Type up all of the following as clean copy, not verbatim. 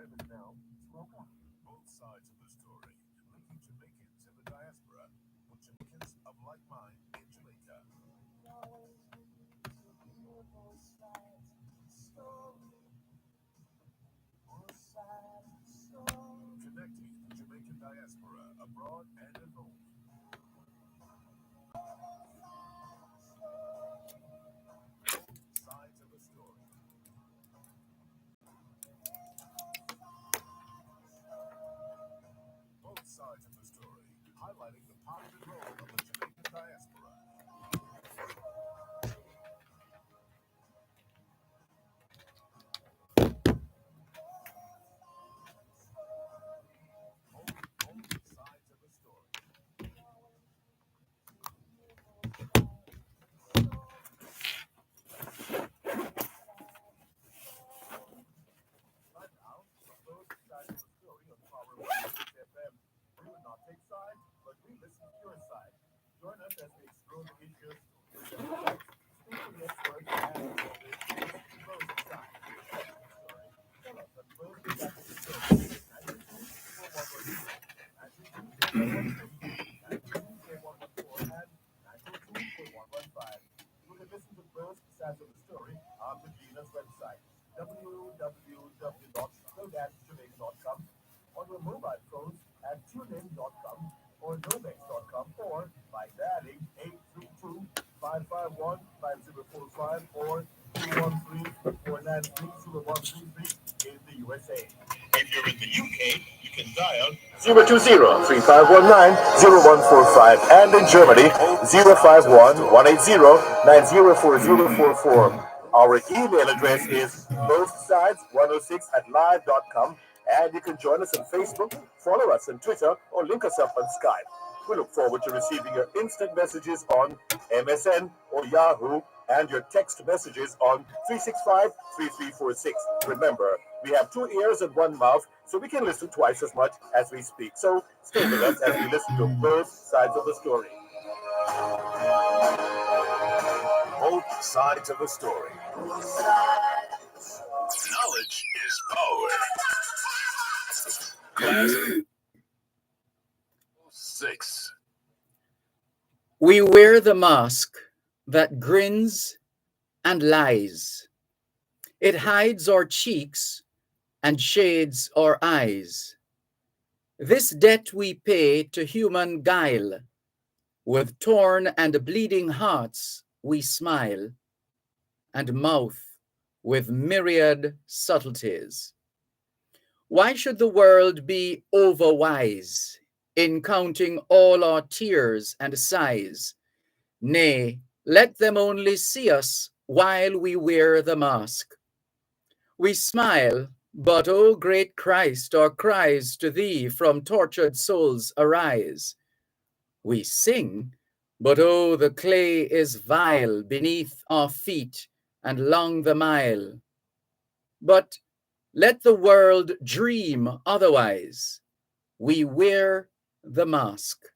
Dervan now. Welcome. Both sides of the story, linking Jamaicans in the diaspora with Jamaicans of like mind in Jamaica. Connecting the Jamaican diaspora abroad and at home. Sides of the story. Both sides of the story, highlighting the positive role of the Jamaican diaspora. Both sides of the story. Right now, both sides of the story on Power 106 FM. We will not take sides, but we listen to your side. Join us as we explore the issues with the facts, speak to the experts, and both sides. Tell us on both sides of the story. 922-411-922-414 and 922-415. You can listen to both sides of the story on the Gina's website, www.go-jamaica.com, on your mobile phones at tunein.com or nomex.com, or by dialing 832-551-5045 or 213-493-0133 in the USA. If you're in the UK, you can dial 020-3519-0145 and in Germany 051-180-904044. Our email address is bothsides106@live.com, and you can join us on Facebook, follow us on Twitter, or link us up on Skype. We look forward to receiving your instant messages on MSN or Yahoo and your text messages on 365-3346. Remember, we have two ears and one mouth, so we can listen twice as much as we speak. So stay with us as we listen to both sides of the story. Both sides of the story. Knowledge is power. Class 6. We wear the mask that grins and lies. It hides our cheeks and shades our eyes. This debt we pay to human guile. With torn and bleeding hearts we smile, and mouth with myriad subtleties. Why should the world be overwise in counting all our tears and sighs? Nay, let them only see us while we wear the mask. We smile, but, O great Christ, our cries to thee from tortured souls arise. We sing, but oh, the clay is vile beneath our feet and long the mile. But let the world dream otherwise. We wear the mask.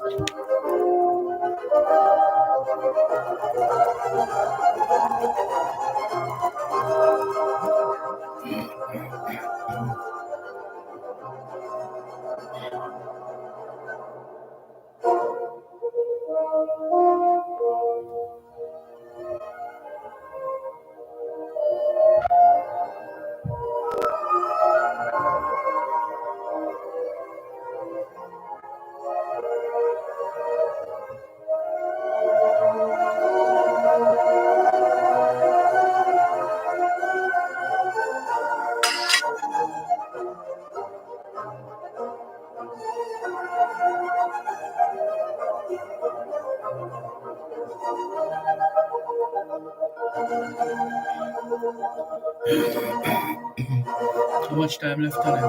How much time left on it?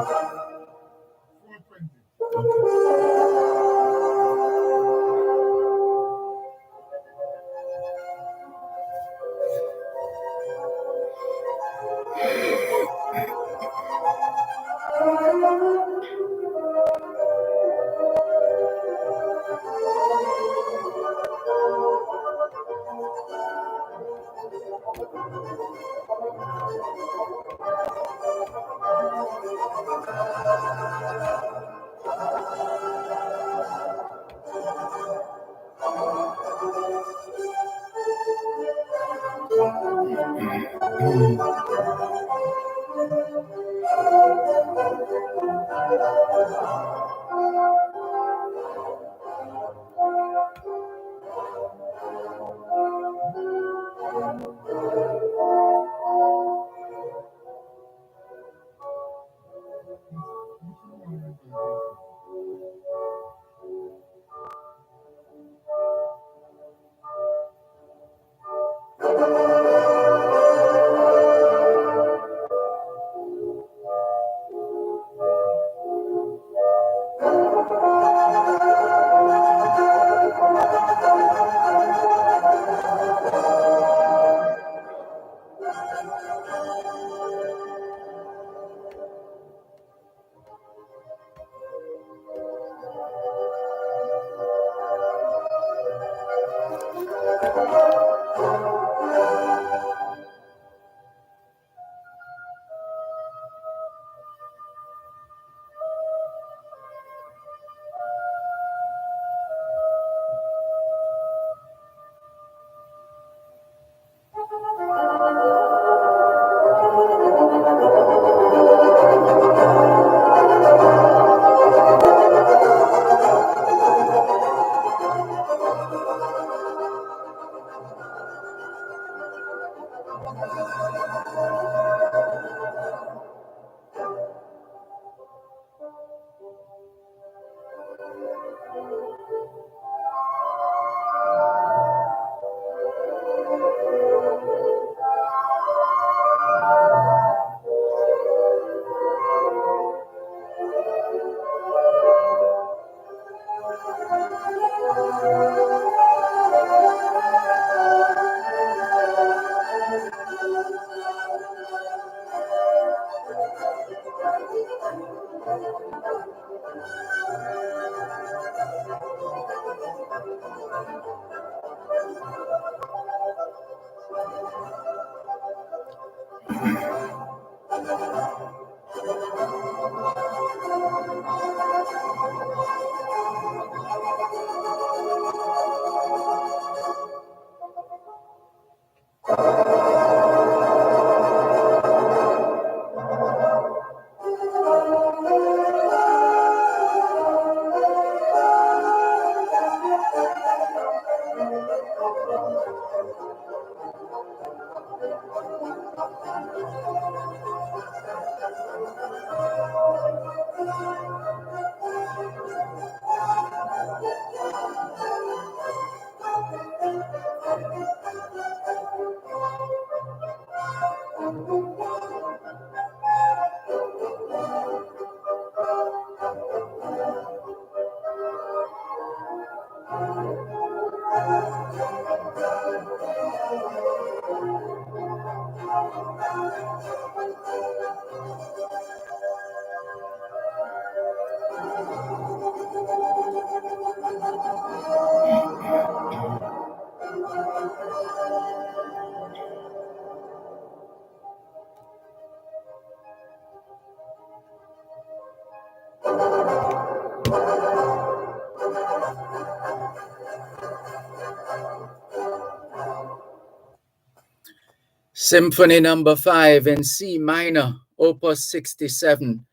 Symphony number 5 in C minor, opus 67,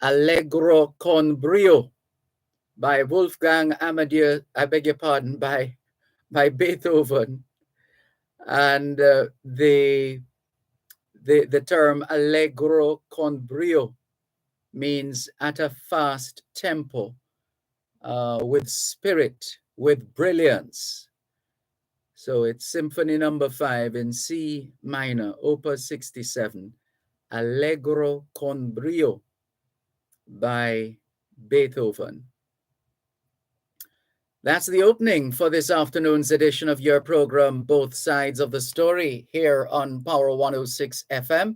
Allegro con brio, by Wolfgang Amadeus, I beg your pardon, by Beethoven. And the term Allegro con brio means at a fast tempo, with spirit, with brilliance. So it's Symphony number 5 in C minor, opus 67, Allegro con brio by Beethoven. That's the opening for this afternoon's edition of your program, Both Sides of the Story, here on Power 106 FM.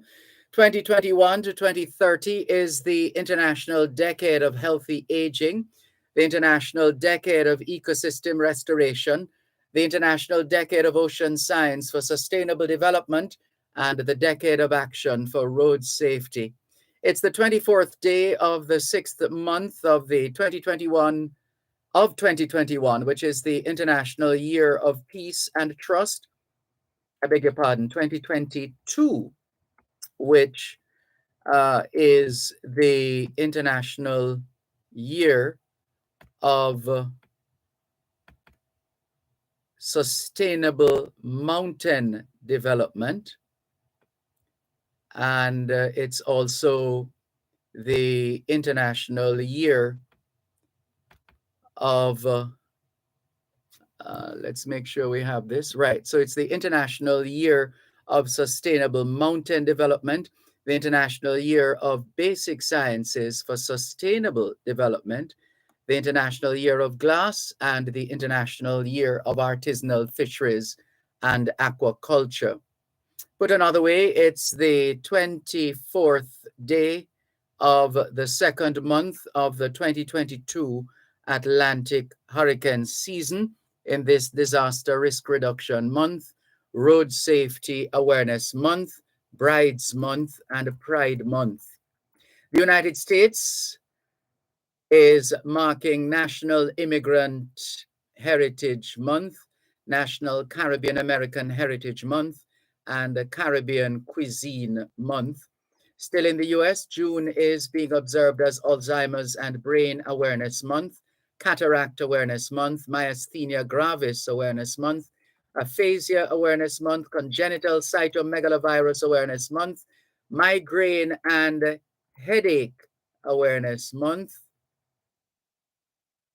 2021 to 2030 is the International Decade of Healthy Aging, the International Decade of Ecosystem Restoration, the International Decade of Ocean Science for Sustainable Development, and the Decade of Action for Road Safety. It's the 24th day of the 6th month of the 2021, which is the International Year of Peace and Trust. I beg your pardon, 2022, which is the International Year of Sustainable Mountain Development. And it's also the International Year of, let's make sure we have this right. So it's the International Year of Sustainable Mountain Development, the International Year of Basic Sciences for Sustainable Development, the International Year of Glass, and the International Year of Artisanal Fisheries and Aquaculture. Put another way, it's the 24th day of the second month of the 2022 Atlantic hurricane season in this Disaster Risk Reduction Month, Road Safety Awareness Month, Brides Month, and Pride Month. The United States is marking National Immigrant Heritage Month, National Caribbean American Heritage Month, and the Caribbean Cuisine Month. Still in the US, June is being observed as Alzheimer's and Brain Awareness Month, Cataract Awareness Month, Myasthenia Gravis Awareness Month, Aphasia Awareness Month, Congenital Cytomegalovirus Awareness Month, Migraine and Headache Awareness Month,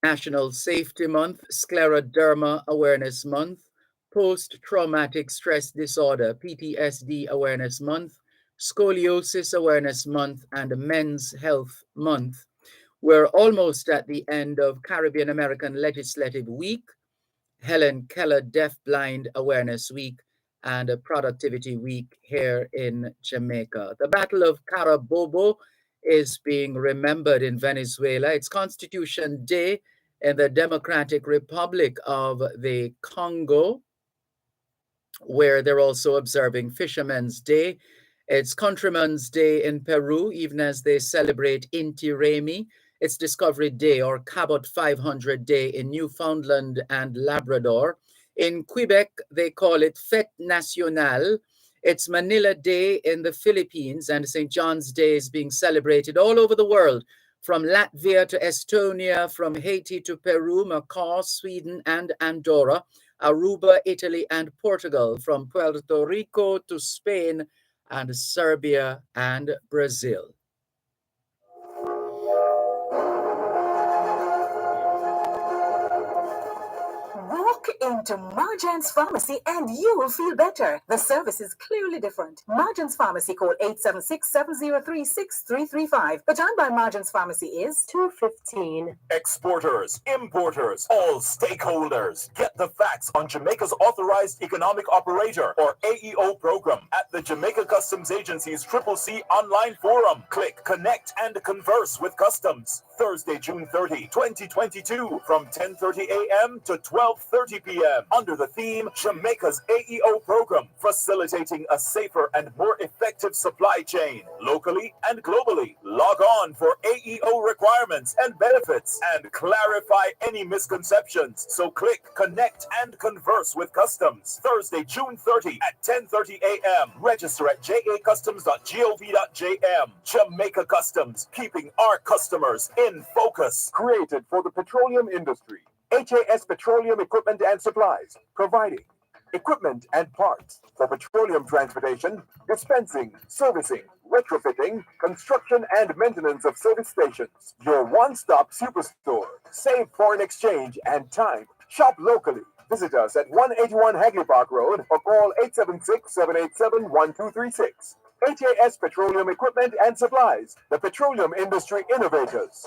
National Safety Month, Scleroderma Awareness Month, Post-Traumatic Stress Disorder, PTSD Awareness Month, Scoliosis Awareness Month, and Men's Health Month. We're almost at the end of Caribbean American Legislative Week, Helen Keller Deafblind Awareness Week, and a Productivity Week here in Jamaica. The Battle of Carabobo is being remembered in Venezuela. It's Constitution Day in the Democratic Republic of the Congo, where they're also observing Fisherman's Day. It's Countryman's Day in Peru, even as they celebrate Inti Raymi. It's Discovery Day or Cabot 500 Day in Newfoundland and Labrador. In Quebec, they call it Fête Nationale. It's Manila Day in the Philippines, and St. John's Day is being celebrated all over the world, from Latvia to Estonia, from Haiti to Peru, Macau, Sweden, and Andorra, Aruba, Italy, and Portugal, from Puerto Rico to Spain, and Serbia and Brazil. Walk into Marjan's Pharmacy and you will feel better. The service is clearly different. Marjan's Pharmacy, call 876-703-6335. The time by Marjan's Pharmacy is 2:15. Exporters, importers, all stakeholders, get the facts on Jamaica's Authorized Economic Operator, or AEO program, at the Jamaica Customs Agency's CCC online forum. Click, connect, and converse with customs. Thursday, June 30, 2022, from 10:30 a.m. to 12:30 p.m. under the theme Jamaica's AEO program, facilitating a safer and more effective supply chain locally and globally. Log on for AEO requirements and benefits and clarify any misconceptions. So click, connect, and converse with Customs. Thursday, June 30 at 10:30 a.m. Register at jacustoms.gov.jm. Jamaica Customs, keeping our customers in focus. Created for the petroleum industry. HAS Petroleum Equipment and Supplies, providing equipment and parts for petroleum transportation, dispensing, servicing, retrofitting, construction, and maintenance of service stations. Your one-stop superstore. Save foreign exchange and time. Shop locally. Visit us at 181 Hagley Park Road or call 876-787-1236. HAS Petroleum Equipment and Supplies, the petroleum industry innovators.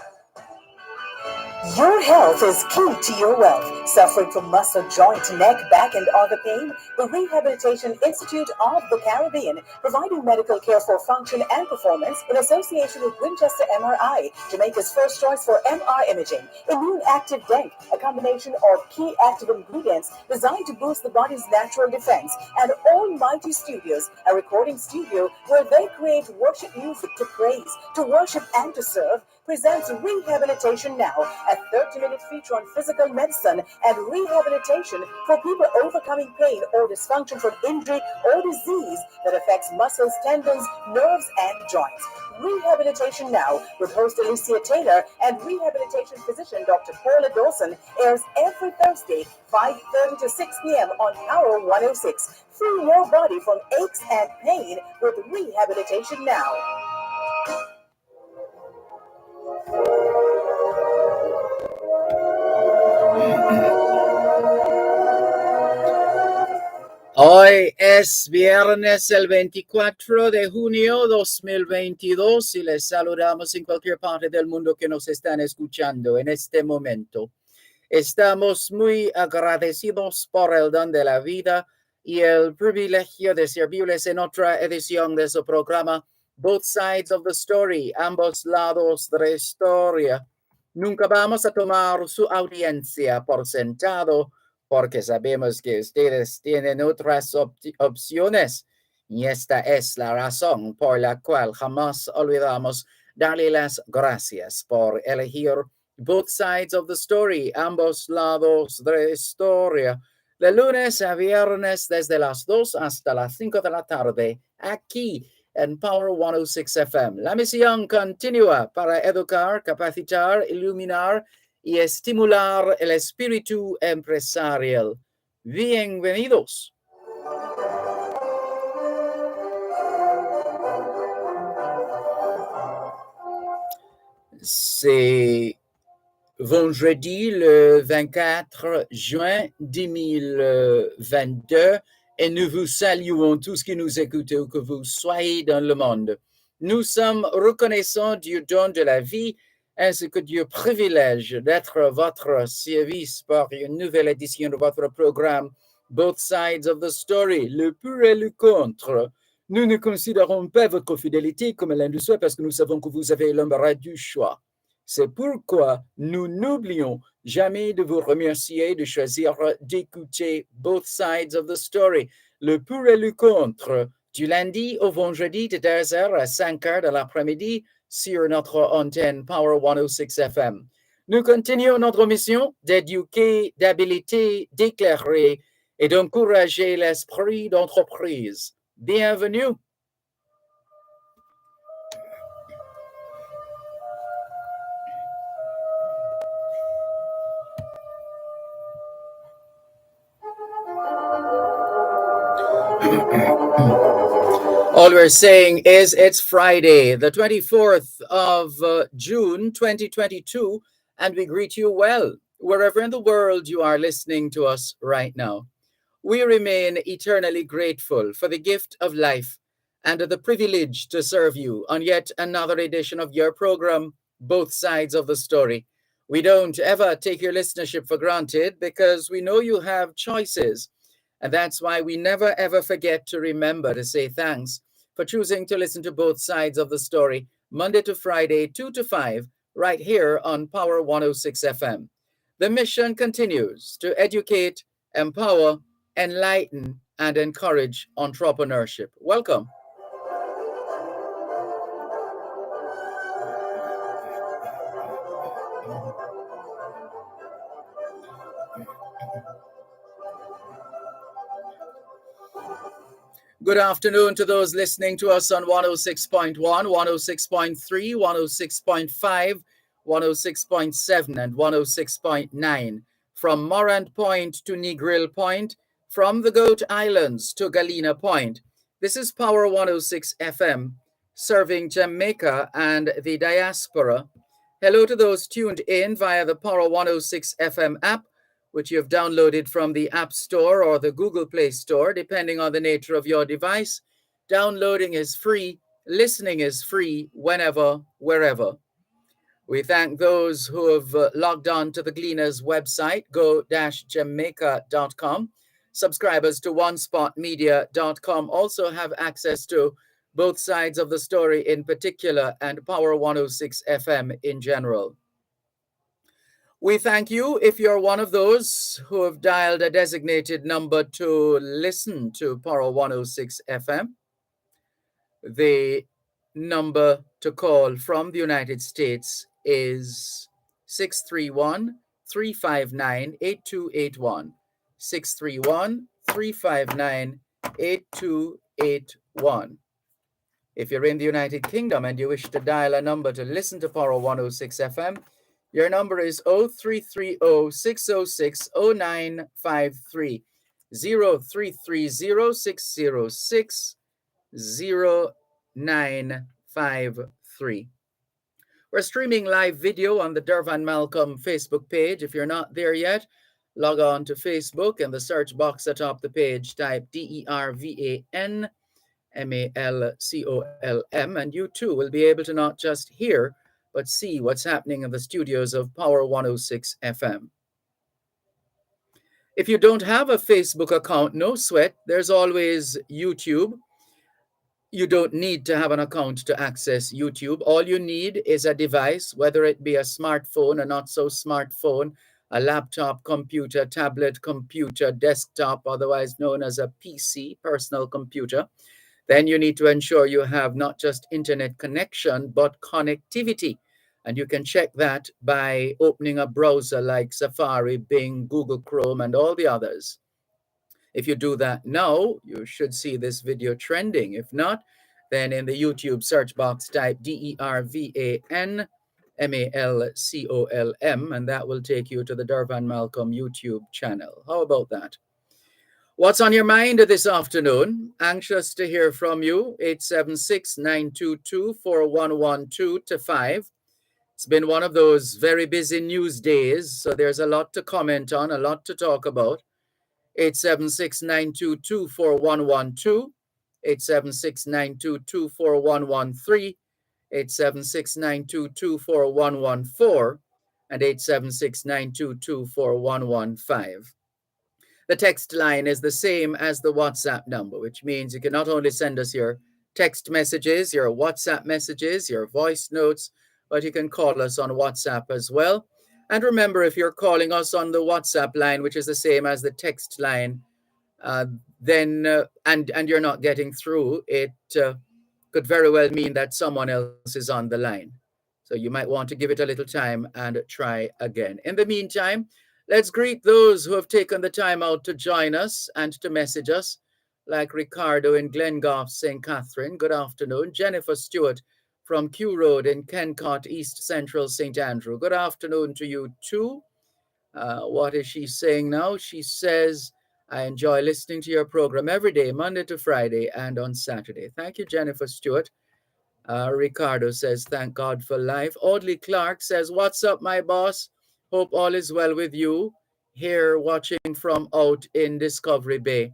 Your health is key to your wealth. Suffering from muscle, joint, neck, back, and other pain? The Rehabilitation Institute of the Caribbean, providing medical care for function and performance in association with Winchester MRI, Jamaica's first choice for MR imaging. Immune Active Denk, a combination of key active ingredients designed to boost the body's natural defense. And Almighty Studios, a recording studio where they create worship music to praise, to worship, and to serve, presents Rehabilitation Now, a 30-minute feature on physical medicine and rehabilitation for people overcoming pain or dysfunction from injury or disease that affects muscles, tendons, nerves, and joints. Rehabilitation Now with host Alicia Taylor and rehabilitation physician Dr. Paula Dawson airs every Thursday, 5:30 to 6 p.m. on Power 106. Free your body from aches and pain with Rehabilitation Now. Hoy es viernes el 24 de junio 2022 y les saludamos en cualquier parte del mundo que nos están escuchando en este momento. Estamos muy agradecidos por el don de la vida y el privilegio de servirles en otra edición de su programa Both Sides of the Story, ambos lados de la historia. Nunca vamos a tomar su audiencia por sentado, porque sabemos que ustedes tienen otras opciones y esta es la razón por la cual jamás olvidamos darle las gracias por elegir Both Sides of the Story, ambos lados de la historia, de lunes a viernes desde las 2 hasta las 5 de la tarde, aquí en Power 106 FM. La misión continúa para educar, capacitar, iluminar y estimular el espíritu empresarial. Bienvenidos. C'est vendredi le 24 juin 2022 et nous vous saluons tous qui nous écoutez où que vous soyez dans le monde. Nous sommes reconnaissants du don de la vie ainsi que du privilège d'être à votre service pour une nouvelle édition de votre programme Both Sides of the Story, le pour et le contre. Nous ne considérons pas votre fidélité comme l'un de soi parce que nous savons que vous avez l'embarras du choix. C'est pourquoi nous n'oublions jamais de vous remercier de choisir d'écouter Both Sides of the Story, le pour et le contre, du lundi au vendredi de 2h à 5h de l'après-midi sur notre antenne Power 106 FM. Nous continuons notre mission d'éduquer, d'habiliter, d'éclairer et d'encourager l'esprit d'entreprise. Bienvenue. All we're saying is it's Friday, the 24th of June, 2022, and we greet you well, wherever in the world you are listening to us right now. We remain eternally grateful for the gift of life and the privilege to serve you on yet another edition of your program, Both Sides of the Story. We don't ever take your listenership for granted because we know you have choices. And that's why we never ever forget to remember to say thanks for choosing to listen to Both Sides of the Story, Monday to Friday, 2 to 5, right here on Power 106 FM. The mission continues to educate, empower, enlighten, and encourage entrepreneurship. Welcome. Good afternoon to those listening to us on 106.1, 106.3, 106.5, 106.7, and 106.9. From Morant Point to Negril Point, from the Goat Islands to Galena Point. This is Power 106 FM, serving Jamaica and the diaspora. Hello to those tuned in via the Power 106 FM app, which you have downloaded from the App Store or the Google Play Store, depending on the nature of your device. Downloading is free, listening is free, whenever, wherever. We thank those who have logged on to the Gleaners website, go-jamaica.com. Subscribers to onespotmedia.com also have access to both sides of the story in particular and Power 106 FM in general. We thank you if you're one of those who have dialed a designated number to listen to Power 106 FM. The number to call from the United States is 631-359-8281. 631-359-8281. If you're in the United Kingdom and you wish to dial a number to listen to Power 106 FM, your number is 0330-606-0953, 0330-606-0953. We're streaming live video on the Dervan Malcolm Facebook page. If you're not there yet, log on to Facebook. In the search box atop the page, type DERVAN MALCOLM, and you too will be able to not just hear, but see what's happening in the studios of Power 106 FM. If you don't have a Facebook account, no sweat, there's always YouTube. You don't need to have an account to access YouTube. All you need is a device, whether it be a smartphone, a not so smartphone, a laptop, computer, tablet, computer, desktop, otherwise known as a PC, personal computer. Then you need to ensure you have not just internet connection, but connectivity. And you can check that by opening a browser like Safari, Bing, Google Chrome, and all the others. If you do that now, you should see this video trending. If not, then in the YouTube search box, type DERVAN MALCOLM, and that will take you to the Dervan Malcolm YouTube channel. How about that? What's on your mind this afternoon? Anxious to hear from you. 876-922-4112 to 5. It's been one of those very busy news days, so there's a lot to comment on, a lot to talk about. 876-922-4112, 876-922-4113, 876-922-4114, and 876-922-4115. The text line is the same as the WhatsApp number, which means you can not only send us your text messages, your WhatsApp messages, your voice notes, but you can call us on WhatsApp as well. And remember, if you're calling us on the WhatsApp line, which is the same as the text line, and you're not getting through, it could very well mean that someone else is on the line. So you might want to give it a little time and try again. In the meantime, let's greet those who have taken the time out to join us and to message us, like Ricardo in Glengoff, St. Catherine. Good afternoon. Jennifer Stewart from Q Road in Kencott, East Central St. Andrew. Good afternoon to you too. What is she saying now? She says, I enjoy listening to your program every day, Monday to Friday and on Saturday. Thank you, Jennifer Stewart. Ricardo says, thank God for life. Audley Clark says, what's up, my boss? Hope all is well with you. Here watching from out in Discovery Bay.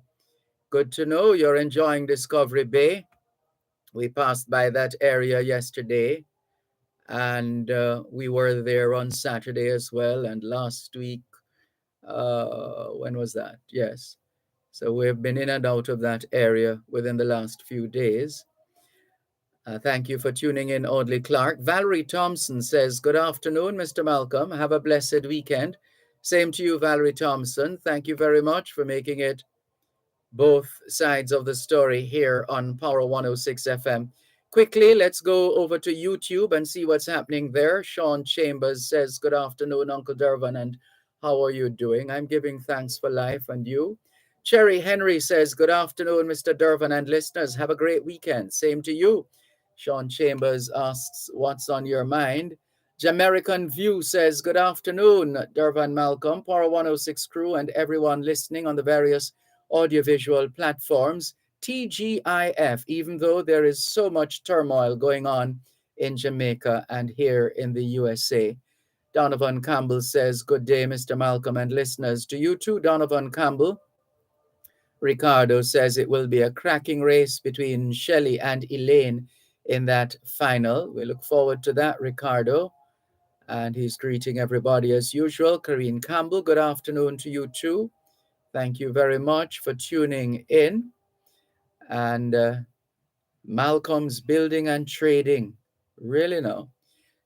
Good to know you're enjoying Discovery Bay. We passed by that area yesterday, and we were there on Saturday as well. And last week, when was that? Yes. So we've been in and out of that area within the last few days. Thank you for tuning in, Audley Clark. Valerie Thompson says, good afternoon, Mr. Malcolm. Have a blessed weekend. Same to you, Valerie Thompson. Thank you very much for making it both sides of the story here on Power 106 FM. Quickly, let's go over to YouTube and see what's happening there. Sean Chambers says, good afternoon, Uncle Dervan, and how are you doing? I'm giving thanks for life, and you? Cherry Henry says, good afternoon, Mr. Dervan and listeners. Have a great weekend. Same to you. Sean Chambers asks, what's on your mind? Jamaican View says, good afternoon, Dervan Malcolm, Power 106 crew, and everyone listening on the various audiovisual platforms. TGIF, even though there is so much turmoil going on in Jamaica and here in the USA. Donovan Campbell says, good day, Mr. Malcolm and listeners. To you too, Donovan Campbell. Ricardo says it will be a cracking race between Shelley and Elaine in that final. We look forward to that, Ricardo. And he's greeting everybody as usual. Karine Campbell, good afternoon to you too. Thank you very much for tuning in. And Malcolm's Building and Trading, really no,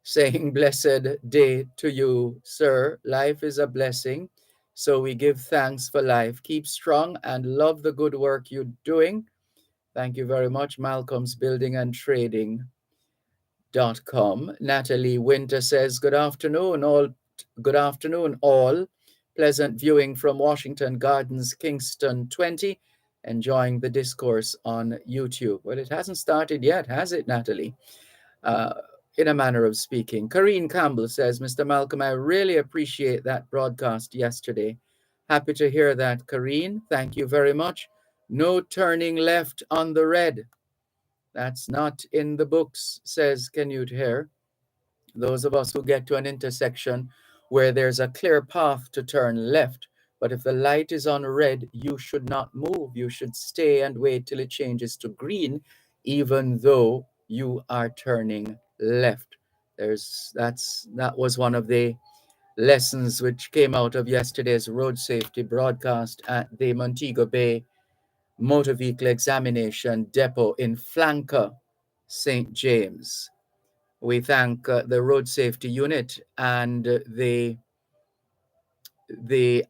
saying blessed day to you, sir. Life is a blessing, so we give thanks for life. Keep strong and love the good work you're doing. Thank you very much, Malcolm's Building and Trading.com. Natalie Winter says, good afternoon, all. Good afternoon, all. Pleasant viewing from Washington Gardens, Kingston 20. Enjoying the discourse on YouTube. Well, it hasn't started yet, has it, Natalie? In a manner of speaking. Karine Campbell says, Mr. Malcolm, I really appreciate that broadcast yesterday. Happy to hear that, Karine. Thank you very much. No turning left on the red. That's not in the books, says Canute Hare. Those of us who get to an intersection where there's a clear path to turn left, but if the light is on red, you should not move. You should stay and wait till it changes to green, even though you are turning left. That was one of the lessons which came out of yesterday's road safety broadcast at the Montego Bay Motor Vehicle Examination Depot in Flanker, St. James. We thank the Road Safety Unit and the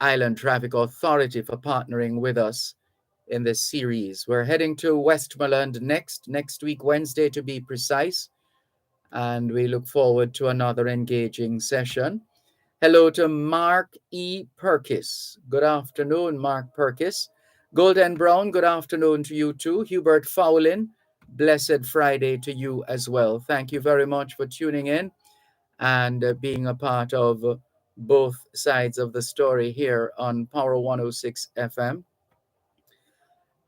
Island Traffic Authority for partnering with us in this series. We're heading to Westmoreland next week, Wednesday to be precise, and we look forward to another engaging session. Hello to Mark E. Perkis. Good afternoon, Mark Perkis. Golden Brown, good afternoon to you too. Hubert Fowlin, blessed Friday to you as well. Thank you very much for tuning in and being a part of both sides of the story here on Power 106 FM.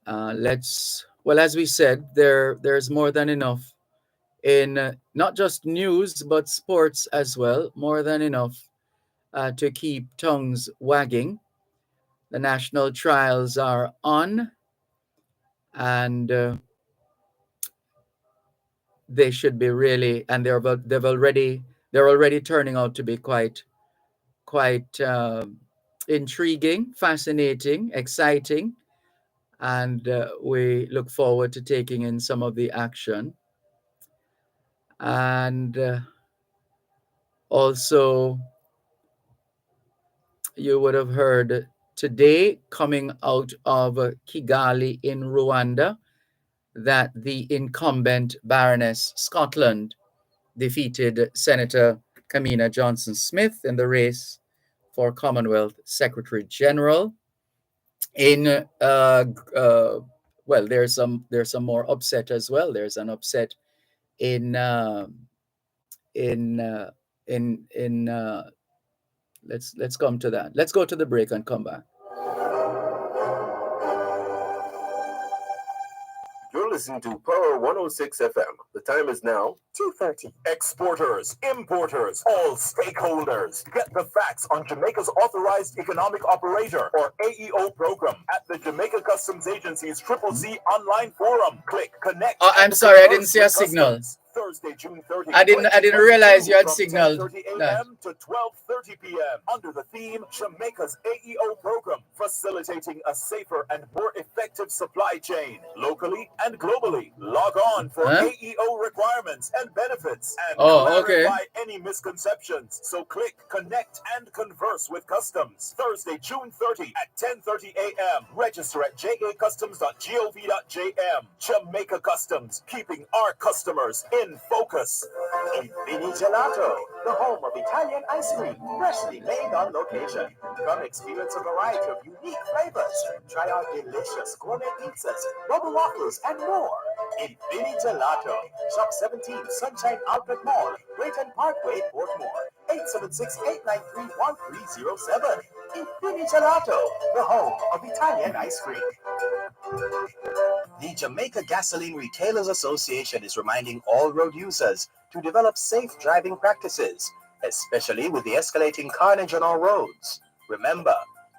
As we said, there's more than enough in not just news, but sports as well, more than enough to keep tongues wagging. The national trials are on, and they should be really, and they're already turning out to be quite intriguing, fascinating, exciting, and we look forward to taking in some of the action. And also, you would have heard today, coming out of Kigali in Rwanda, that the incumbent Baroness Scotland defeated Senator Kamina Johnson-Smith in the race for Commonwealth Secretary General. There's some more upset as well. There's an upset in let's come to that. Let's go to the break and come back. You're listening to Power 106 FM. The time is now 2:30. Exporters, importers, all stakeholders. Get the facts on Jamaica's Authorized Economic Operator, or AEO program, at the Jamaica Customs Agency's Triple C online forum. Click, connect. Oh, I'm sorry, I didn't see a signal. Thursday, June 30th. I didn't realize you had signaled. 10:30 a.m. to 12:30 p.m. under the theme Jamaica's AEO program for facilitating a safer and more effective supply chain locally and globally. Log on for AEO requirements and benefits and clarify any misconceptions. So click connect and converse with Customs. Thursday, June 30 at 10:30 a.m. Register at jacustoms.gov.jm. Jamaica Customs, keeping our customers in focus. Infini Gelato, the home of Italian ice cream, freshly made on location. Come experience a variety of unique flavors. Try our delicious gourmet pizzas, bubble waffles, and more. Infini Gelato. Shop 17 Sunshine Outlet Mall, Brayton Parkway, Portmore. 876-893-1307. Infini Gelato, the home of Italian ice cream. The Jamaica Gasoline Retailers Association is reminding all road users to develop safe driving practices, especially with the escalating carnage on our roads. Remember,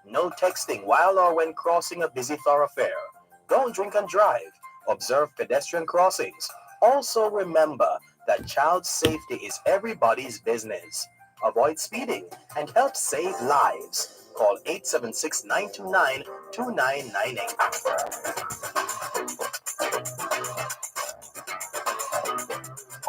no texting while or when crossing a busy thoroughfare. Don't drink and drive. Observe pedestrian crossings. Also remember that child safety is everybody's business. Avoid speeding and help save lives. Call 876-929-2998.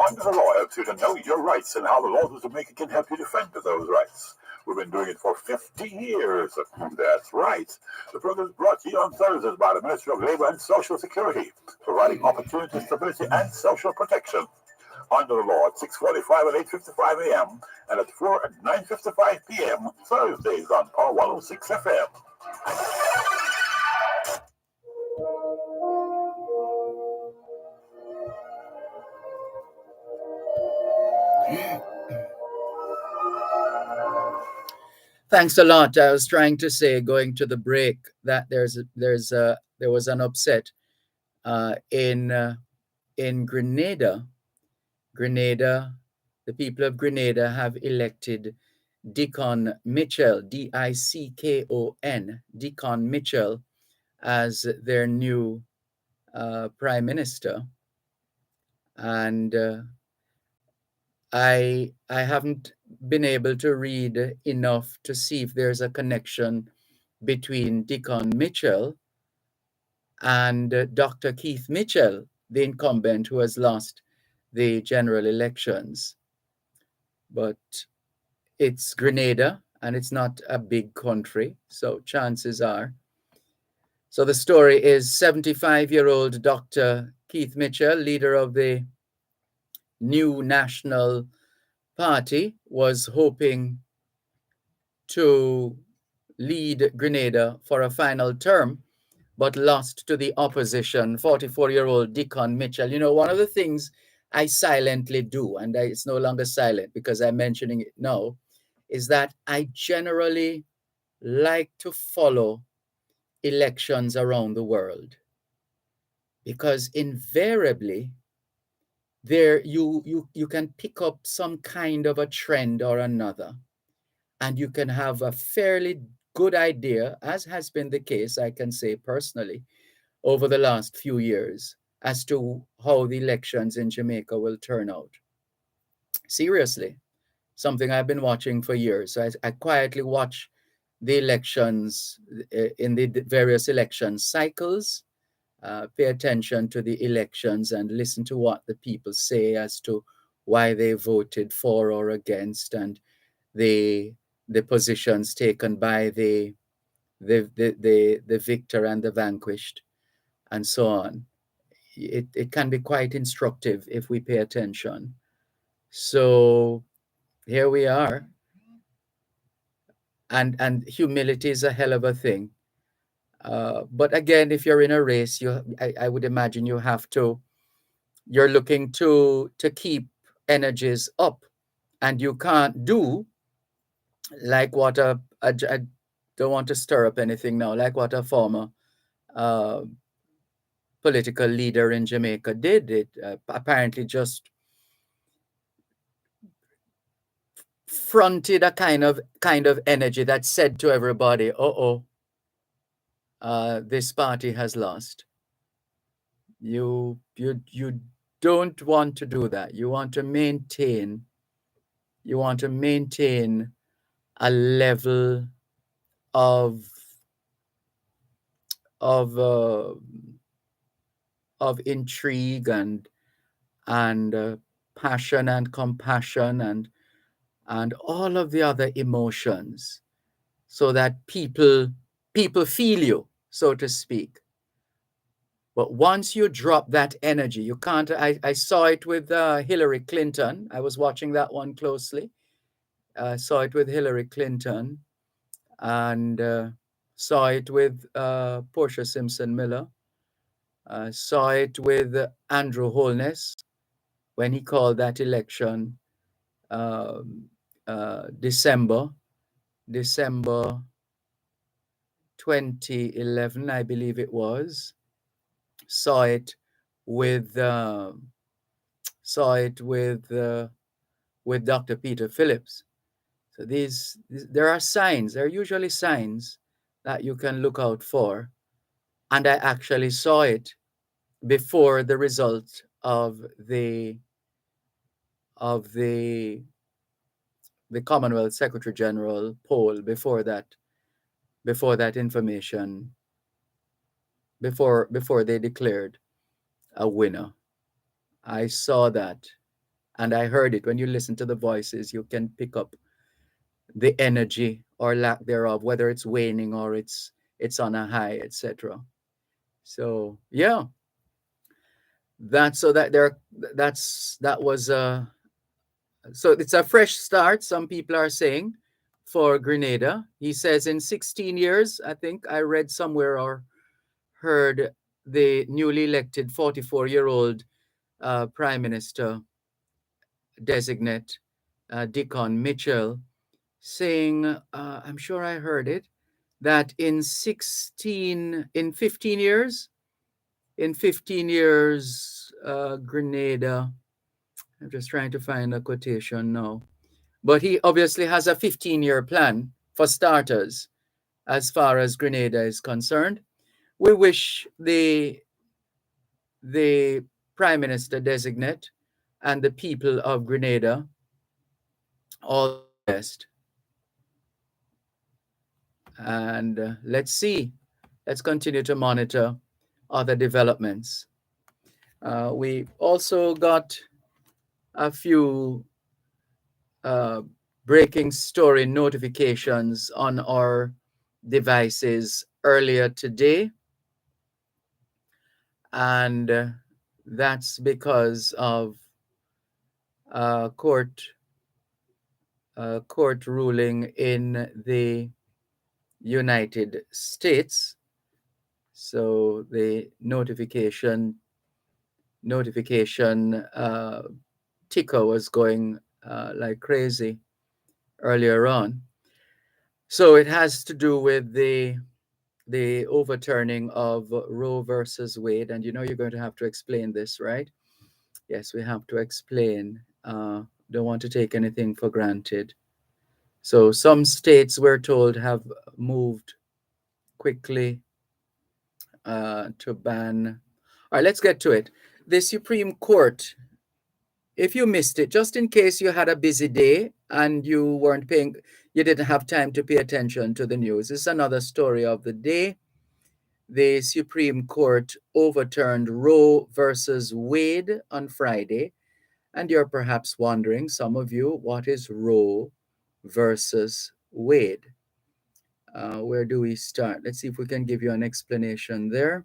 Under the law, to know your rights and how the laws of Jamaica can help you defend those rights. We've been doing it for 50 years. That's right. The program is brought to you on Thursdays by the Ministry of Labor and Social Security, providing opportunity, stability, and social protection. Under the law at 6:45 and 8:55 a.m. and at 4 and 9:55 p.m. Thursdays on Power 106 FM. Thanks a lot. I was trying to say, going to the break, that there was an upset in Grenada. Grenada, the people of Grenada have elected Dickon Mitchell, Dickon, Dickon Mitchell, as their new prime minister, and I haven't been able to read enough to see if there's a connection between Dickon Mitchell and Dr. Keith Mitchell, the incumbent who has lost the general elections. But it's Grenada, and it's not a big country, so chances are. So the story is 75-year-old Dr. Keith Mitchell, leader of the New National Party, was hoping to lead Grenada for a final term, but lost to the opposition, 44-year-old Dickon Mitchell. You know, one of the things I silently do, and it's no longer silent because I'm mentioning it now, is that I generally like to follow elections around the world, because invariably there you can pick up some kind of a trend or another, and you can have a fairly good idea, as has been the case, I can say personally, over the last few years, as to how the elections in Jamaica will turn out. Seriously, something I've been watching for years. So I quietly watch the elections in the various election cycles, pay attention to the elections and listen to what the people say as to why they voted for or against, and the positions taken by the victor and the vanquished, and so on. It can be quite instructive if we pay attention. So here we are, and humility is a hell of a thing. But again, if you're in a race, I would imagine you're looking to keep energies up, and you can't do like what I don't want to stir up anything now, like what a former political leader in Jamaica did. It apparently just fronted a kind of energy that said to everybody, this party has lost. You don't want to do that. You want to maintain a level of of uh, of intrigue and passion and compassion and all of the other emotions, so that people feel you, so to speak. But once you drop that energy, you can't. I saw it with Hillary Clinton. I was watching that one closely. I saw it with Hillary Clinton, and saw it with Portia Simpson Miller. Saw it with Andrew Holness when he called that election um, December 2011, I believe it was. Saw it with saw it with Dr. Peter Phillips. So there are signs. There are usually signs that you can look out for, and I actually saw it before the result of the Commonwealth Secretary General poll. Before that information, before they declared a winner, I saw that and I heard it. When you listen to the voices, you can pick up the energy or lack thereof, whether it's waning or it's on a high, etc. So yeah, that's so that there that was so it's a fresh start, some people are saying, for Grenada. He says in 16 years, I think I read somewhere or heard the newly elected 44-year-old Prime Minister designate, Dickon Mitchell, saying, I'm sure I heard it, that in 15 years, Grenada, I'm just trying to find a quotation now, but he obviously has a 15-year plan for starters as far as Grenada is concerned. We wish the Prime Minister designate and the people of Grenada all the best. And let's see. Let's continue to monitor other developments. We also got a few breaking story notifications on our devices earlier today. And that's because of court ruling in the United States. So the notification ticker was going like crazy earlier on. So it has to do with the overturning of Roe versus Wade, and you know you're going to have to explain this, right? Yes, we have to explain. Don't want to take anything for granted. So some states, we're told, have moved quickly to ban. All right, let's get to it. The Supreme Court, if you missed it, just in case you had a busy day and you didn't have time to pay attention to the news, this is another story of the day. The Supreme Court overturned Roe versus Wade on Friday. And you're perhaps wondering, some of you, what is Roe versus Wade? Where do we start? Let's see if we can give you an explanation there.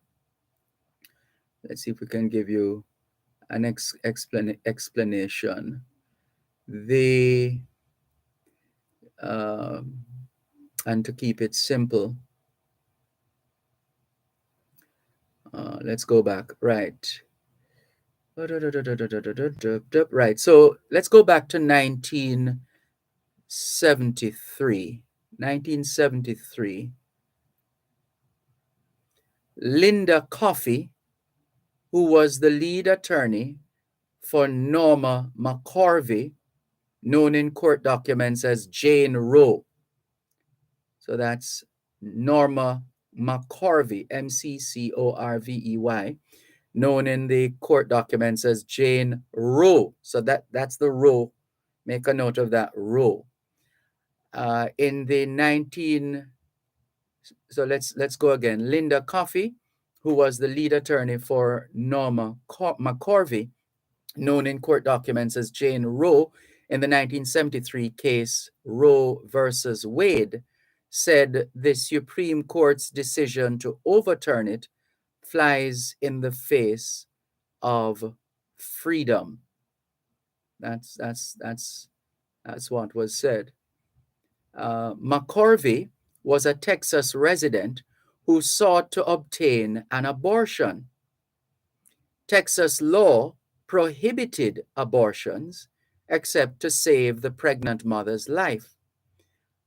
Let's see if we can give you an explanation. And to keep it simple, let's go back. Right. Right. So let's go back to 1973. 1973. Linda Coffey, who was the lead attorney for Norma McCorvey, known in court documents as Jane Roe. So that's Norma McCorvey, McCorvey, known in the court documents as Jane Roe. So that's the Roe. Make a note of that, Roe. In the So let's go again. Linda Coffey, who was the lead attorney for Norma McCorvey, known in court documents as Jane Roe in the 1973 case Roe versus Wade, said the Supreme Court's decision to overturn it flies in the face of freedom. That's what was said. McCorvey was a Texas resident who sought to obtain an abortion. Texas law prohibited abortions except to save the pregnant mother's life.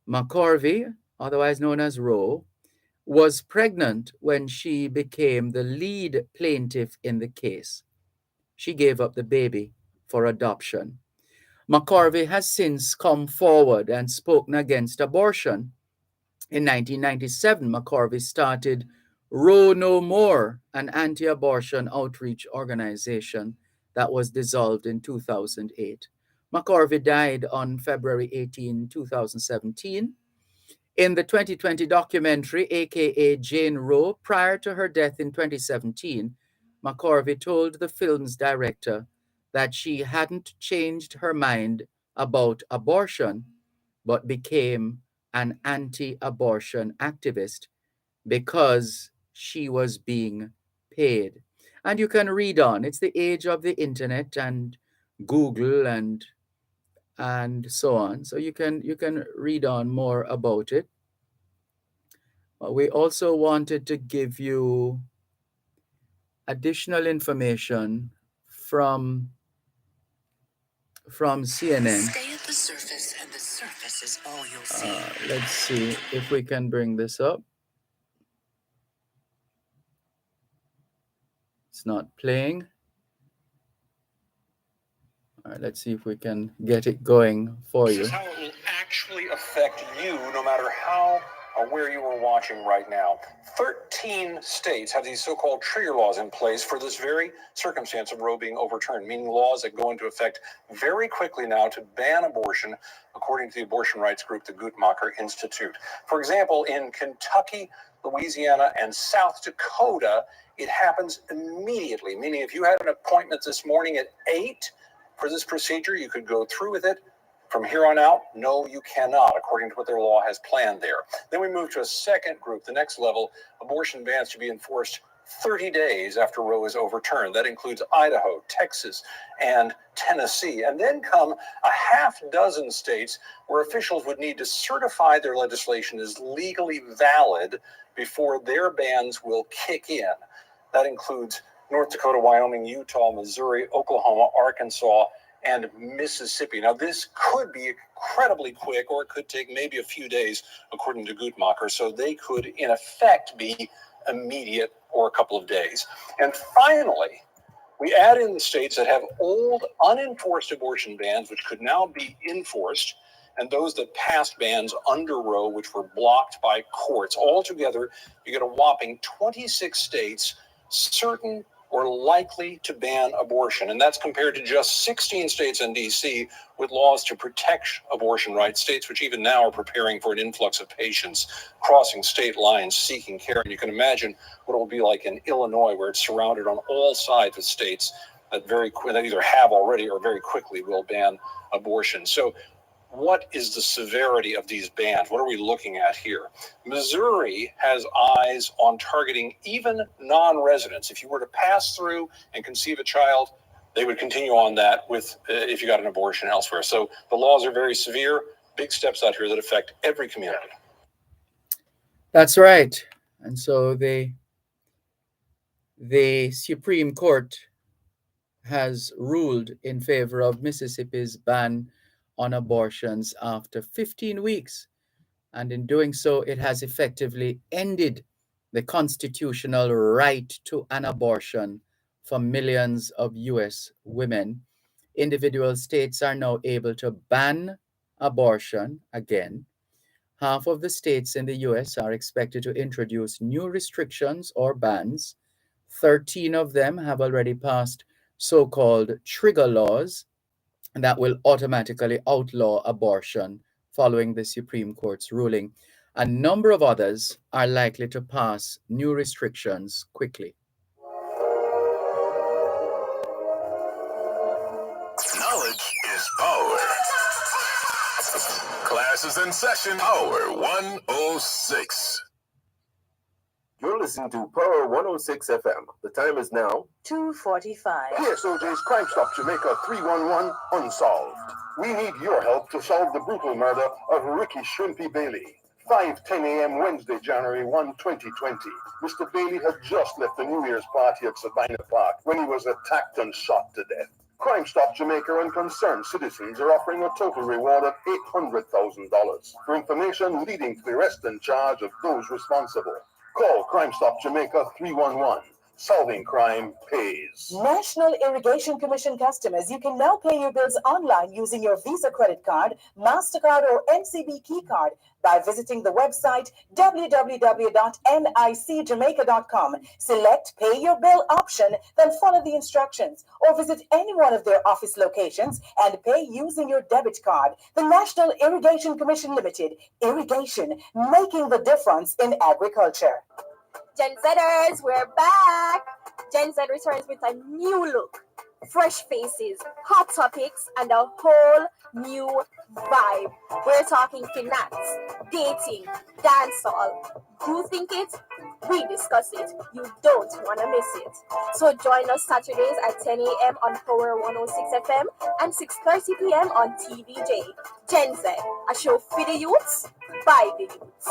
McCorvey, otherwise known as Roe, was pregnant when she became the lead plaintiff in the case. She gave up the baby for adoption. McCorvey has since come forward and spoken against abortion. In 1997, McCorvey started Roe No More, an anti-abortion outreach organization that was dissolved in 2008. McCorvey died on February 18, 2017. In the 2020 documentary, aka Jane Roe, prior to her death in 2017, McCorvey told the film's director that she hadn't changed her mind about abortion, but became an anti-abortion activist because she was being paid. And you can read on. It's the age of the internet and Google and so on. So you can read on more about it. We also wanted to give you additional information from CNN. Stay at the surface, and the surface is all you'll see. Let's see if we can bring this up. It's not playing. All right, let's see if we can get it going for you. This is how it will actually affect you, no matter how or where you are watching right now. 13 states have these so-called trigger laws in place for this very circumstance of Roe being overturned, meaning laws that go into effect very quickly now to ban abortion, according to the abortion rights group, the Guttmacher Institute. For example, in Kentucky, Louisiana, and South Dakota, it happens immediately, meaning if you had an appointment this morning at 8 for this procedure, you could go through with it. From here on out, no, you cannot, according to what their law has planned there. Then we move to a second group, the next level, abortion bans to be enforced 30 days after Roe is overturned. That includes Idaho, Texas, and Tennessee. And then come a half dozen states where officials would need to certify their legislation as legally valid before their bans will kick in. That includes North Dakota, Wyoming, Utah, Missouri, Oklahoma, Arkansas, and Mississippi. Now, this could be incredibly quick, or it could take maybe a few days, according to Guttmacher. So they could, in effect, be immediate or a couple of days. And finally, we add in the states that have old, unenforced abortion bans, which could now be enforced, and those that passed bans under Roe, which were blocked by courts. Altogether, you get a whopping 26 states certain or likely to ban abortion. And that's compared to just 16 states and D.C. with laws to protect abortion rights, states which even now are preparing for an influx of patients crossing state lines seeking care. And you can imagine what it will be like in Illinois, where it's surrounded on all sides with states that that either have already or very quickly will ban abortion. So what is the severity of these bans? What are we looking at here? Missouri has eyes on targeting even non-residents. If you were to pass through and conceive a child, they would continue on that with if you got an abortion elsewhere. So the laws are very severe, big steps out here that affect every community. That's right. And so the Supreme Court has ruled in favor of Mississippi's ban on abortions after 15 weeks. And in doing so, it has effectively ended the constitutional right to an abortion for millions of US women. Individual states are now able to ban abortion again. Half of the states in the US are expected to introduce new restrictions or bans. 13 of them have already passed so-called trigger laws that will automatically outlaw abortion following the Supreme Court's ruling. A number of others are likely to pass new restrictions quickly. Knowledge is power. Class is in session. Power 106. You're listening to Power 106 FM. The time is now 2:45. PSOJ's Crime Stop Jamaica 311 unsolved. We need your help to solve the brutal murder of Ricky Shrimpy Bailey. 5:10 a.m. Wednesday, January 1, 2020. Mr. Bailey had just left the New Year's party at Sabina Park when he was attacked and shot to death. Crime Stop Jamaica and concerned citizens are offering a total reward of $800,000 for information leading to the arrest and charge of those responsible. Call Crime Stop Jamaica 311. Solving crime pays. National Irrigation Commission customers, you can now pay your bills online using your Visa credit card, MasterCard, or NCB key card by visiting the website www.nicjamaica.com. Select Pay Your Bill option, then follow the instructions, or visit any one of their office locations and pay using your debit card. The National Irrigation Commission Limited. Irrigation, making the difference in agriculture. Gen Zers, we're back! Gen Z returns with a new look, fresh faces, hot topics, and a whole new vibe. We're talking finance, dating, dancehall. You think it? We discuss it. You don't want to miss it. So join us Saturdays at 10 a.m. on Power 106 FM and 6:30 p.m. on TVJ. Gen Z, a show for the youths, by the youths.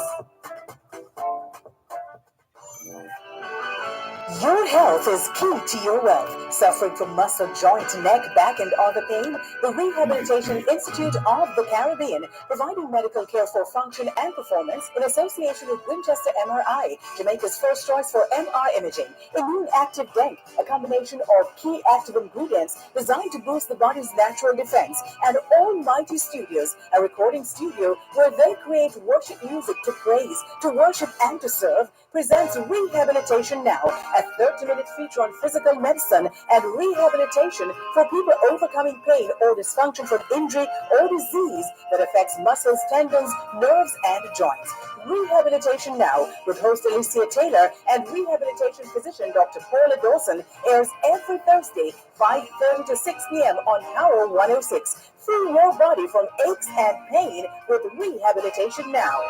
Your health is key to your wealth. Suffering from muscle, joint, neck, back, and other pain? The Rehabilitation Institute of the Caribbean, providing medical care for function and performance in association with Winchester MRI, Jamaica's first choice for MR imaging. Immune Active Dent, a combination of key active ingredients designed to boost the body's natural defense. And Almighty Studios, a recording studio where they create worship music to praise, to worship, and to serve, presents Rehabilitation Now, a 30-minute feature on physical medicine and rehabilitation for people overcoming pain or dysfunction from injury or disease that affects muscles, tendons, nerves, and joints. Rehabilitation Now, with host Alicia Taylor and rehabilitation physician Dr. Paula Dawson, airs every Thursday, 5:30 to 6 p.m. on Power 106. Free your body from aches and pain with Rehabilitation Now.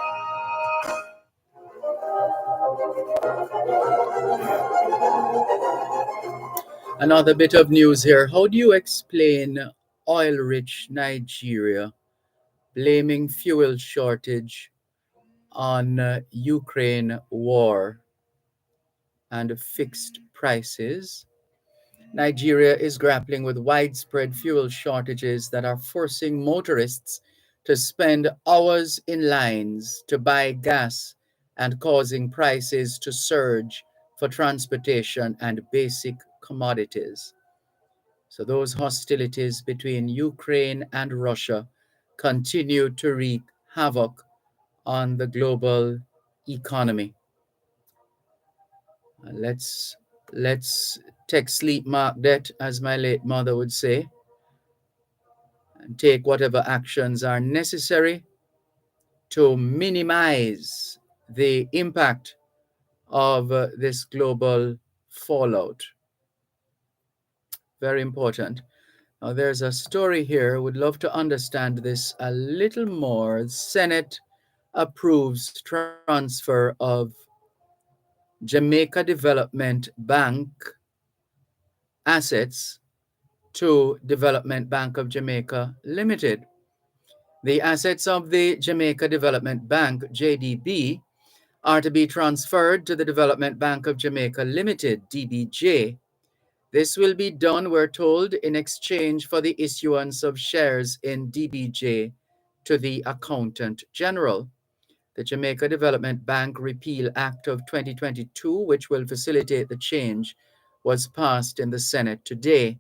Another bit of news here. How do you explain oil-rich Nigeria blaming fuel shortage on Ukraine war and fixed prices? Nigeria is grappling with widespread fuel shortages that are forcing motorists to spend hours in lines to buy gas and causing prices to surge for transportation and basic commodities. So those hostilities between Ukraine and Russia continue to wreak havoc on the global economy. Let's take sleep mark debt, as my late mother would say, and take whatever actions are necessary to minimize the impact of this global fallout. Very important. Now, there's a story here. Would love to understand this a little more. Senate approves transfer of Jamaica Development Bank assets to Development Bank of Jamaica Limited. The assets of the Jamaica Development Bank, JDB, are to be transferred to the Development Bank of Jamaica Limited, DBJ. This will be done, we're told, in exchange for the issuance of shares in DBJ to the Accountant General. The Jamaica Development Bank Repeal Act of 2022, which will facilitate the change, was passed in the Senate today.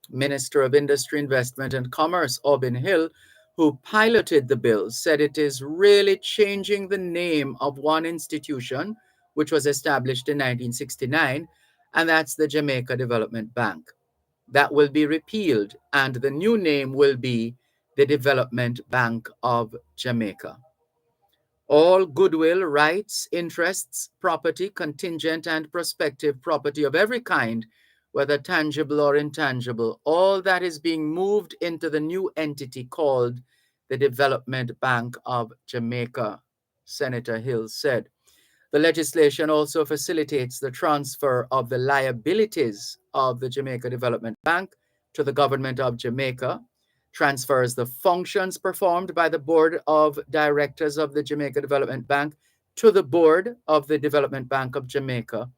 Minister of Industry, Investment and Commerce, Aubin Hill, who piloted the bill, said it is really changing the name of one institution, which was established in 1969, and that's the Jamaica Development Bank. That will be repealed, and the new name will be the Development Bank of Jamaica. All goodwill, rights, interests, property, contingent and prospective property of every kind, whether tangible or intangible, all that is being moved into the new entity called the Development Bank of Jamaica, Senator Hill said. The legislation also facilitates the transfer of the liabilities of the Jamaica Development Bank to the government of Jamaica, transfers the functions performed by the Board of Directors of the Jamaica Development Bank to the Board of the Development Bank of Jamaica,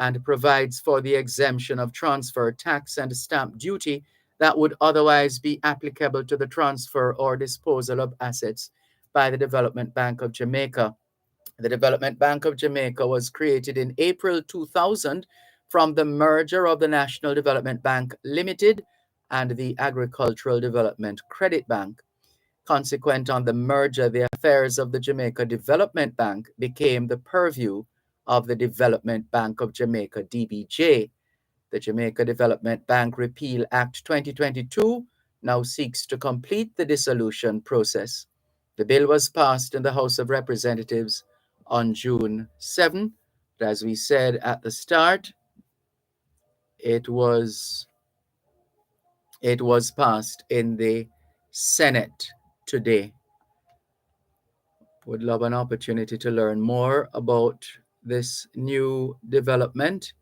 and provides for the exemption of transfer tax and stamp duty that would otherwise be applicable to the transfer or disposal of assets by the Development Bank of Jamaica. The Development Bank of Jamaica was created in April 2000 from the merger of the National Development Bank Limited and the Agricultural Development Credit Bank. Consequent on the merger, the affairs of the Jamaica Development Bank became the purview of the Development Bank of Jamaica, DBJ. The Jamaica Development Bank Repeal Act 2022 now seeks to complete the dissolution process. The bill was passed in the House of Representatives on June 7. But as we said at the start, it was passed in the Senate today. Would love an opportunity to learn more about this new development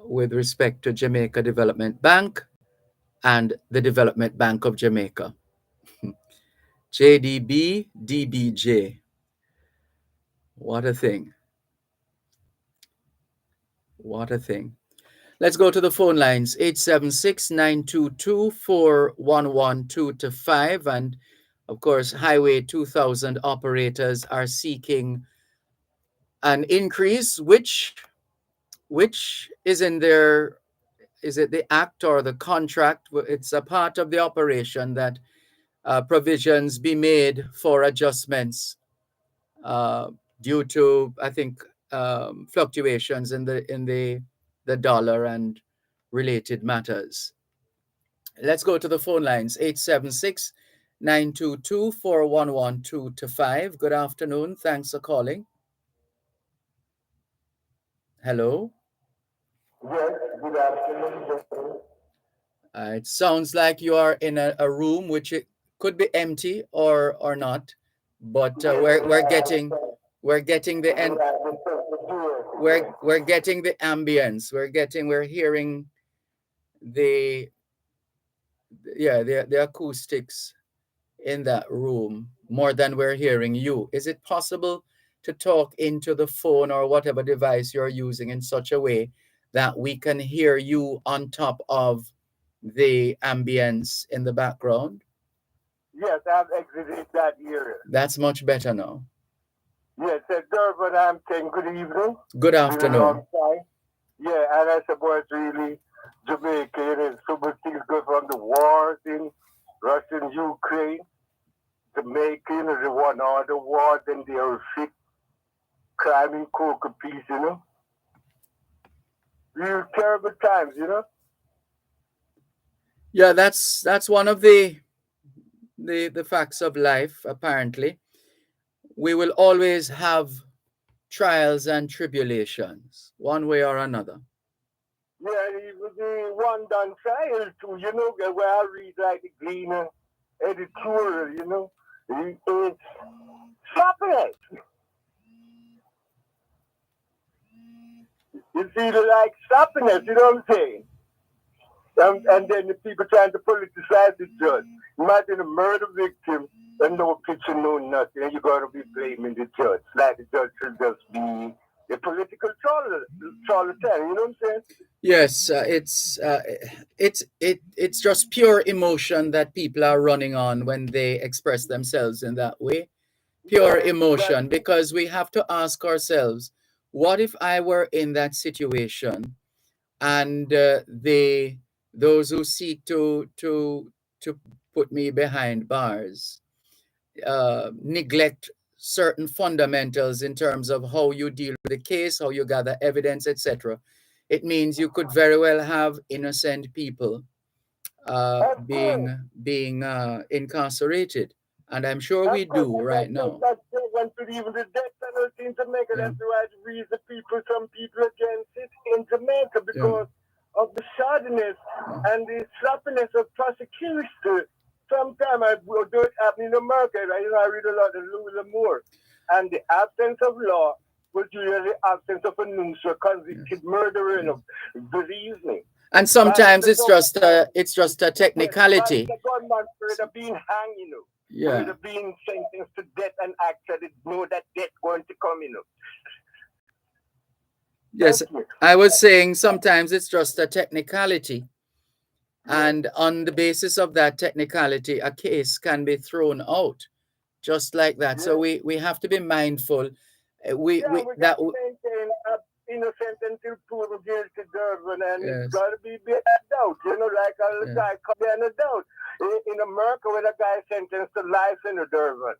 with respect to Jamaica Development Bank and the Development Bank of Jamaica. JDB, DBJ. What a thing. What a thing. Let's go to the phone lines, 876-922-4112-5. And of course, Highway 2000 operators are seeking an increase, which is in their, is it the act or the contract? It's a part of the operation that provisions be made for adjustments due to, I think, fluctuations in the dollar and related matters. Let's go to the phone lines, 876-922-4112-5. Good afternoon. Thanks for calling. Hello. Yes, good afternoon. It sounds like you are in a room which it could be empty or not, but we're getting the we're getting the ambience. We're hearing the the acoustics in that room more than we're hearing you. Is it possible to talk into the phone or whatever device you're using in such a way that we can hear you on top of the ambience in the background? Yes, I've exited that area. That's much better now. Yes, Dervan, I'm saying good evening. Good afternoon. Yeah, and I suppose really Jamaica, and so much things go from the wars in Russia and Ukraine. Jamaica, the one or the war, then the horrific crime in coca piece, Real terrible times, Yeah, that's one of the facts of life, apparently. We will always have trials and tribulations, one way or another. Yeah, the one done trial too, where I read like the Gleaner editorial, it's stopping it. It's either like stopping it, you know what I'm saying? And then the people trying to politicize the judge. Imagine a murder victim and no picture, no nothing, and you're going to be blaming the judge. Like the judge should just be a political charlatan, you know what I'm saying? Yes, it's just pure emotion that people are running on when they express themselves in that way. Pure emotion, because we have to ask ourselves, what if I were in that situation and those who seek to put me behind bars neglect certain fundamentals in terms of how you deal with the case, how you gather evidence, etc. It means you could very well have innocent people being incarcerated, And I'm sure we Of course, do right now. that's one to even the death penalty in Jamaica. Yeah. That's why the reason some people against it in Jamaica Yeah. because of the shoddiness and the sloppiness of prosecution. Sometimes I will do it happen in America. I read a lot of Louis Moore. And the absence of law was usually the absence of a news or convicted murderer. Believe me. And sometimes it's just a technicality. The gunman for being hanged, Yeah. for being sentenced to death and actually know that death going to come, Yes, I was saying sometimes it's just a technicality. And on the basis of that technicality, a case can be thrown out just like that. So we have to be mindful. We got to maintain innocent until proven guilty, Dervan, and it's got to be beyond a doubt. Like a guy beyond a doubt. In America, when a guy sentenced to life in a Dervan,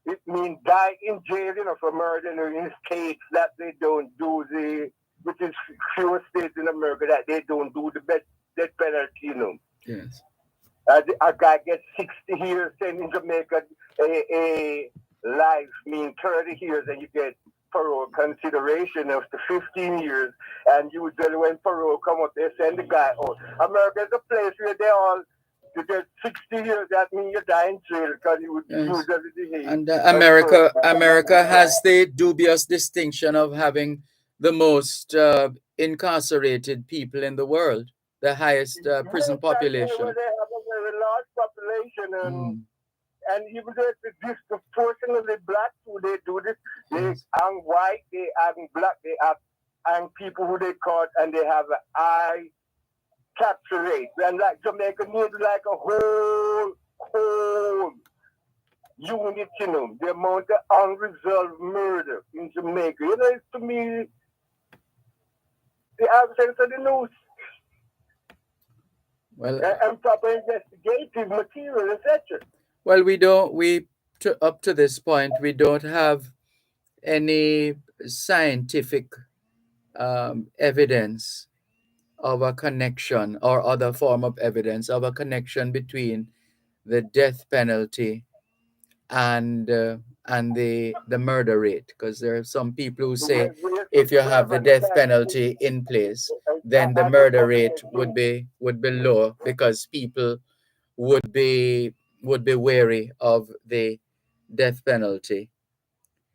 it means die in jail, for murder in states that they don't do which is few states in America that they don't do the death penalty, Yes. A guy gets 60 years, and in Jamaica, a life means 30 years, and you get parole consideration of the 15 years. And usually when parole come up, they send the guy out. America is a place where you get 60 years, that means you die in jail because you would usually behave. And America has the dubious distinction of having the most incarcerated people in the world, the highest prison population. They have a very large population, and even though it's disproportionately black, who they do this, they hang white, they hang black, they hang people who they caught, and they have an eye capture rate. And like Jamaica needs like a whole unit, the amount of unresolved murder in Jamaica. It's to me the absence of the news. Well, and proper investigative material, etc. Well, up to this point, we don't have any scientific evidence of a connection or other form of evidence of a connection between the death penalty and the murder rate, because there are some people who say if you have the death penalty in place, then the murder rate would be lower because people would be wary of the death penalty.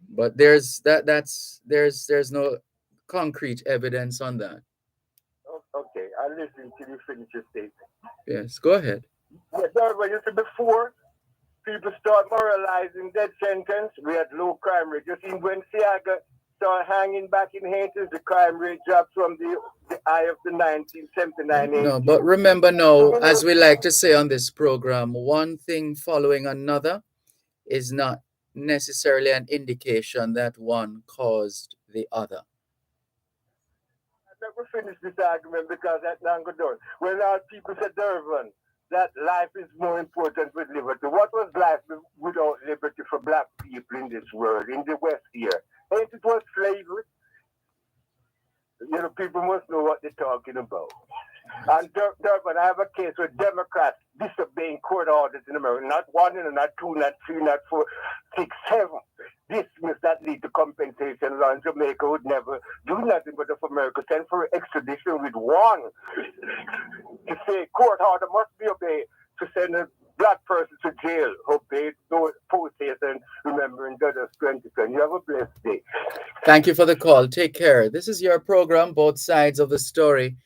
But there's no concrete evidence on that. Okay, I'll listen to you finish your statement. Yes, go ahead. Yes, you said before people start moralizing death sentence, we had low crime rate. You see, when Siaga started hanging back in Haiti, the crime rate dropped from the high of the 1979. No, but remember now, as we like to say on this program, one thing following another is not necessarily an indication that one caused the other. I never finish this argument because that's not good. When our people said, Dervan, that life is more important with liberty. What was life without liberty for black people in this world, in the West here? Ain't it was slavery? People must know what they're talking about. And Dervan, I have a case with Democrats disobeying court orders in America. Not one, not two, not three, not four, 6, 7. Dismiss that lead to compensation law in Jamaica would never do nothing but if America send for extradition with one to say court order must be obeyed to send a black person to jail. Obey those process and remembering that as 2020. You have a blessed day. Thank you for the call. Take care. This is your program, Both Sides of the Story,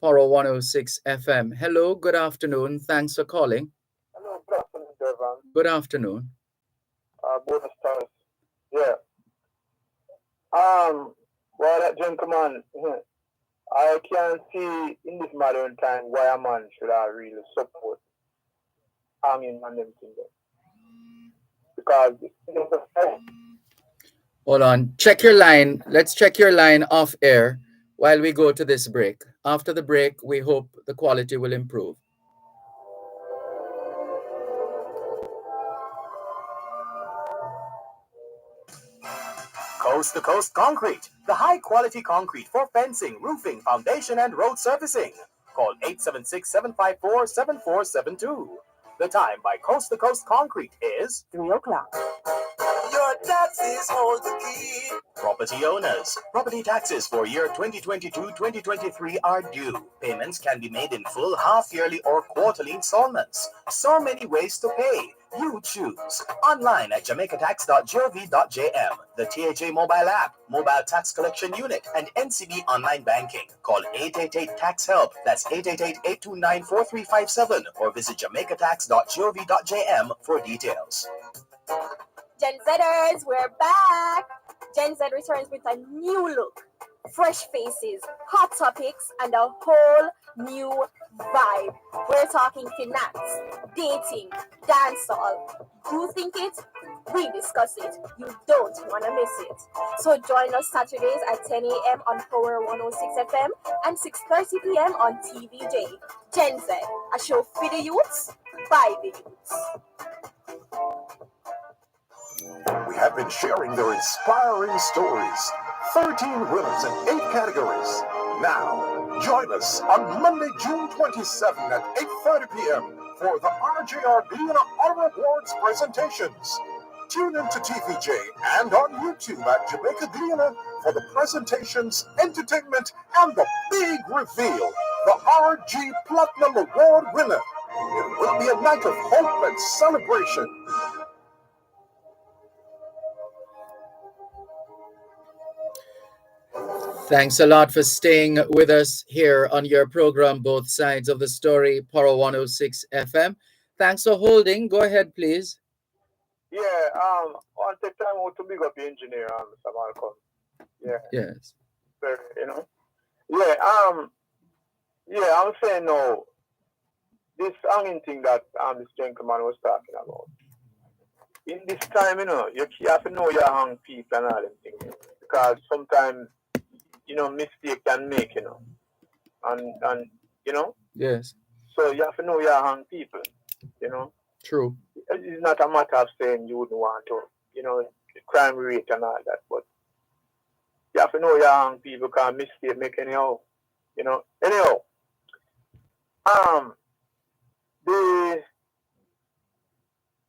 Poro 106 FM. Hello, good afternoon. Thanks for calling. Hello, good afternoon, Dervan. Good afternoon. Bonus times. Yeah. Well, that gentleman, I can see in this modern time why a man should really support hanging on them things. Because hold on. Check your line. Let's check your line off air while we go to this break. After the break, we hope the quality will improve. Coast to Coast Concrete, the high-quality concrete for fencing, roofing, foundation, and road surfacing. Call 876-754-7472. The time by Coast to Coast Concrete is 3 o'clock. Your taxes hold the key. Property owners. Property taxes for year 2022-2023 are due. Payments can be made in full, half-yearly or quarterly installments. So many ways to pay. You choose. Online at jamaicatax.gov.jm, the THA mobile app, mobile tax collection unit, and NCB online banking. Call 888-TAX-HELP. That's 888-829-4357 or visit jamaicatax.gov.jm for details. Gen Zers, we're back. Gen Z returns with a new look, fresh faces, hot topics, and a whole new vibe. We're talking finance, dating, dancehall. You think it? We discuss it. You don't want to miss it. So join us Saturdays at 10 a.m. on Power 106 FM and 6:30 p.m. on TVJ. Gen Z, a show for the youths, by the youths. We have been sharing their inspiring stories. 13 winners in 8 categories. Now, join us on Monday, June 27 at 8:30 p.m. for the RJRB and Honor Awards presentations. Tune in to TVJ and on YouTube at Jamaica Gleaner for the presentations, entertainment, and the big reveal, the RG Platinum Award winner. It will be a night of hope and celebration. Thanks a lot for staying with us here on your program, Both Sides of the Story, Power 106 FM. Thanks for holding. Go ahead, please. Yeah, I want to take time out to big up the engineer, Mr. Malcolm. Yeah. Yes. You know. Yeah, I'm saying no. This hanging thing that this gentleman was talking about. In this time, you have to know your hang people and all them things. Because sometimes, mistake can make, and Yes. so you have to know your hang people, True. It's not a matter of saying you wouldn't want to, crime rate and all that, but you have to know your hang people can mistake make anyhow, Anyhow,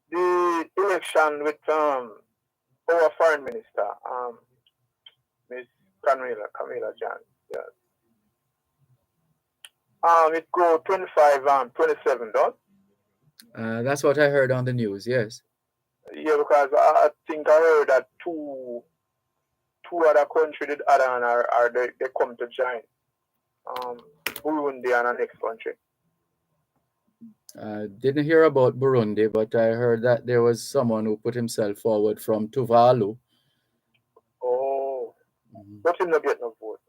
the election with our foreign minister, Miss Camila Jan. Yeah. It go 25 and 27, don't? That's what I heard on the news. Yes. Yeah, because I think I heard that two other countries did add on are they come to join. Burundi and the next country. Didn't hear about Burundi, but I heard that there was someone who put himself forward from Tuvalu. Oh, but him not get no vote.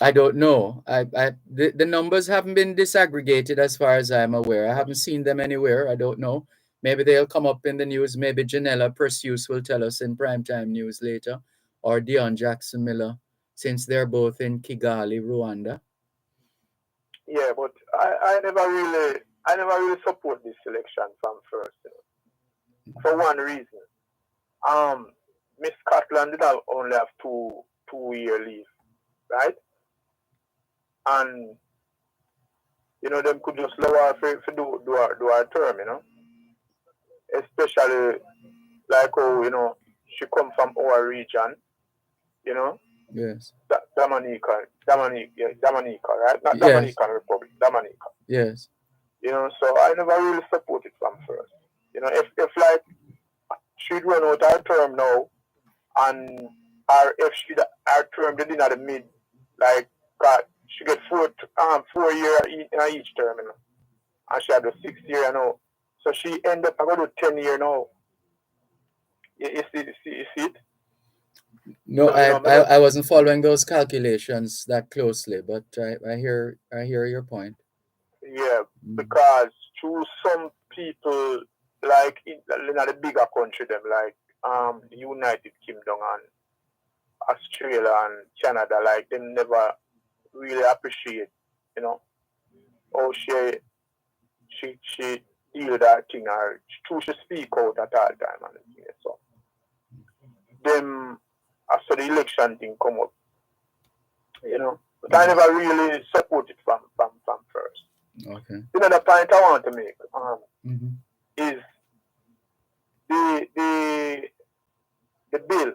I don't know. The numbers haven't been disaggregated as far as I'm aware. I haven't seen them anywhere. I don't know. Maybe they'll come up in the news. Maybe Janella Perseus will tell us in primetime news later, or Dion Jackson Miller, since they're both in Kigali, Rwanda. Yeah, but I never really support this election from first, for one reason. Miss Scotland did only have two-year leave, right? And them could just allow her to do her term, especially like how she come from our region, Yes. Dominica, right? Not Yes. Dominican Republic, Dominica. Yes. So I never really supported from first. If like she'd run out her term now, and if her term did in at the mid, like she get 4 years in each term, and she had the 6 year, So she ended up going to 10 years now. You see it? No, So, I wasn't following those calculations that closely, but I hear your point. Yeah, because through some people, like in the bigger country, them like the United Kingdom and Australia and Canada, like them never really appreciate, how she deal that thing, or she speak out at all time and everything. So them after the election thing come up, but I never really support it from first. Okay. Another point I want to make Mm-hmm. is the bill,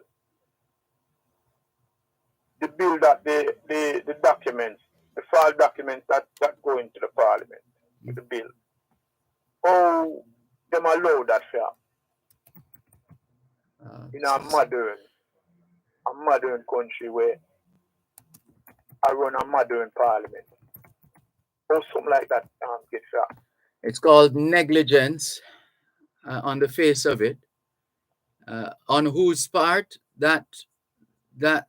that the documents, the file documents that go into the parliament with the bill. Oh, them allow that fair in a modern country where I run a modern parliament. Or something like that get fair. It's called negligence on the face of it. On whose part that that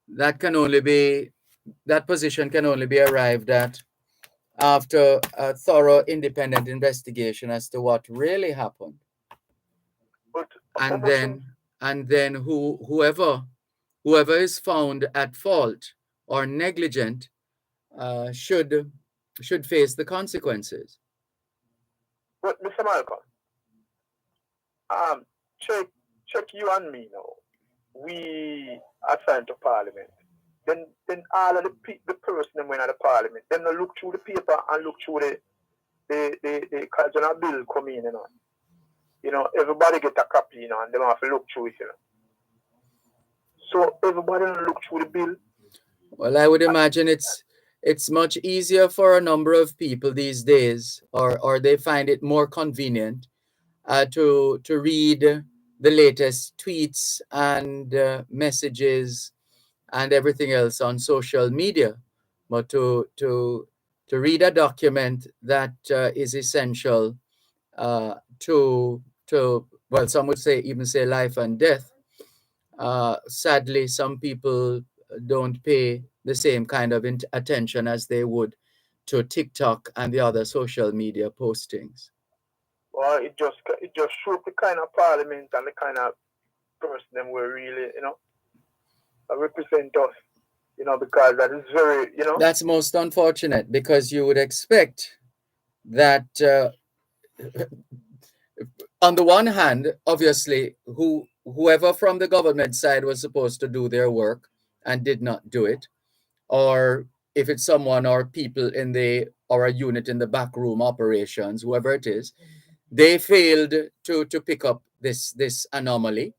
that can only be that position can only be arrived at after a thorough independent investigation as to what really happened, But and almost then whoever is found at fault or negligent should face the consequences. but Mr. Malcolm, check you and me now. We assigned to parliament. Then all of the person that went out of parliament, then they look through the paper and look through the cardinal bill come in, everybody get a copy, and they have to look through it, So everybody look through the bill. Well, I would imagine it's much easier for a number of people these days, or they find it more convenient to read the latest tweets and messages and everything else on social media, but to read a document that is essential to well, some would even say life and death. Sadly, some people don't pay the same kind of attention as they would to TikTok and the other social media postings. Well, it just shows the kind of parliament and the kind of person them were really, represent us, because that is very, That's most unfortunate, because you would expect that on the one hand, obviously, whoever from the government side was supposed to do their work and did not do it, or if it's someone or people in the or a unit in the backroom operations, whoever it is, they failed to pick up this anomaly.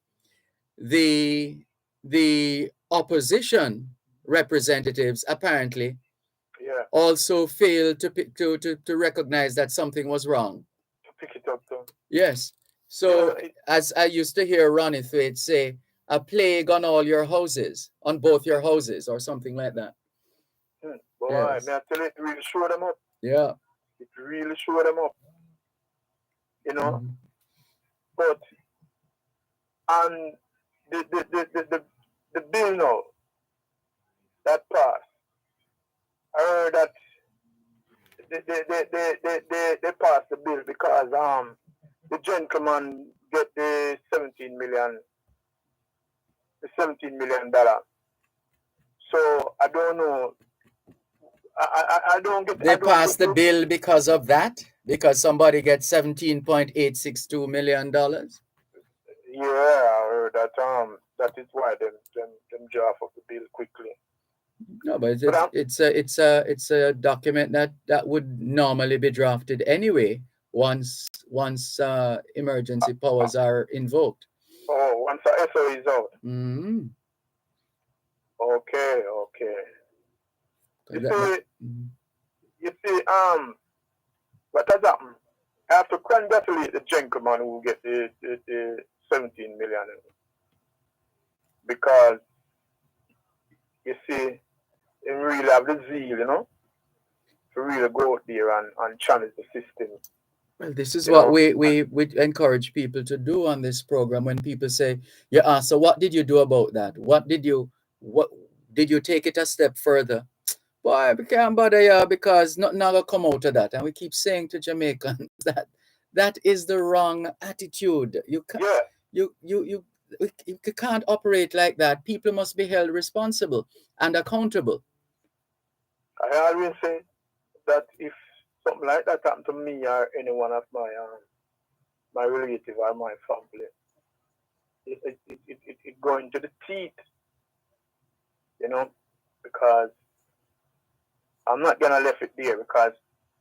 The opposition representatives apparently also failed to recognize that something was wrong. To pick it up, though. Yes. So, as I used to hear Ronnie Thwaite say, a plague on all your houses, on both your houses, or something like that. Boy, yes. I tell you, it really showed them up. Yeah. It really showed them up. But, and the bill now, that passed, I heard that they passed the bill because the gentleman get the $17 million. So I don't know. I don't get. They passed the bill because of that, because somebody gets $17.862 million. Yeah, I heard that. That is why them draft up the bill quickly. No, but it's a document that would normally be drafted anyway once emergency powers are invoked. Oh, once the SO is out. Mm-hmm. Okay. You see, what has happened? I have to congratulate the gentleman who get the 17 million, because you see, he really have the zeal, to really go out there and challenge the system. Well, this is what we encourage people to do on this program. When people say, "Yeah, so what did you do about that? What did you take it a step further?" Boy, we can't bother you because nothing will come out of that. And we keep saying to Jamaicans that is the wrong attitude. You can't, you can't operate like that. People must be held responsible and accountable. I always say that if something like that happened to me or any one of my relative or my family, it go into the teeth, because I'm not gonna leave it there because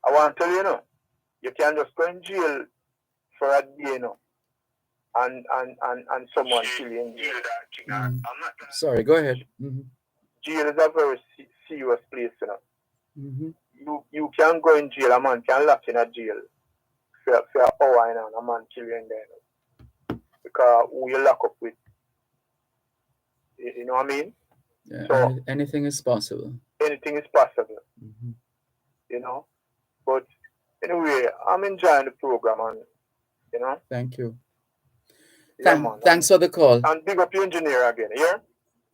I want to tell you, you can just go in jail for a day, and someone kill you in jail. Sorry, go ahead. Jail is a very serious place, Mm-hmm. You can go in jail, a man can lock in a jail for an hour, and a man kill you in there, because who you lock up with, you know what I mean? Yeah, So anything is possible. Anything is possible, But anyway, I'm enjoying the program, and Thank you. Yeah, man. Thanks for the call. And big up your engineer again, yeah?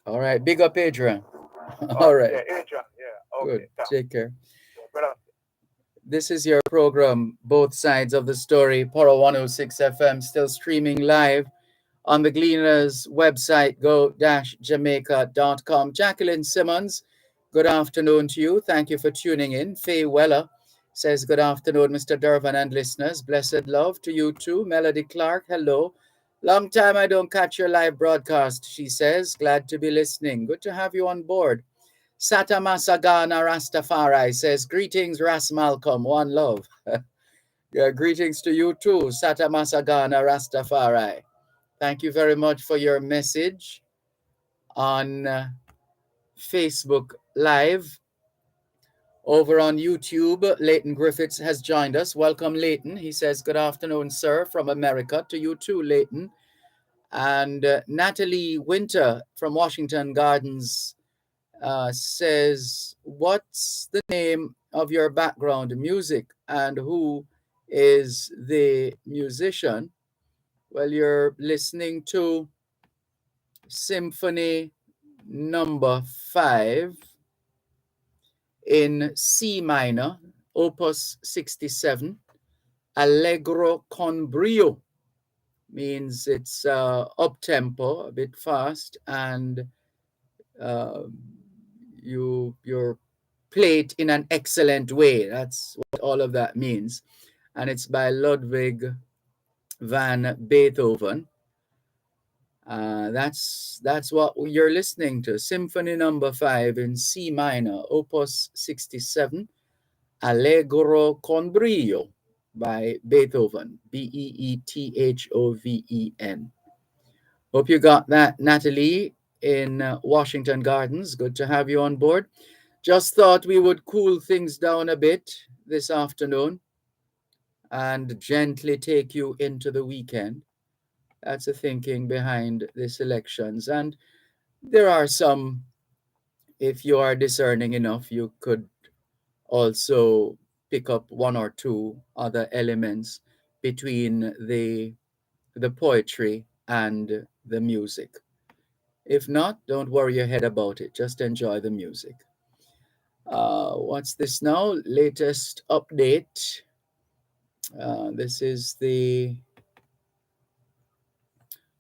All right, big up Adrian. All right. Yeah, Adrian, yeah. Okay. Good. Take care. Yeah, this is your program, Both Sides of the Story, Poro 106 FM, still streaming live on the Gleaners website, go-jamaica.com. Jacqueline Simmons, good afternoon to you. Thank you for tuning in. Faye Weller says, good afternoon, Mr. Dervan and listeners. Blessed love to you too. Melody Clark, hello. Long time I don't catch your live broadcast, she says. Glad to be listening. Good to have you on board. Sata Masagana Rastafari says, greetings, Ras Malcolm, one love. Greetings to you too, Sata Masagana Rastafari. Thank you very much for your message on Facebook Live. Over on YouTube, Leighton Griffiths has joined us. Welcome, Leighton. He says, good afternoon, sir, from America. To you too, Leighton. And Natalie Winter from Washington Gardens says, what's the name of your background music and who is the musician? Well, you're listening to Symphony number 5 in C minor, opus 67, Allegro con brio, means it's up-tempo, a bit fast, and you're played in an excellent way. That's what all of that means. And it's by Ludwig van Beethoven. That's what you're listening to. Symphony number 5 in C minor, opus 67, Allegro con brio by Beethoven, Beethoven. Hope you got that, Natalie, in Washington Gardens. Good to have you on board. Just thought we would cool things down a bit this afternoon and gently take you into the weekend. That's the thinking behind the selections. And there are some, if you are discerning enough, you could also pick up one or two other elements between the poetry and the music. If not, don't worry your head about it. Just enjoy the music. What's this now? Latest update. This is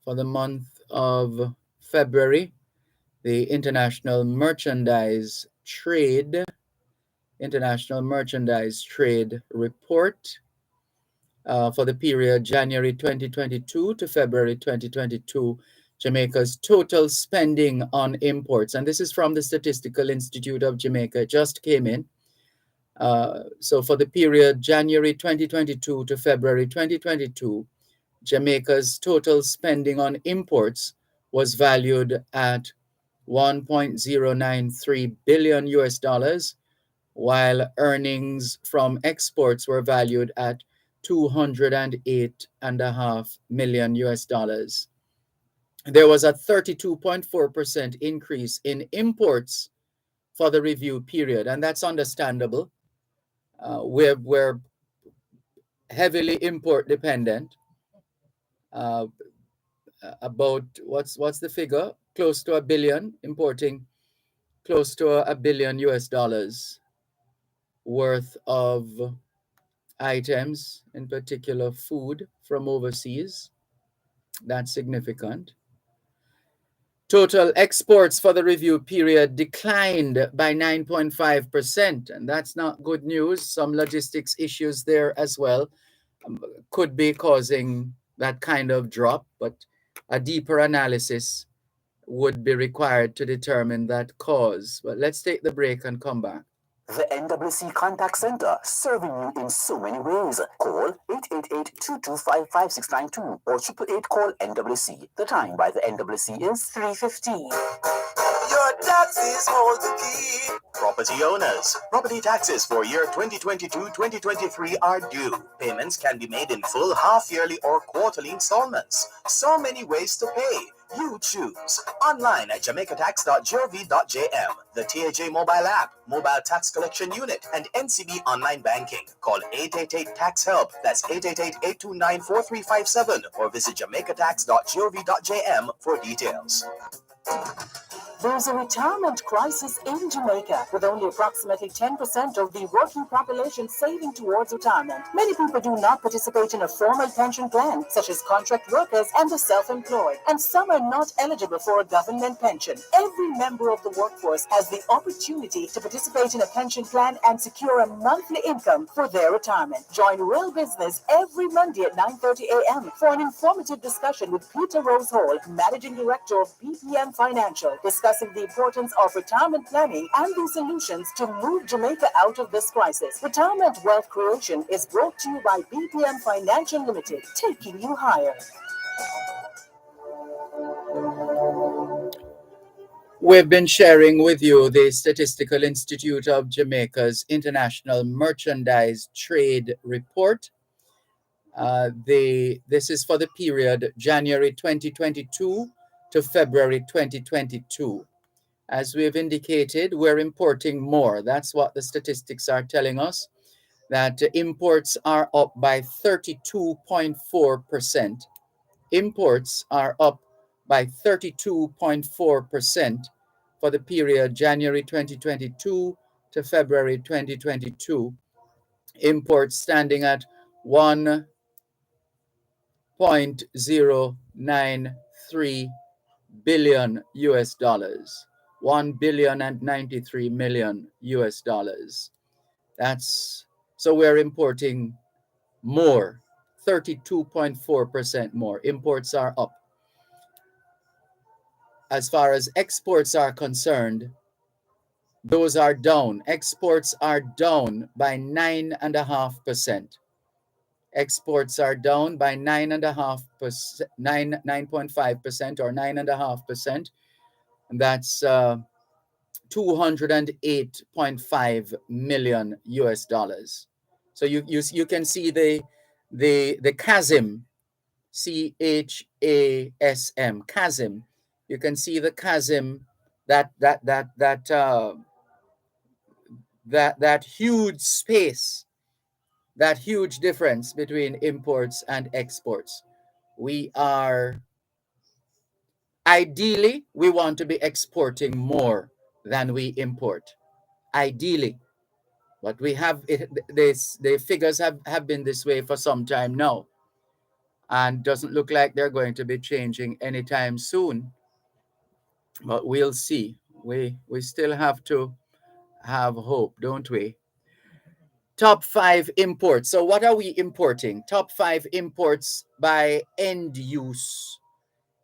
for the month of February, the International Merchandise Trade Report for the period January 2022 to February 2022, Jamaica's total spending on imports. And this is from the Statistical Institute of Jamaica. It just came in. So for the period January 2022 to February 2022, Jamaica's total spending on imports was valued at 1.093 billion US dollars, while earnings from exports were valued at 208.5 million US dollars. There was a 32.4% increase in imports for the review period, and that's understandable. We're heavily import dependent. About what's the figure? Close to a billion, importing close to a billion US dollars worth of items, in particular food from overseas. That's significant. Total exports for the review period declined by 9.5%, and that's not good news. Some logistics issues there as well could be causing that kind of drop, but a deeper analysis would be required to determine that cause. But let's take the break and come back. The NWC Contact Center, serving you in so many ways. Call 888-225-5692 or 888-CALL-NWC. The time by the NWC is 3:15. Your taxes hold the key. Property owners, property taxes for year 2022-2023 are due. Payments can be made in full, half-yearly or quarterly installments. So many ways to pay. You choose. Online at jamaicatax.gov.jm, the TAJ mobile app, mobile tax collection unit, and NCB online banking. Call 888-TAX-HELP. That's 888-829-4357 or visit jamaicatax.gov.jm for details. There's a retirement crisis in Jamaica, with only approximately 10% of the working population saving towards retirement. Many people do not participate in a formal pension plan, such as contract workers and the self-employed, and some are not eligible for a government pension. Every member of the workforce has the opportunity to participate in a pension plan and secure a monthly income for their retirement. Join Real Business every Monday at 9:30 a.m. for an informative discussion with Peter Rose Hall, Managing Director of BPM Financial, discussing the importance of retirement planning and the solutions to move Jamaica out of this crisis. Retirement Wealth Creation is brought to you by BPM Financial Limited, taking you higher. We've been sharing with you the Statistical Institute of Jamaica's International Merchandise Trade Report. This is for the period January 2022 to February 2022. As we've indicated, we're importing more. That's what the statistics are telling us, that imports are up by 32.4%. Imports are up by 32.4% for the period January 2022 to February 2022. Imports standing at 1.093 billion US dollars. 1,093 million US dollars. So we're importing more, 32.4% more. Imports are up. As far as exports are concerned, those are down. Exports are down by 9.5%. Exports are down by 9.5%, 9.5% or 9.5%. And that's 208.5 million US dollars. So you can see the chasm, CHASM, chasm. You can see the chasm, that huge space, that huge difference between imports and exports. Ideally, we want to be exporting more than we import. Ideally. But we have the figures have been this way for some time now, and doesn't look like they're going to be changing anytime soon. But we'll see. We still have to have hope, don't we? Top 5 imports. So what are we importing? Top 5 imports by end use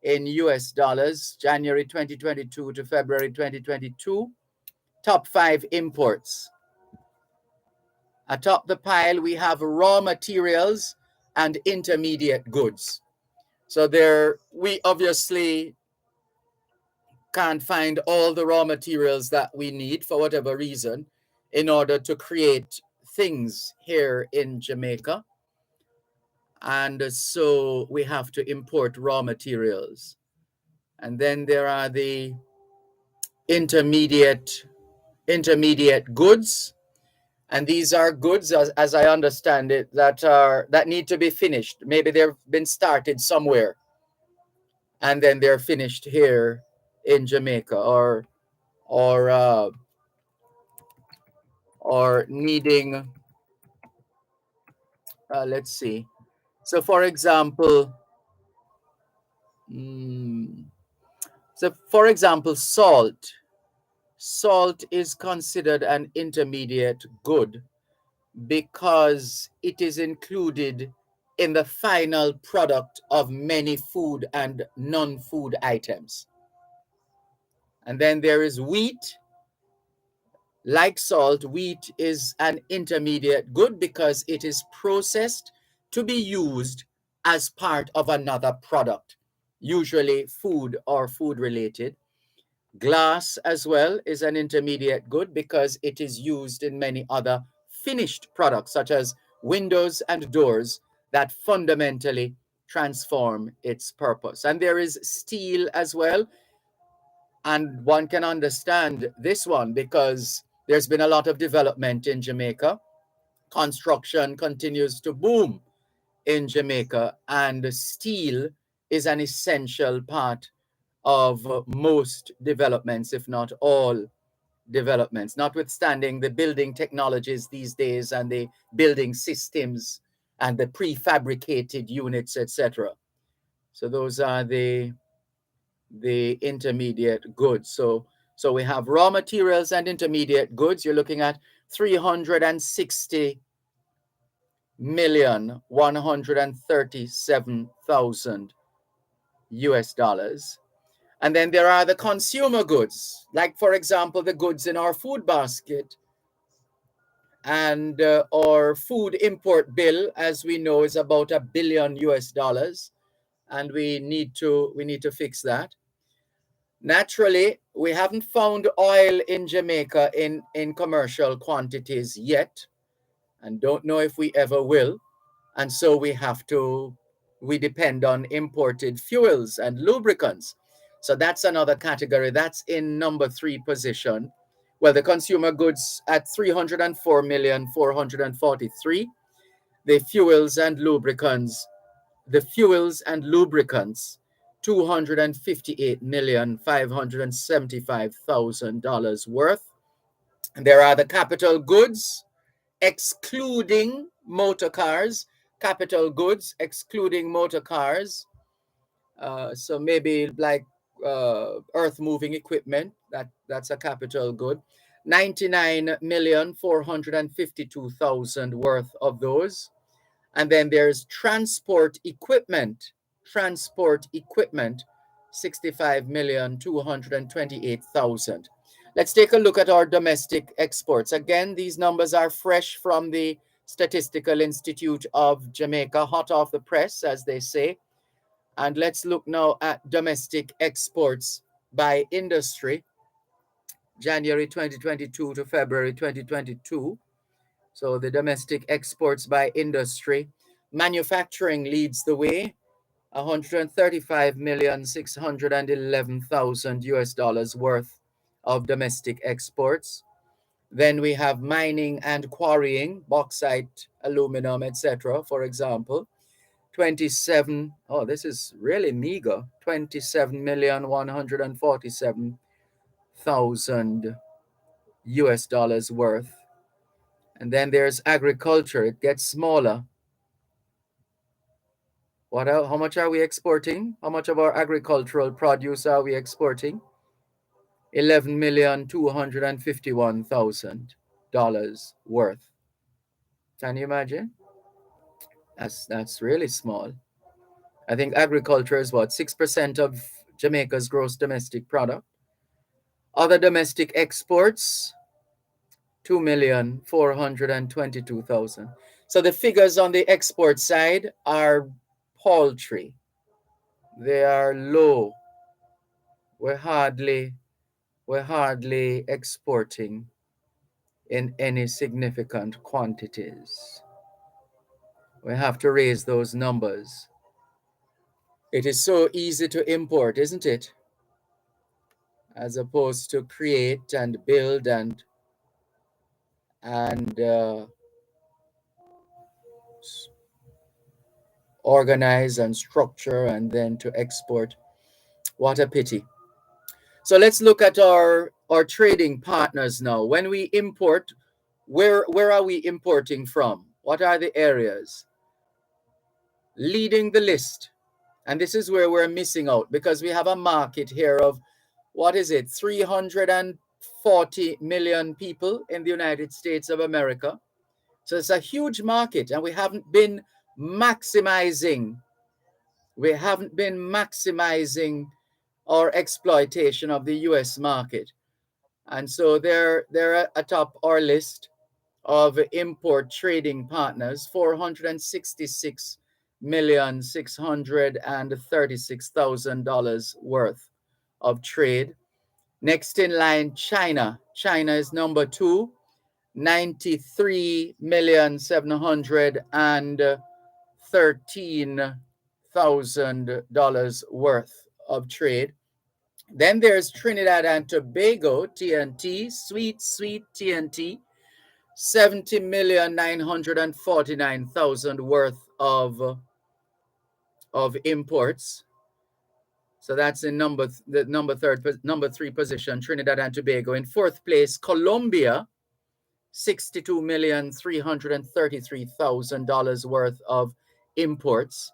in US dollars, January 2022 to February 2022. Top 5 imports. Atop the pile, we have raw materials and intermediate goods. So we obviously can't find all the raw materials that we need for whatever reason in order to create things here in Jamaica. And so we have to import raw materials. And then there are the intermediate goods. And these are goods, as I understand it, that need to be finished. Maybe they've been started somewhere, and then they're finished here in Jamaica, or needing. Let's see. So, for example, salt. Salt is considered an intermediate good because it is included in the final product of many food and non-food items. And then there is wheat. Like salt, wheat is an intermediate good because it is processed to be used as part of another product, usually food or food related. Glass as well is an intermediate good because it is used in many other finished products, such as windows and doors, that fundamentally transform its purpose. And there is steel as well. And one can understand this one because there's been a lot of development in Jamaica. Construction continues to boom in Jamaica, and steel is an essential part of most developments, if not all developments, notwithstanding the building technologies these days and the building systems and the prefabricated units, etc. So those are the intermediate goods. So we have raw materials and intermediate goods. You're looking at 360,137,000 US dollars. And then there are the consumer goods, like, for example, the goods in our food basket. And our food import bill, as we know, is about $1 billion US dollars. And we need to fix that. Naturally, we haven't found oil in Jamaica in commercial quantities yet, and don't know if we ever will. And so we depend on imported fuels and lubricants. So that's another category. That's in number 3 position. Well, the consumer goods at 304,443,000. The fuels and lubricants, $258,575,000 worth. And there are the capital goods, excluding motor cars. Capital goods, excluding motor cars. So maybe like earth moving equipment, that's a capital good. 99,452,000 worth of those. And then there's transport equipment, 65,228,000. Let's take a look at our domestic exports. Again, these numbers are fresh from the Statistical Institute of Jamaica, hot off the press, as they say. And let's look now at domestic exports by industry, January 2022 to February 2022. So the domestic exports by industry. Manufacturing leads the way, 135,611,000 US dollars worth of domestic exports. Then we have mining and quarrying, bauxite, aluminum, etc., for example. 27, oh, this is really meager, 27,147,000 US dollars worth. And then there's agriculture, it gets smaller. What else? How much are we exporting? How much of our agricultural produce are we exporting? $11,251,000 worth. Can you imagine? That's really small. I think agriculture is what, 6% of Jamaica's gross domestic product. Other domestic exports, 2,422,000. So the figures on the export side are paltry. They are low. We're hardly exporting in any significant quantities. We have to raise those numbers. It is so easy to import, isn't it? As opposed to create and build and organize and structure and then to export. What a pity. So let's look at our trading partners now. When we import, where are we importing from? What are the areas? Leading the list, and this is where we're missing out because we have a market here of, what is it, 340 million people in the United States of America. So it's a huge market, and we haven't been maximizing our exploitation of the US market. And so they're atop our list of import trading partners, 466,636,000 worth of trade. Next in line, China. China is number 2, $93,713,000 worth of trade. Then there's Trinidad and Tobago, TNT, sweet TNT, 70,949,000 worth of imports. So that's in number 3 position, Trinidad and Tobago. In 4th place, Colombia, $62,333,000 worth of imports.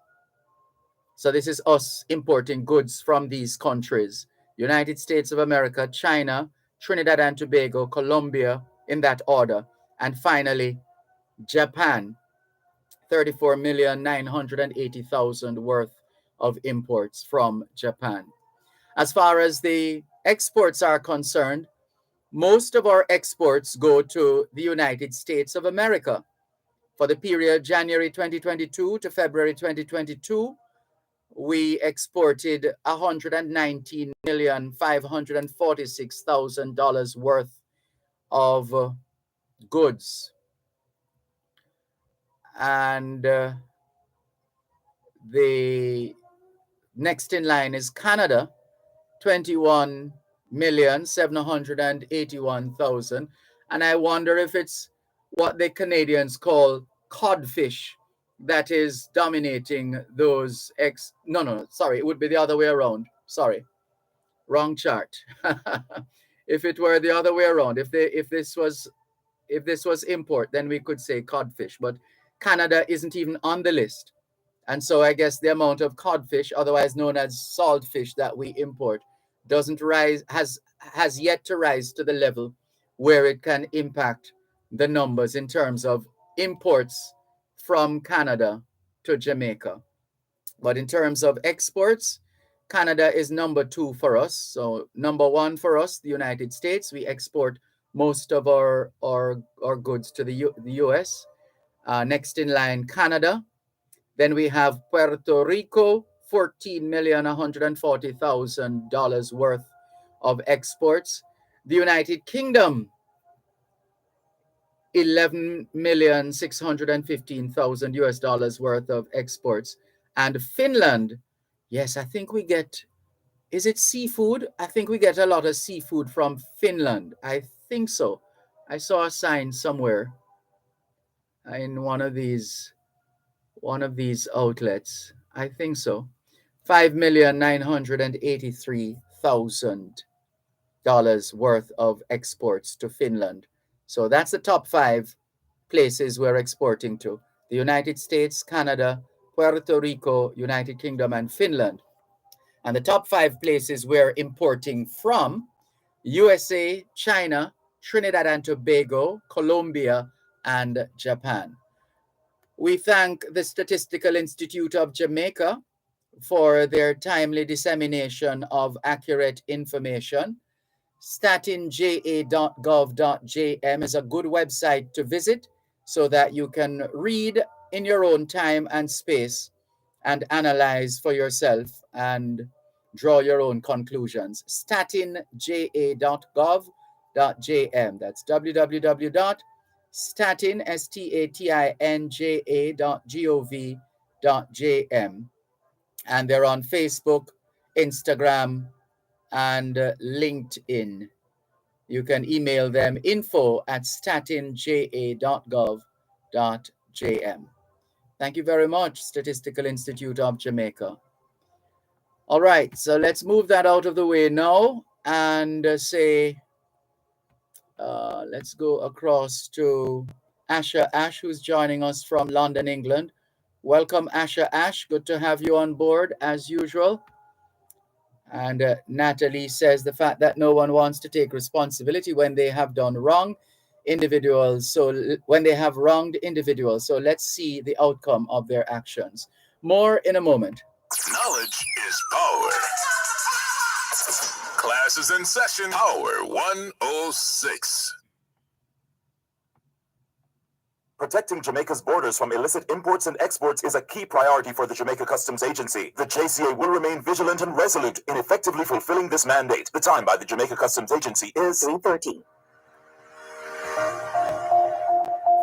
So this is us importing goods from these countries: United States of America, China, Trinidad and Tobago, Colombia, in that order. And finally, Japan, 34,980,000 worth of imports from Japan. As far as the exports are concerned, most of our exports go to the United States of America. For the period January 2022 to February 2022, we exported $119,546,000 worth of goods. And the next in line is Canada, 21,781,000. And I wonder if it's what the Canadians call codfish that is dominating those no, sorry, it would be the other way around. Sorry, wrong chart. If it were the other way around, if this was import, then we could say codfish, but Canada isn't even on the list. And so I guess the amount of codfish, otherwise known as saltfish, that we import doesn't rise, has yet to rise to the level where it can impact the numbers in terms of imports from Canada to Jamaica. But in terms of exports, Canada is number 2 for us. So number 1 for us, the United States. We export most of our goods to the US. Next in line, Canada. Then we have Puerto Rico, $14,140,000 worth of exports. The United Kingdom, $11,615,000 US worth of exports. And Finland, yes, I think we get, is it seafood? I think we get a lot of seafood from Finland. I think so. I saw a sign somewhere in one of these outlets. I think so. $5,983,000 worth of exports to Finland. So that's the top 5 places we're exporting to: the United States, Canada, Puerto Rico, United Kingdom, and Finland. And the top 5 places we're importing from: USA, China, Trinidad and Tobago, Colombia, and Japan. We thank the Statistical Institute of Jamaica for their timely dissemination of accurate information. statinja.gov.jm is a good website to visit so that you can read in your own time and space and analyze for yourself and draw your own conclusions. statinja.gov.jm. That's www.statinja.gov.jm. And they're on Facebook, Instagram, and LinkedIn. You can email them info@statinja.gov.jm. Thank you very much, Statistical Institute of Jamaica. All right, so let's move that out of the way now and let's go across to Asha Ash, who's joining us from London, England. Welcome, Asha Ash. Good to have you on board as usual. And Natalie says the fact that no one wants to take responsibility when they have done wrong individuals. So when they have wronged individuals. So let's see the outcome of their actions. More in a moment. Knowledge is power. Class Class is in session. Power 106. Protecting Jamaica's borders from illicit imports and exports is a key priority for the Jamaica Customs Agency. The JCA will remain vigilant and resolute in effectively fulfilling this mandate. The time by the Jamaica Customs Agency is 3:30.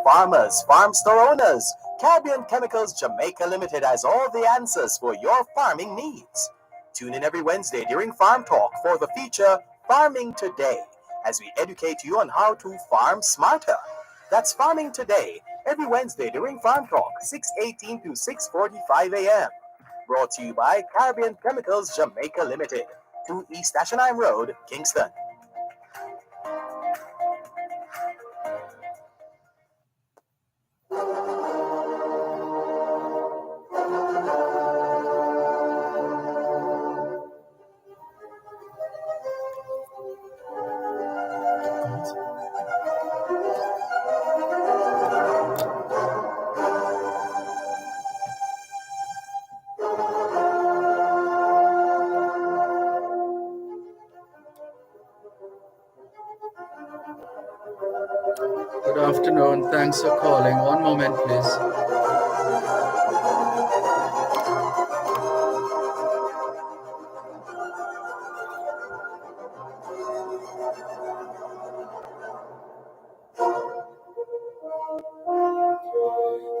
Farmers, farm store owners, Caribbean Chemicals Jamaica Limited has all the answers for your farming needs. Tune in every Wednesday during Farm Talk for the feature Farming Today, as we educate you on how to farm smarter. That's Farming Today, every Wednesday during Farm Talk, 6:18 to 6:45 a.m. Brought to you by Caribbean Chemicals Jamaica Limited, 2 East Ashenheim Road, Kingston. Good afternoon. Thanks for calling. One moment, please.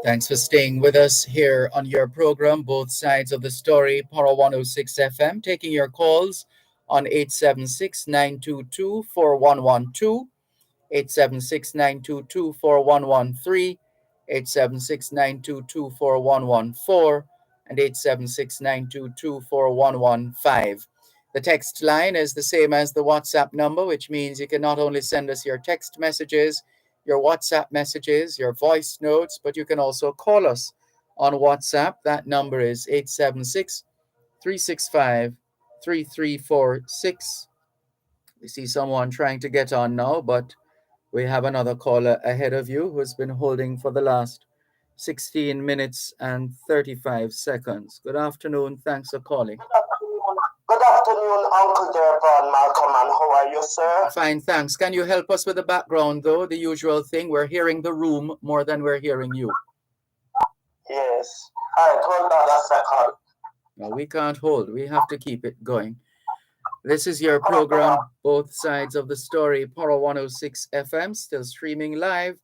Thanks for staying with us here on your program, Both Sides of the Story, Power 106 FM, taking your calls on 876-922-4112, 876-922-4113, 876-922-4114, and 876-922-4115. The text line is the same as the WhatsApp number, which means you can not only send us your text messages, your WhatsApp messages, your voice notes, but you can also call us on WhatsApp. That number is 876-365-3346. We see someone trying to get on now, but we have another caller ahead of you who has been holding for the last 16 minutes and 35 seconds. Good afternoon. Thanks for calling. Good afternoon, Uncle Dervan, Malcolm, and how are you, sir? Fine, thanks. Can you help us with the background, though? The usual thing, we're hearing the room more than we're hearing you. Yes. All right, hold on a second. No, we can't hold. We have to keep it going. This is your program, Both Sides of the Story, Power 106 FM, still streaming live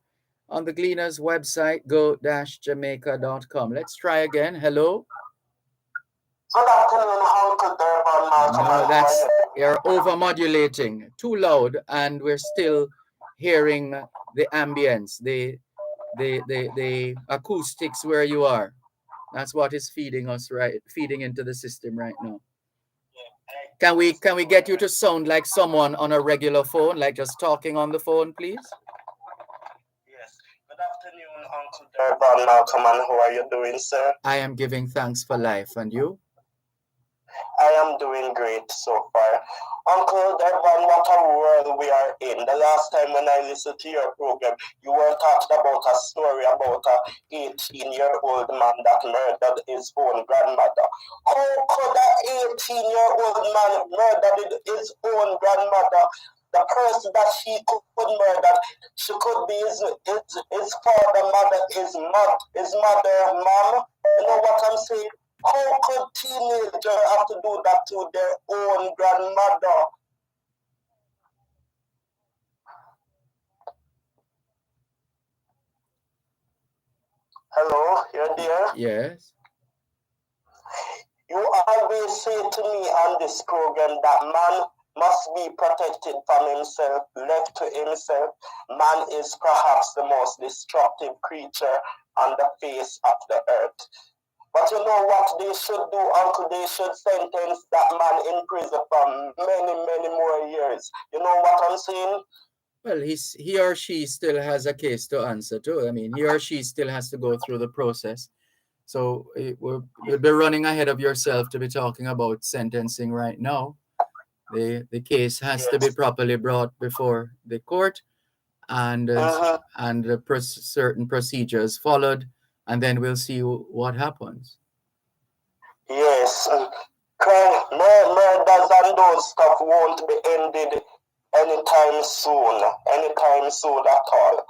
on the Gleaners website, go-jamaica.com. Let's try again. Hello? Good afternoon, Uncle Dervan, Malcolm. No, that's, you're over-modulating, too loud, and we're still hearing the ambience, the acoustics where you are. That's what is feeding into the system right now. Can we get you to sound like someone on a regular phone, like just talking on the phone, please? Yes. Good afternoon, Uncle Dervan, Malcolm, and how are you doing, sir? I am giving thanks for life, and you? I am doing great so far. Uncle Dervan, what a world we are in. The last time when I listened to your program, you were talking about a story about a 18-year-old man that murdered his own grandmother. How could an 18-year-old man murder his own grandmother? The person that he could murder, she could be his father, mother, his mother, mom. You know what I'm saying? How could teenagers have to do that to their own grandmother? Hello, you're there? Yes. You always say to me on this program that man must be protected from himself, left to himself. Man is perhaps the most destructive creature on the face of the earth. But you know what they should do, Uncle? They should sentence that man in prison for many, many more years. You know what I'm saying? Well, he or she still has a case to answer to. I mean, he or she still has to go through the process. So you'll be running ahead of yourself to be talking about sentencing right now. The case has to be properly brought before the court, and certain procedures followed, and then we'll see what happens. Yes. Murder murders and those stuff won't be ended anytime soon at all.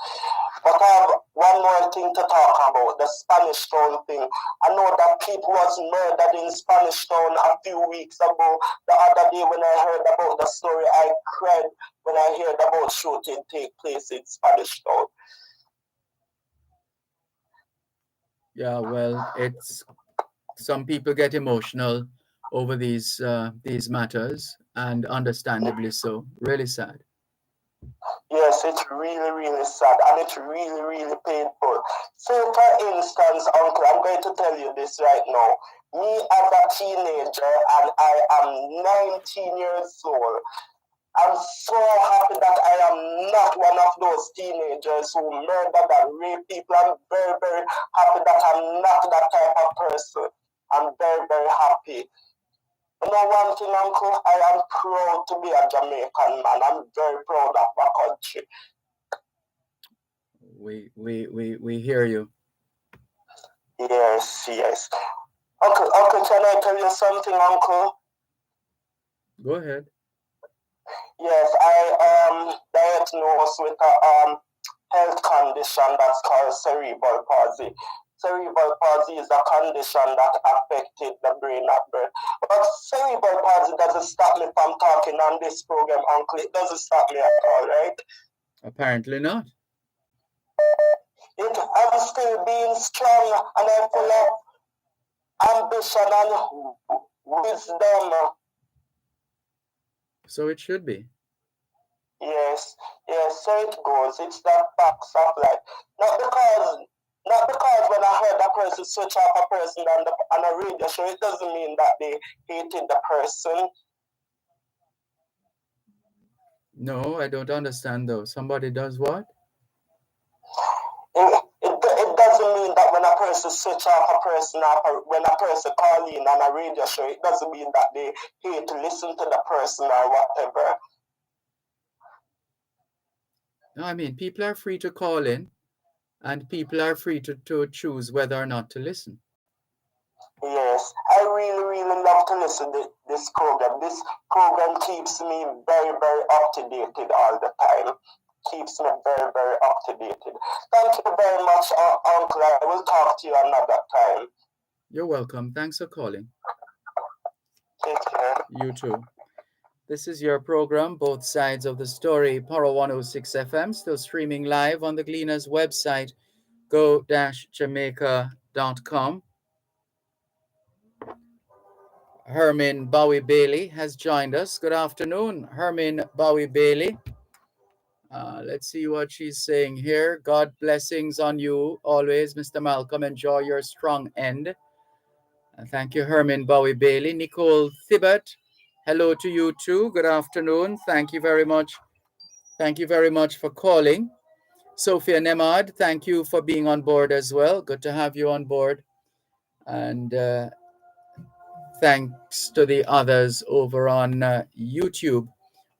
But I have one more thing to talk about, the Spanish Town thing. I know that people was murdered in Spanish Town a few weeks ago. The other day when I heard about the story, I cried when I heard about shooting take place in Spanish Town. Yeah, well, it's some people get emotional over these matters, and understandably so. Really sad. Yes, it's really, really sad, and it's really, really painful. So, for instance, Uncle, I'm going to tell you this right now. Me as a teenager, and I am 19 years old, I'm so happy that I am not one of those teenagers who murder and rape people. I'm very, very happy that I'm not that type of person. I'm very, very happy. You know one thing, Uncle, I am proud to be a Jamaican man. I'm very proud of my country. We hear you. Yes, yes. Uncle, can I tell you something, Uncle? Go ahead. Yes, I am diagnosed with a health condition that's called cerebral palsy. Cerebral palsy is a condition that affected the brain at birth. But cerebral palsy doesn't stop me from talking on this program, Uncle. It doesn't stop me at all, right? Apparently not. I'm still being strong, and I'm full of ambition and wisdom. So it should be. Yes, so it goes. It's that facts of life. Not because when I heard that person switch off a person on a radio show, it doesn't mean that they hated the person. No, I don't understand though. Somebody does what? It doesn't mean that when a person switch off a person, when a person call in on a radio show, it doesn't mean that they hate to listen to the person or whatever. No, I mean, people are free to call in, and people are free to choose whether or not to listen. Yes, I really, really love to listen to this program. This program keeps me very, very up to date all the time. Keeps me very, very up to date. Thank you very much, Uncle. I will talk to you another time. You're welcome. Thanks for calling. Take care. You too. This is your program, Both Sides of the Story, Power 106 FM, still streaming live on the Gleaners website, go-jamaica.com. Hermin Bowie Bailey has joined us. Good afternoon, Hermin Bowie Bailey. Let's see what she's saying here. God blessings on you always, Mr. Malcolm. Enjoy your strong end. Thank you, Hermin Bowie Bailey. Nicole Thibbert, hello to you too. Good afternoon. Thank you very much. Thank you very much for calling. Sophia Nemad, thank you for being on board as well. Good to have you on board. And thanks to the others over on YouTube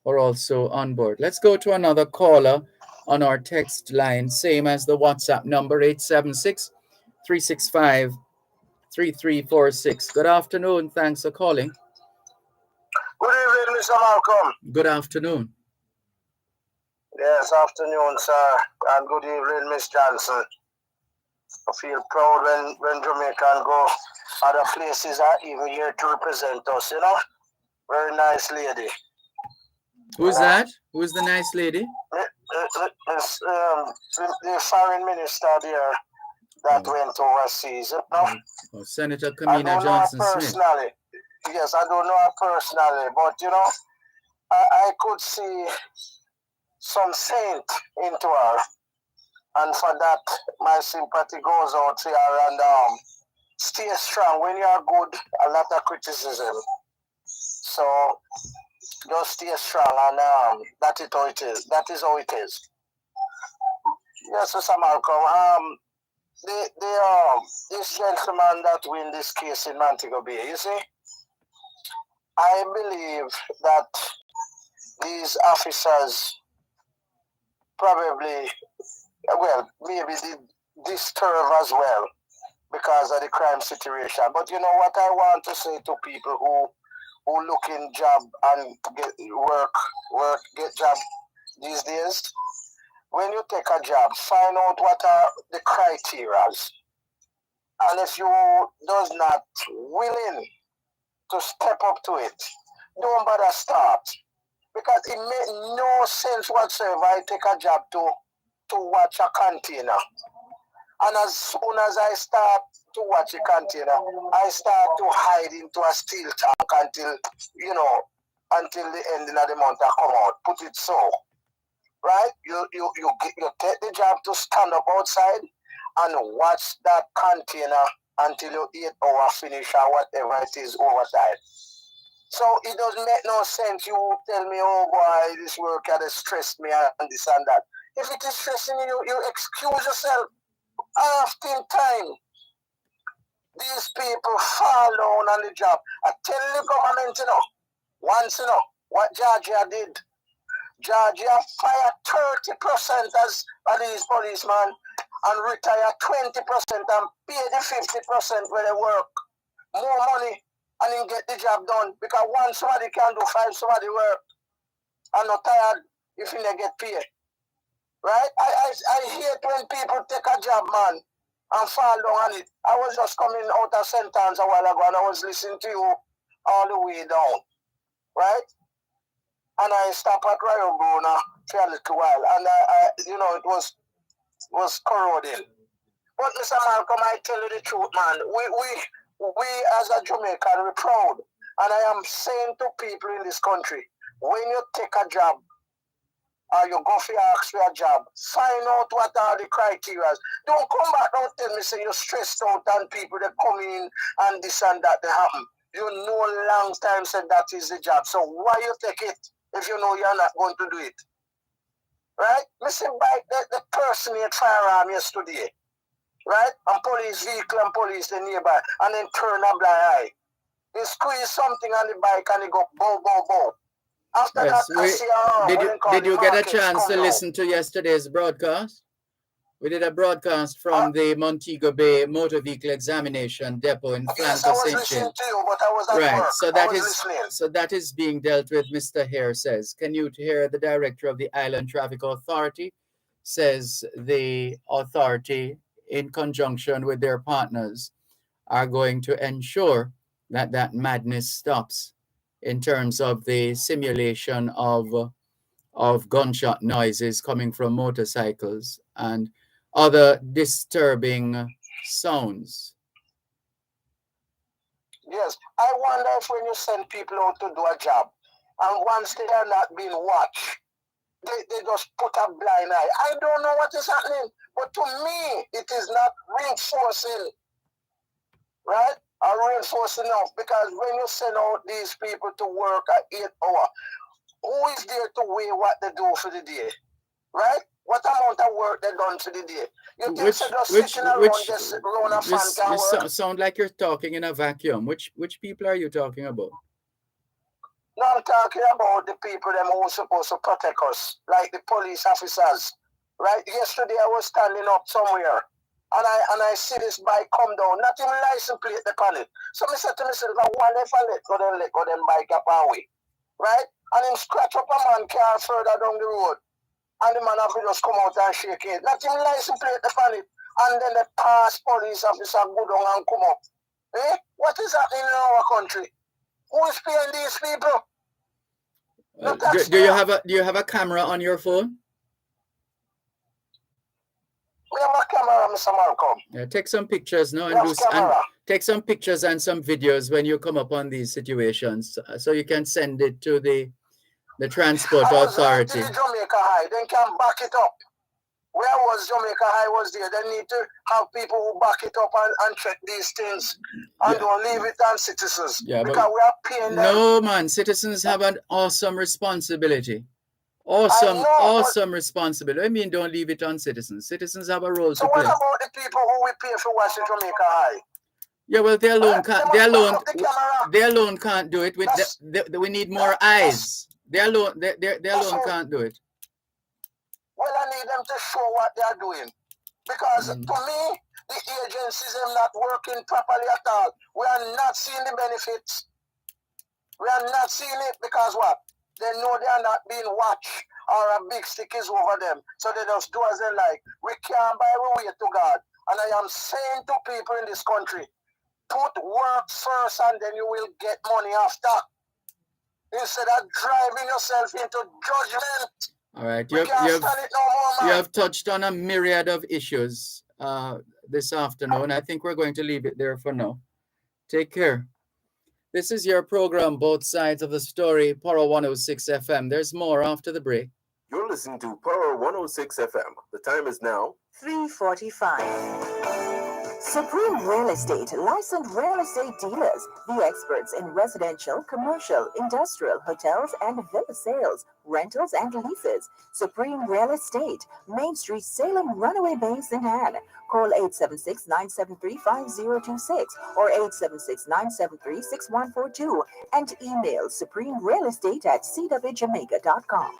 who are also on board. Let's go to another caller on our text line, same as the WhatsApp number, 876-365-3346. Good afternoon. Thanks for calling. Good evening, Mr. Malcolm. Good afternoon. Yes, afternoon, sir. And good evening, Miss Johnson. I feel proud when Jamaican go other places are even here to represent us, you know. Very nice lady. Who's that? Who's the nice lady? The foreign minister there that went overseas, you know. Oh, Senator Kamina Johnson-Smith. Yes, I don't know her personally, but, you know, I could see some saint into her. And for that, my sympathy goes out to her. And stay strong. When you are good, a lot of criticism. So just stay strong, and that is how it is. That is how it is. Yes, Mr. Malcolm. This gentleman that win this case in Montego Bay, you see, I believe that these officers probably, well, maybe did disturb as well because of the crime situation. But you know what I want to say to people who looking job and get get job these days. When you take a job, find out what are the criteria. And if you does not willing to step up to it, don't bother start. Because it makes no sense whatsoever I take a job to watch a container. And as soon as I start to watch a container, I start to hide into a steel tank until the ending of the month I come out. Put it so. Right? You take the job to stand up outside and watch that container until your 8 hour finish or whatever it is overtime. So it doesn't make no sense. You tell me, oh boy, this work has stressed me and this and that. If it is stressing you, you excuse yourself. Oftentimes, these people fall down on the job. I tell the government, once, what Georgia did. Georgia fired 30% as these policemen and retire 20% and pay the 50% where they work. More money and then get the job done. Because one somebody can do 5 somebody work and not tired if they get paid. Right? I hate when people take a job, man, and fall down on it. I was just coming out of sentence a while ago and I was listening to you all the way down. Right? And I stopped at Rio Bruna for a little while and it was corroding. But Mr. Malcolm, I tell you the truth, man. We as a Jamaican, we're proud. And I am saying to people in this country, when you take a job, or you go for ask for a job, find out what are the criteria. Don't come back, don't tell me say you're stressed out and people that come in and this and that they happen. You know long time said that is the job. So why you take it if you know you're not going to do it? Right? Missing bike the person in firearm yesterday. Right? And police vehicle and police the nearby and then turn a blind eye. He squeeze something on the bike and he go bow, bow, bow. After Yes, that, did you get a chance to listen to yesterday's broadcast? We did a broadcast from the Montego Bay Motor Vehicle Examination Depot in Yes, I was Flanker, listening to you, but I was at right. work. So that is being dealt with. Mr. Hare says, can you hear the director of the Island Traffic Authority says the authority in conjunction with their partners are going to ensure that that madness stops in terms of the simulation of gunshot noises coming from motorcycles and other disturbing sounds. Yes, I wonder if when you send people out to do a job, and once they are not being watched, they just put a blind eye. I don't know what is happening, but to me, it is not reinforcing, right? Or reinforcing enough, because when you send out these people to work at 8 hours, who is there to weigh what they do for the day, right? What amount of work they done for the day? You think so just sitting around just around a fan can work? Sound like you're talking in a vacuum. Which people are you talking about? No, I'm talking about the people them who are supposed to protect us, like the police officers, right? Yesterday I was standing up somewhere, and I see this bike come down, not even license plate upon it. So I said to myself, I wonder if I let go them bike up our way, right? And him scratch up a man car further down the road. And the man have to just come out and shake it. Not even license plate upon it. And then the past police officer go down and come up. Eh? What is happening in our country? Who is paying these people? Do you have a camera on your phone? We have a camera, Mr. Malcolm. Yeah, take some pictures now and take some pictures and some videos when you come up on these situations, so you can send it to the transport authority. I was Jamaica High, then can back it up. Where was Jamaica High was there? They need to have people who back it up and check these things and don't leave it on citizens. Yeah, because we are paying them. No, man, citizens have an awesome responsibility. Awesome responsibility. I mean, don't leave it on citizens. Citizens have a role to play. So what about the people who we pay for watching Jamaica High? Yeah, well, they alone can't do it. We need more eyes. They alone can't do it. Well, I need them to show what they are doing. Because to me, the agencies are not working properly at all. We are not seeing the benefits. We are not seeing it because what? They know they are not being watched or a big stick is over them. So they just do as they like. We can't buy our way to God. And I am saying to people in this country, put work first and then you will get money after. Instead of driving yourself into judgment. All right, We can't stand it no more, you man. have touched on a myriad of issues this afternoon. I think we're going to leave it there for now. Take care. This is your program, Both Sides of the Story, Poro 106 FM. There's more after the break. You're listening to Power 106 FM. The time is now 3:45. Supreme Real Estate, licensed real estate dealers, the experts in residential, commercial, industrial, hotels, and villa sales, rentals, and leases. Supreme Real Estate, Main Street, Salem, Runaway Bay, St. Anne. Call 876-973-5026 or 876-973-6142 and email supremerealestate@cwjamaica.com.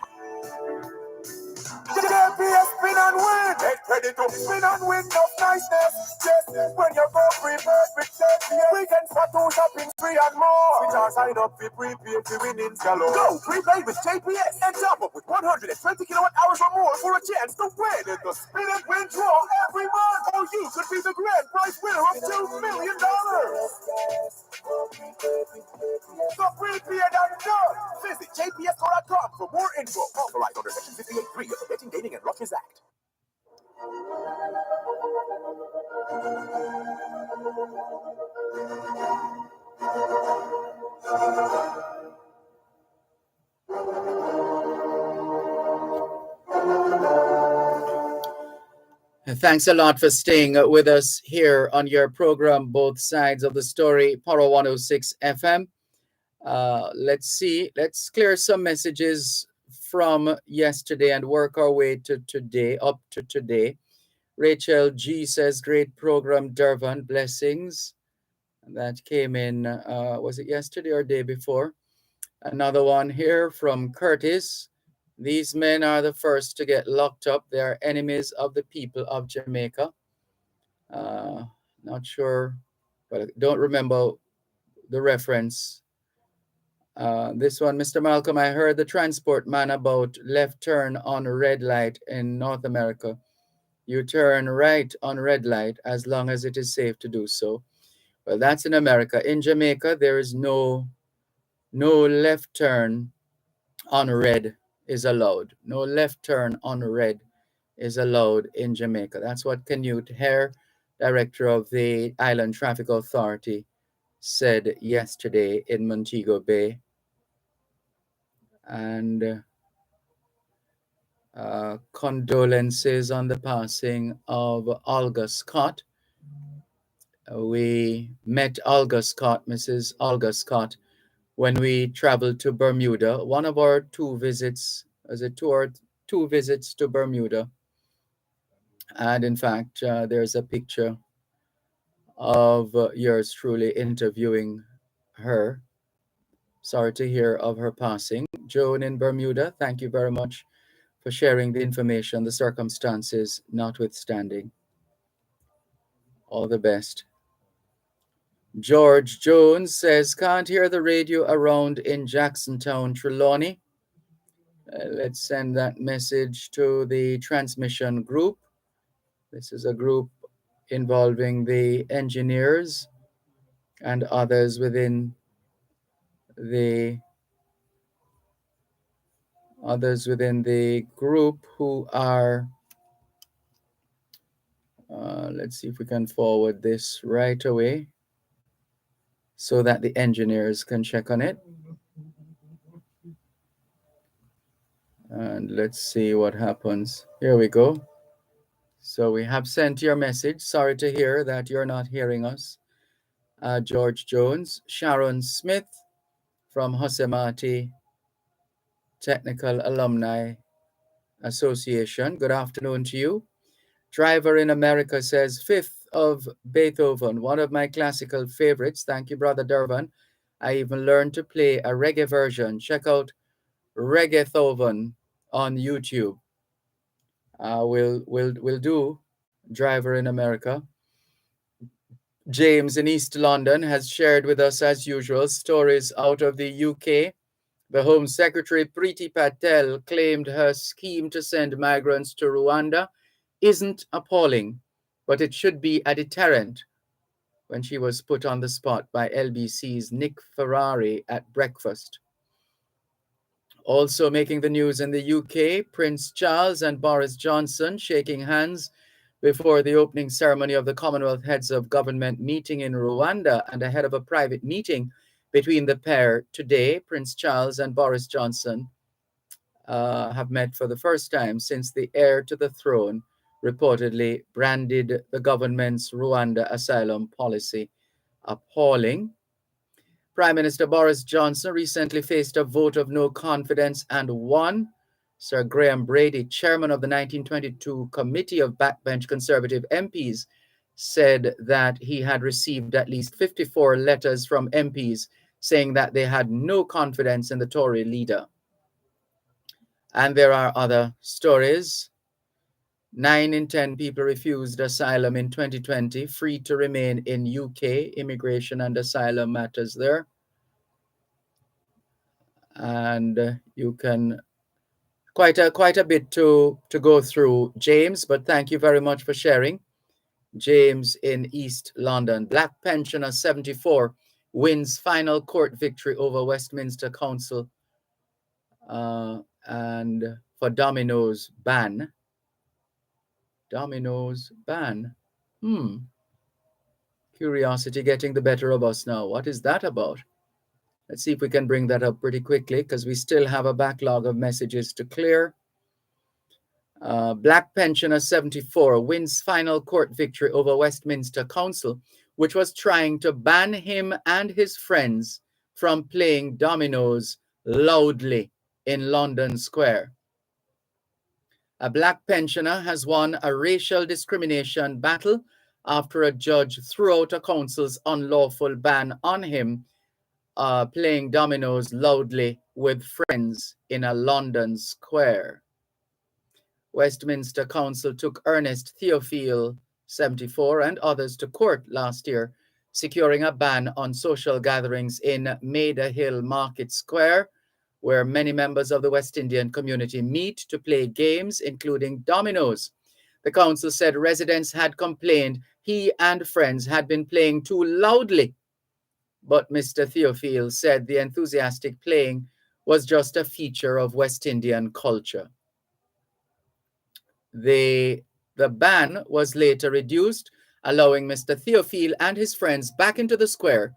JPS spin and win. Get ready to spin and win of niceness. Yes, when you go prepared with JPS, weekends for two shopping free and more. Which are sign up for prepaid to winnings galore. Go prepaid with JPS and top up with 120 kilowatt hours or more for a chance to win in the spin and win draw every month. Or you could be the grand prize winner of $2 million. So prepaid and done. Visit jpsco.com for more info. Authorized under Section 58.3 of the Betting, Gaming, and Lotteries Act. Thanks a lot for staying with us here on your program, Both Sides of the Story, Poro 106 FM. Let's see. Let's clear some messages from yesterday and work our way to today, up to today. Rachel G says, great program, Dervan. Blessings. That came in, was it yesterday or day before? Another one here from Curtis. These men are the first to get locked up. They are enemies of the people of Jamaica. Not sure, but don't remember the reference. This one, Mr. Malcolm, I heard the transport man about left turn on red light in North America. You turn right on red light as long as it is safe to do so. Well, that's in America. In Jamaica, there is no left turn on red is allowed. No left turn on red is allowed in Jamaica. That's what Canute Hare, director of the Island Traffic Authority, said yesterday in Montego Bay. And condolences on the passing of Olga Scott. We met Olga Scott, Mrs. Olga Scott, when we traveled to Bermuda. One of our two visits, two visits to Bermuda. And in fact, there's a picture of yours truly interviewing her. Sorry to hear of her passing. Joan in Bermuda, thank you very much for sharing the information, the circumstances notwithstanding. All the best. George Jones says, can't hear the radio around in Jacksontown, Trelawney. Let's send that message to the transmission group. This is a group involving the engineers and others within the group who are, let's see if we can forward this right away so that the engineers can check on it. And let's see what happens. Here we go. So we have sent your message. Sorry to hear that you're not hearing us. George Jones, Sharon Smith from Hosemati Technical Alumni Association. Good afternoon to you. Driver in America says, Fifth of Beethoven, one of my classical favorites. Thank you, Brother Dervan. I even learned to play a reggae version. Check out Reggaethoven on YouTube. We'll do Driver in America. James in East London has shared with us, as usual, stories out of the UK. The Home Secretary Priti Patel claimed her scheme to send migrants to Rwanda isn't appalling, but it should be a deterrent, when she was put on the spot by LBC's Nick Ferrari at breakfast. Also making the news in the UK, Prince Charles and Boris Johnson shaking hands before the opening ceremony of the Commonwealth Heads of Government meeting in Rwanda and ahead of a private meeting between the pair today. Prince Charles and Boris Johnson have met for the first time since the heir to the throne reportedly branded the government's Rwanda asylum policy appalling. Prime Minister Boris Johnson recently faced a vote of no confidence and won. Sir Graham Brady, chairman of the 1922 Committee of Backbench Conservative MPs, said that he had received at least 54 letters from MPs saying that they had no confidence in the Tory leader. And there are other stories. 9 in 10 people refused asylum in 2020, free to remain in UK. Immigration and asylum matters there. And you can quite a bit to go through, James, but thank you very much for sharing. James in East London. Black pensioner 74 wins final court victory over Westminster Council and for Domino's ban. Domino's ban. Curiosity getting the better of us now. What is that about? Let's see if we can bring that up pretty quickly because we still have a backlog of messages to clear. Black pensioner 74 wins final court victory over Westminster Council, which was trying to ban him and his friends from playing dominoes loudly in London Square. A black pensioner has won a racial discrimination battle after a judge threw out a council's unlawful ban on him playing dominoes loudly with friends in a London square. Westminster Council took Ernest Theophile, 74, and others to court last year, securing a ban on social gatherings in Maida Hill Market Square, where many members of the West Indian community meet to play games, including dominoes. The council said residents had complained he and friends had been playing too loudly, but Mr. Theophile said the enthusiastic playing was just a feature of West Indian culture. The ban was later reduced, allowing Mr. Theophile and his friends back into the square,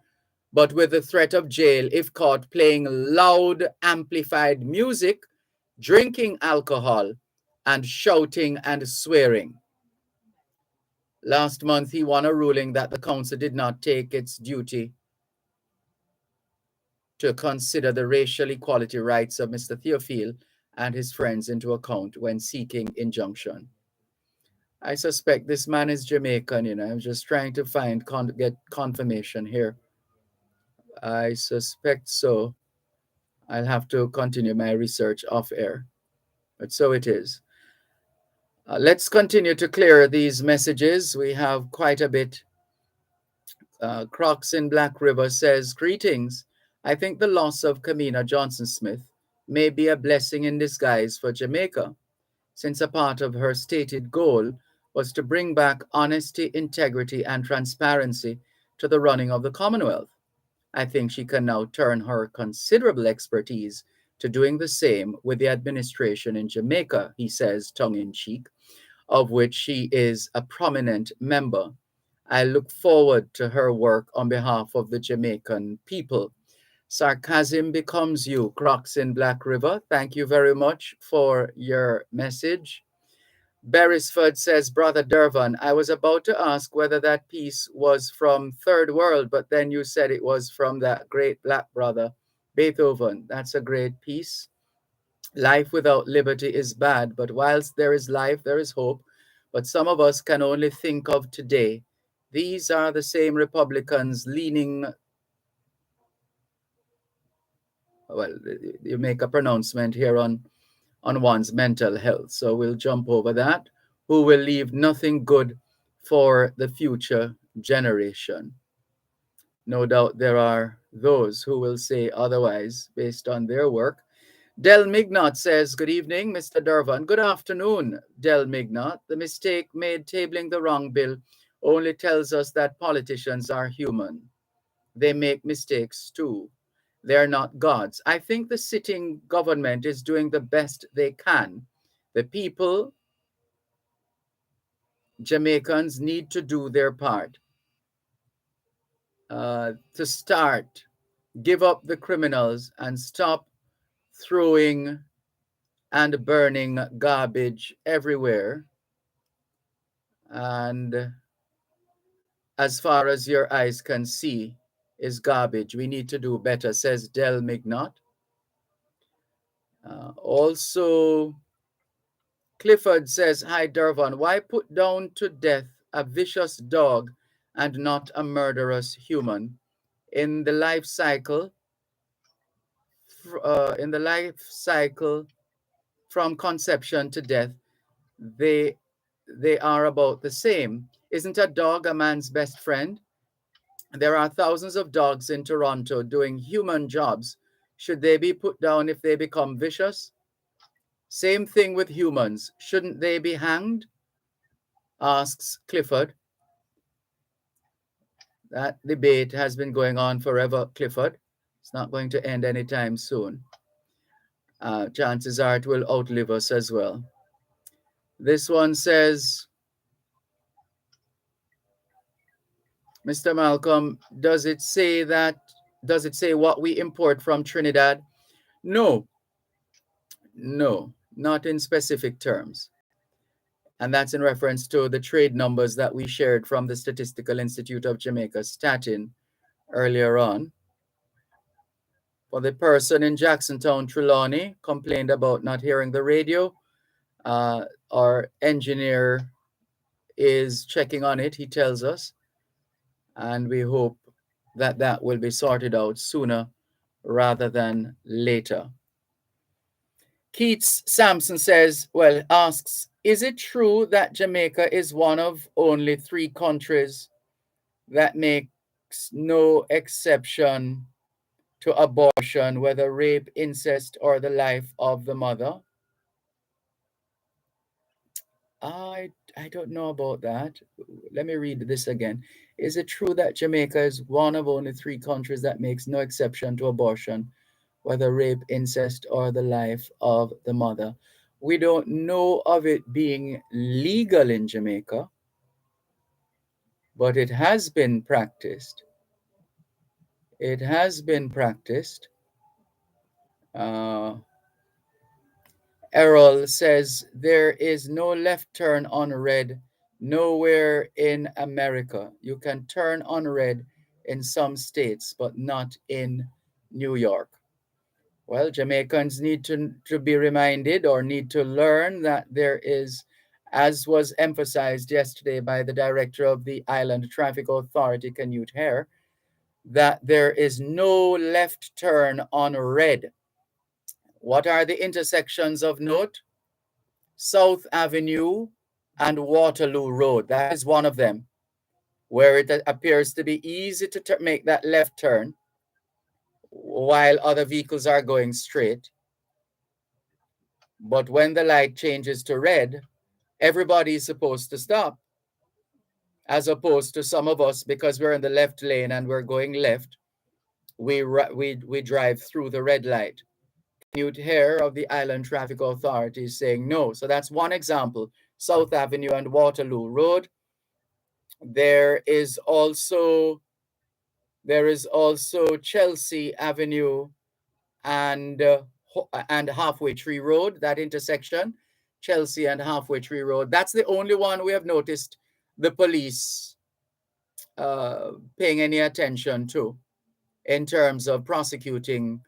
but with the threat of jail if caught playing loud, amplified music, drinking alcohol, and shouting and swearing. Last month, he won a ruling that the council did not take its duty to consider the racial equality rights of Mr. Theophile and his friends into account when seeking injunction. I suspect this man is Jamaican, I'm just trying to get confirmation here. I suspect so. I'll have to continue my research off air, but so it is. Let's continue to clear these messages. We have quite a bit. Crocs in Black River says, greetings. I think the loss of Kamina Johnson-Smith may be a blessing in disguise for Jamaica, since a part of her stated goal was to bring back honesty, integrity, and transparency to the running of the Commonwealth. I think she can now turn her considerable expertise to doing the same with the administration in Jamaica, he says, tongue-in-cheek, of which she is a prominent member. I look forward to her work on behalf of the Jamaican people. Sarcasm becomes you, Crocs in Black River. Thank you very much for your message. Beresford says, Brother Dervan, I was about to ask whether that piece was from Third World, but then you said it was from that great black brother, Beethoven. That's a great piece. Life without liberty is bad, but whilst there is life, there is hope. But some of us can only think of today. These are the same Republicans leaning, well, you make a pronouncement here on one's mental health, so we'll jump over that, who will leave nothing good for the future generation. No doubt there are those who will say otherwise based on their work. Del Mignot says, good evening, Mr. Dervan. Good afternoon, Del Mignot. The mistake made tabling the wrong bill only tells us that politicians are human. They make mistakes too. They're not gods. I think the sitting government is doing the best they can. The people, Jamaicans, need to do their part. To start, give up the criminals and stop throwing and burning garbage everywhere. And as far as your eyes can see is garbage. We need to do better, says Del Mignot. Also, Clifford says, hi, Dervan. Why put down to death a vicious dog and not a murderous human? In the life cycle, from conception to death, they are about the same. Isn't a dog a man's best friend? There are thousands of dogs in Toronto doing human jobs. Should they be put down if they become vicious? Same thing with humans. Shouldn't they be hanged? Asks Clifford. That debate has been going on forever, Clifford. It's not going to end anytime soon. Chances are it will outlive us as well. This one says, Mr. Malcolm, does it say what we import from Trinidad? No, not in specific terms. And that's in reference to the trade numbers that we shared from the Statistical Institute of Jamaica, Statin, earlier on. For the person in Jacksontown, Trelawney, complained about not hearing the radio. Our engineer is checking on it, he tells us, and we hope that that will be sorted out sooner rather than later. Keats Sampson asks, is it true that Jamaica is one of only 3 countries that makes no exception to abortion, whether rape, incest, or the life of the mother? I don't know about that. Let me read this again. Is it true that Jamaica is one of only 3 countries that makes no exception to abortion, whether rape, incest, or the life of the mother? We don't know of it being legal in Jamaica, but it has been practiced. It has been practiced. Errol says, there is no left turn on red nowhere in America. You can turn on red in some states, but not in New York. Well, Jamaicans need to be reminded or need to learn that there is, as was emphasized yesterday by the director of the Island Traffic Authority, Canute Hare, that there is no left turn on red. What are the intersections of note? South Avenue and Waterloo Road. That is one of them, where it appears to be easy to make that left turn while other vehicles are going straight. But when the light changes to red, everybody is supposed to stop, as opposed to some of us, because we're in the left lane and we're going left, we drive through the red light. Canute Hare of the Island Traffic Authority is saying no. So that's one example. South Avenue and Waterloo Road. There is also Chelsea Avenue and Halfway Tree Road, that intersection, Chelsea and Halfway Tree Road. That's the only one we have noticed the police paying any attention to in terms of prosecuting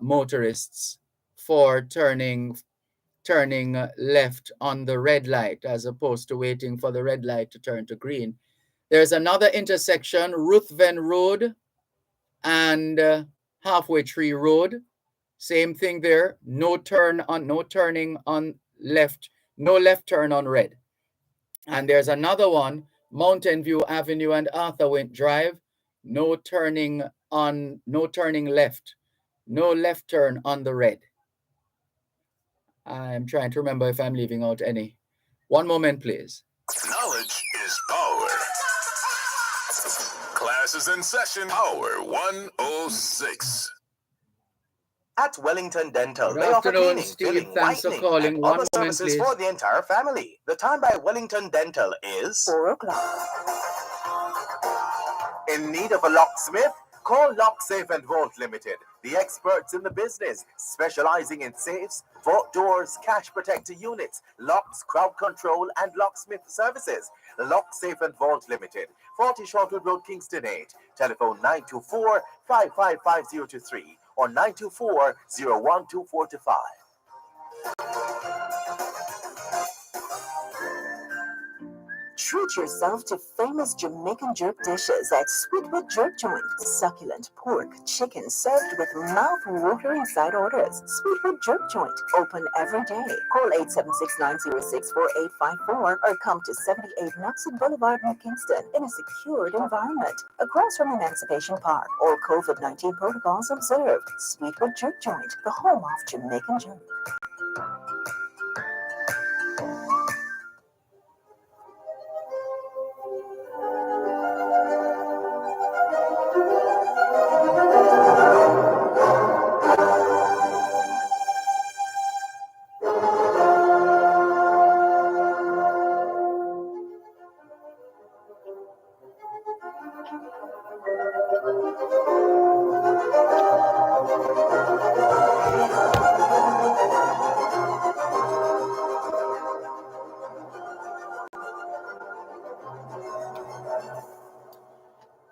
motorists for turning left on the red light as opposed to waiting for the red light to turn to green. There's another intersection, Ruthven Road and Halfway Tree Road. Same thing there. No turning on left, no left turn on red. And there's another one, Mountain View Avenue and Arthur Wint Drive, no turning left, no left turn on the red. I'm trying to remember if I'm leaving out any. One moment, please. Knowledge is power. Class is in session. Power 106. At Wellington Dental, Good they offer afternoon, cleaning, Steve. filling, Thanks for whitening, calling. and One other moment, services please. for the entire family. The time by Wellington Dental is 4 o'clock. In need of a locksmith? Call Lock Safe and Vault Limited, the experts in the business, specializing in safes, vault doors, cash protector units, locks, crowd control, and locksmith services. Lock Safe and Vault Limited, 40 Shortwood Road, Kingston 8. Telephone 924-555023 or 924-01245. Treat yourself to famous Jamaican jerk dishes at Sweetwood Jerk Joint. Succulent pork, chicken served with mouth-watering side orders. Sweetwood Jerk Joint, open every day. Call 876-906-4854 or come to 78 Knoxon Boulevard in Kingston in a secured environment. Across from Emancipation Park, all COVID-19 protocols observed. Sweetwood Jerk Joint, the home of Jamaican jerk.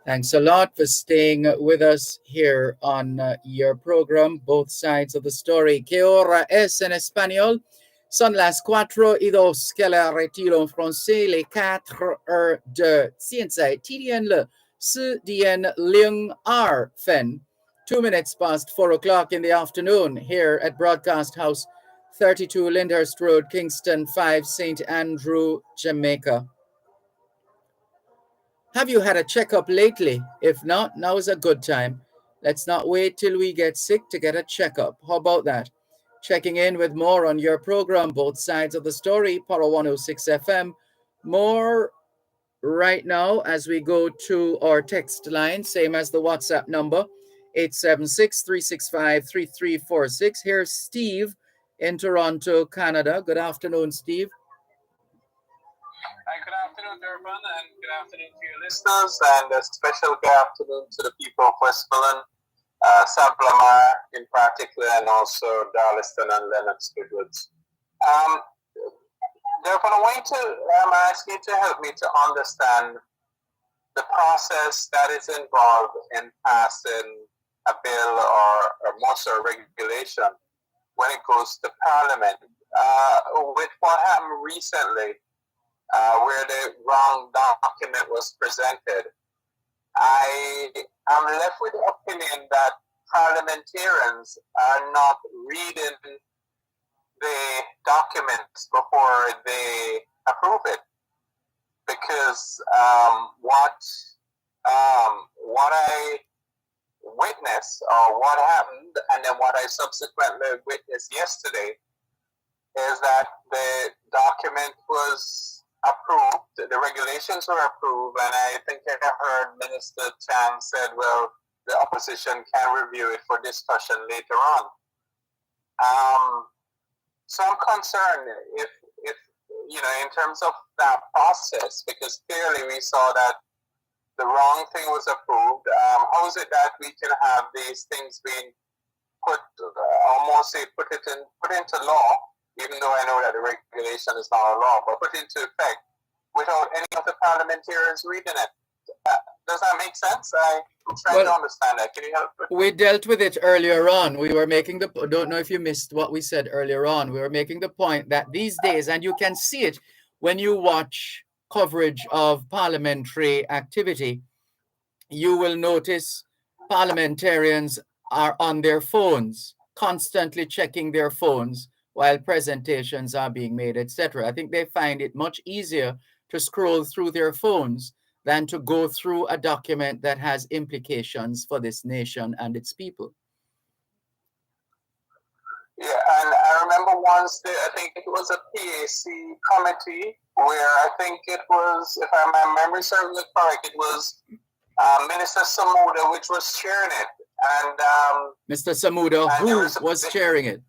Thanks a lot for staying with us here on your program, Both Sides of the Story. ¿Qué hora es en español? Son las 4:02 que la retiro en français, les 4 de 现在 TDN 了4点02分 2 minutes past 4 o'clock in the afternoon here at Broadcast House, 32 Lyndhurst Road, Kingston 5, St. Andrew, Jamaica. Have you had a checkup lately? If not, now is a good time. Let's not wait till we get sick to get a checkup. How about that? Checking in with more on your program, Both Sides of the Story, Power 106 FM. More right now as we go to our text line, same as the WhatsApp number, 876-365-3346. Here's Steve in Toronto, Canada. Good afternoon, Steve. Good afternoon, Dervan, and good afternoon to your listeners, and a special good afternoon to the people of Westmoreland, St. Lamar in particular, and also Darlaston and Lennox Goodwoods. Dervan, I want to ask you to help me to understand the process that is involved in passing a bill or more so a regulation when it goes to Parliament. With what happened recently, where the wrong document was presented, I am left with the opinion that parliamentarians are not reading the documents before they approve it, because what I witnessed or what happened, and then what I subsequently witnessed yesterday, is that the document was approved, the regulations were approved, and I think I heard Minister Chan said, well, the opposition can review it for discussion later on. So I'm concerned if in terms of that process, because clearly we saw that the wrong thing was approved. How is it that we can have these things being put into law, even though I know that the regulation is not a law, but put into effect without any of the parliamentarians reading it? Does that make sense? I'm trying to understand that. Can you help me? We dealt with it earlier on. We were making don't know if you missed what we said earlier on. We were making the point that these days, and you can see it when you watch coverage of parliamentary activity, you will notice parliamentarians are on their phones, constantly checking their phones while presentations are being made, etc. I think they find it much easier to scroll through their phones than to go through a document that has implications for this nation and its people. Yeah, and I remember once I think it was a PAC committee where I think it was, if my memory serves me correct, it was Minister Samuda which was chairing it. And Mr. Samuda, who was chairing it?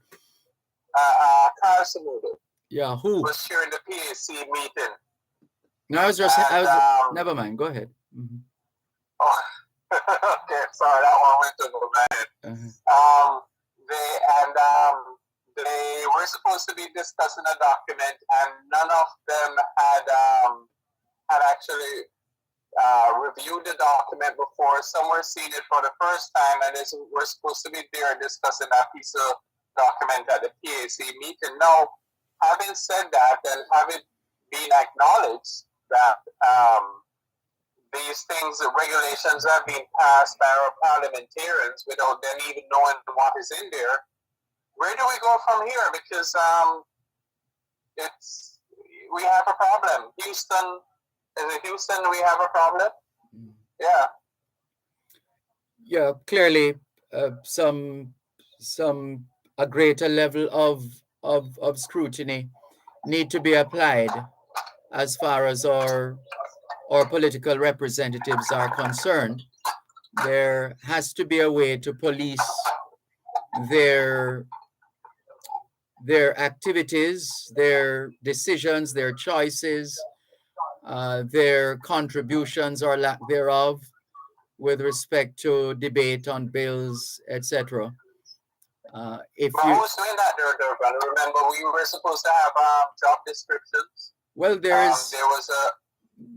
Carl Samuda. Yeah, who was chairing the PAC meeting? No, never mind. Go ahead. Mm-hmm. Oh, okay, sorry, that one went to my head. Uh-huh. They were supposed to be discussing a document, and none of them had actually reviewed the document before. Some were seeing it for the first time, and we're supposed to be there discussing that piece of document at the PAC meeting. Now, having said that, and having been acknowledged that these things, the regulations have been passed by our parliamentarians without them even knowing what is in there, where do we go from here? Because we have a problem. Houston, we have a problem? Yeah. Yeah, clearly a greater level of scrutiny need to be applied as far as our political representatives are concerned. There has to be a way to police their activities, their decisions, their choices, their contributions or lack thereof with respect to debate on bills, etc. Who was doing that there, Dervan? Remember, we were supposed to have job descriptions. Well, there was a.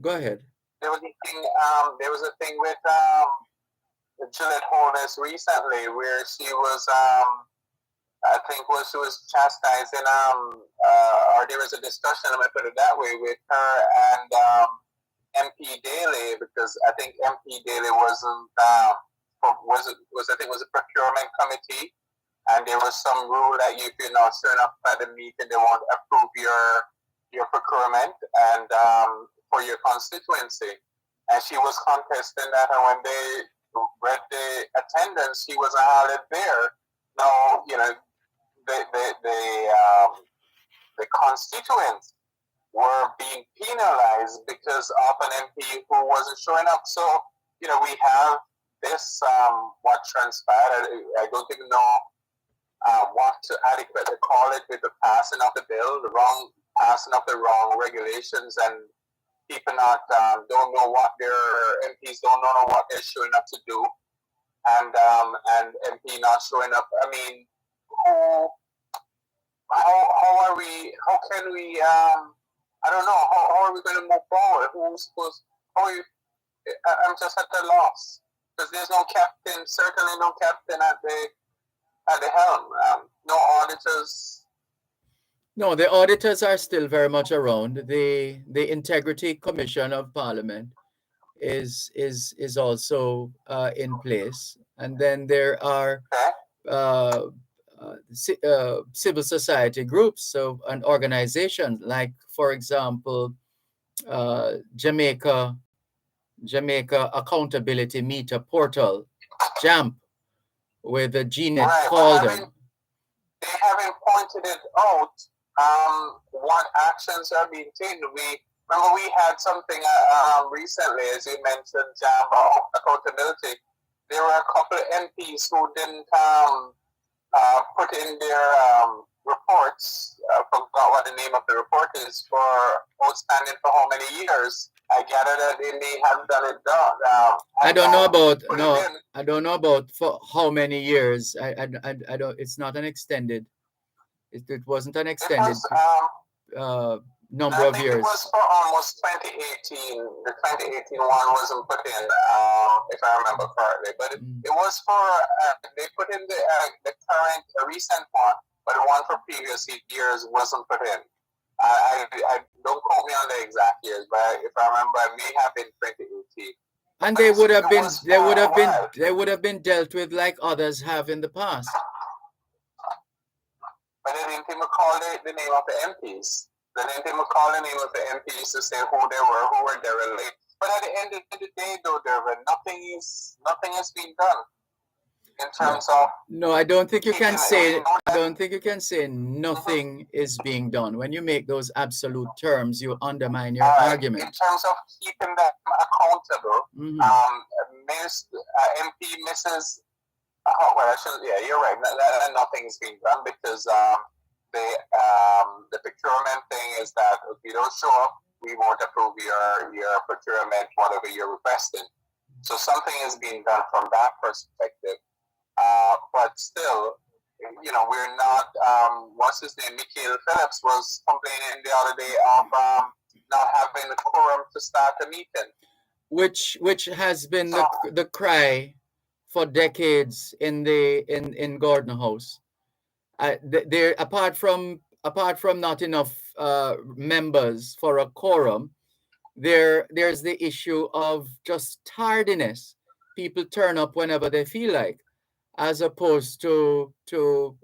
Go ahead. There was a thing. There was a thing with Juliet Holness recently, where she was, I think, she was chastising, or there was a discussion. Let me put it that way, with her and MP Daly, because I think MP Daly wasn't I think it was a procurement committee. And there was some rule that if you're not showing up at the meeting, they won't approve your procurement and for your constituency. And she was contesting that, and when they read the attendance, she wasn't hardly there. Now, the constituents were being penalized because of an MP who wasn't showing up. So, we have this what transpired. I don't even know what to adequately call it, with the passing of the bill, the wrong passing of the wrong regulations, and people don't know what their MPs don't know what they're showing up to do, and MP not showing up. I mean, how can we? I don't know. How are we going to move forward? I'm just at a loss, because there's no captain. Certainly no captain at the helm. No auditors. No, the auditors are still very much around. The Integrity Commission of Parliament is also in place, and then there are civil society groups and organizations, like, for example, Jamaica Accountability Meter Portal, JAMP, with Jeanette Calden. They haven't pointed it out what actions are being taken. Remember we had something recently, as you mentioned, JAMP accountability. There were a couple of MPs who didn't put in their reports. I forgot what the name of the report is, for outstanding for how many years. I gather that they may have done it. I don't know about for how many years. I don't. It's not an extended. It wasn't an extended number of years. It was for almost 2018. The 2018 one wasn't put in, if I remember correctly. But it was for they put in the current, recent one, but the one for previous years wasn't put in. I don't quote me on the exact years, but if I remember, it may have been 2018. And they would have been dealt with like others have in the past. But they didn't even call the name of the MPs. They didn't even call the name of the MPs to say who were derelict. But at the end of the day, though, Dervan, nothing is being done in terms of. No, I don't think you can say. I that. don't think you can say nothing is being done. When you make those absolute terms, you undermine your argument. In terms of keeping them accountable, MP Mrs. Well, I shouldn't. Yeah, you're right. Nothing is being done because the procurement thing is that if you don't show up, we won't approve your procurement, whatever you're requesting. So something is being done from that perspective. But still, we're not. What's his name? Michael Phillips was complaining the other day of not having the quorum to start the meeting, which has been the cry for decades in Gordon House. There, apart from not enough members for a quorum, there's the issue of just tardiness. People turn up whenever they feel like, as opposed to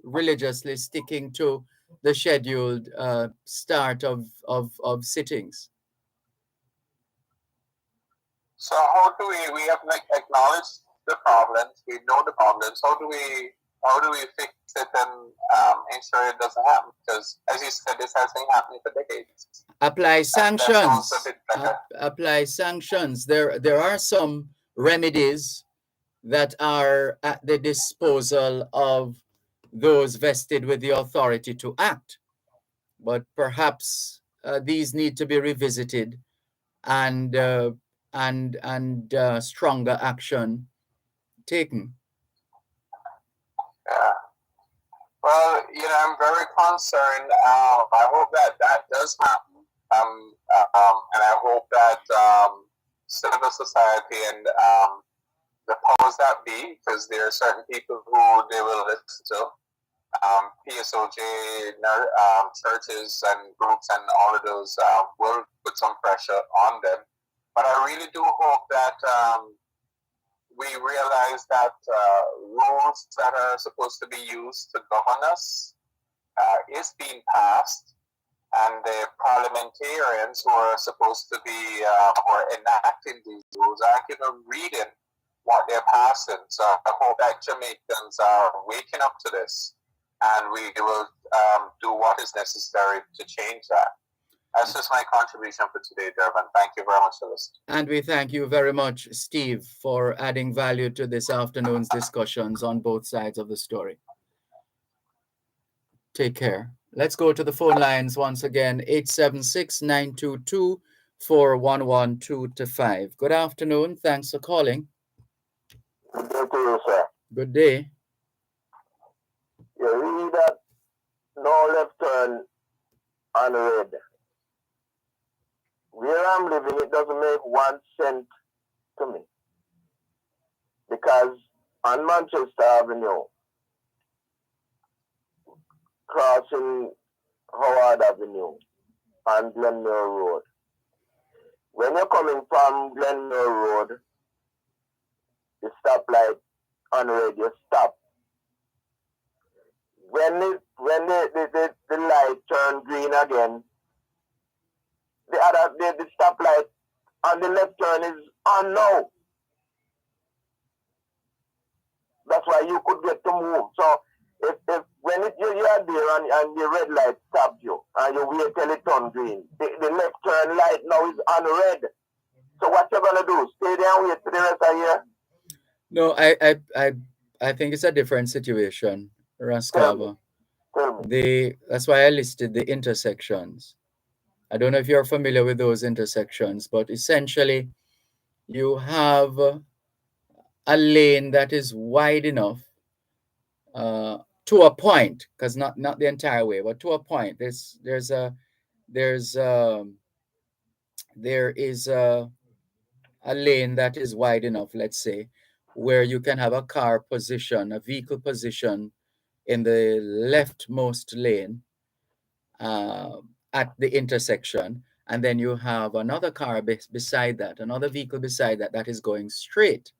religiously sticking to the scheduled start of sittings. So how do we have acknowledged the problems? We know the problems. How do we fix it and ensure it doesn't happen? Because as you said, this has been happening for decades. Apply sanctions. Apply sanctions. There are some remedies that are at the disposal of those vested with the authority to act, but perhaps these need to be revisited and stronger action taken. Yeah. Well, I'm very concerned. I hope that does happen. And I hope that civil society and the powers that be, because there are certain people who they will listen to, PSOJ, churches and groups and all of those will put some pressure on them. But I really do hope that we realize that rules that are supposed to be used to govern us is being passed, and the parliamentarians who are supposed to be or enacting these rules aren't even reading what they're passing. So I hope that Jamaicans are waking up to this, and we will do what is necessary to change that. That's just my contribution for today, Dervan. Thank you very much for listening. And we thank you very much, Steve, for adding value to this afternoon's discussions on both sides of the story. Take care. Let's go to the phone lines once again, 876-922-4112-5. Good afternoon. Thanks for calling. Good day to you, sir. Good day. You read that no left turn on red. Where I'm living, it doesn't make 1 cent to me. Because on Manchester Avenue, crossing Howard Avenue and Glenmore Road, when you're coming from Glenmore Road, the stoplight on red, you stop. When the light turn green again, the stoplight on the left turn is on now. That's why you could get to move. So if when you are there and the red light stopped you and you wait till it turn green, the left turn light now is on red. So what you gonna do? Stay there and wait for the rest of the year? No, I think it's a different situation, Raskava. That's why I listed the intersections. I don't know if you're familiar with those intersections, but essentially you have a lane that is wide enough to a point, because not the entire way, but to a point. There is a lane that is wide enough, let's say, where you can have a vehicle position in the leftmost lane at the intersection, and then you have another car beside that, another vehicle beside that is going straight.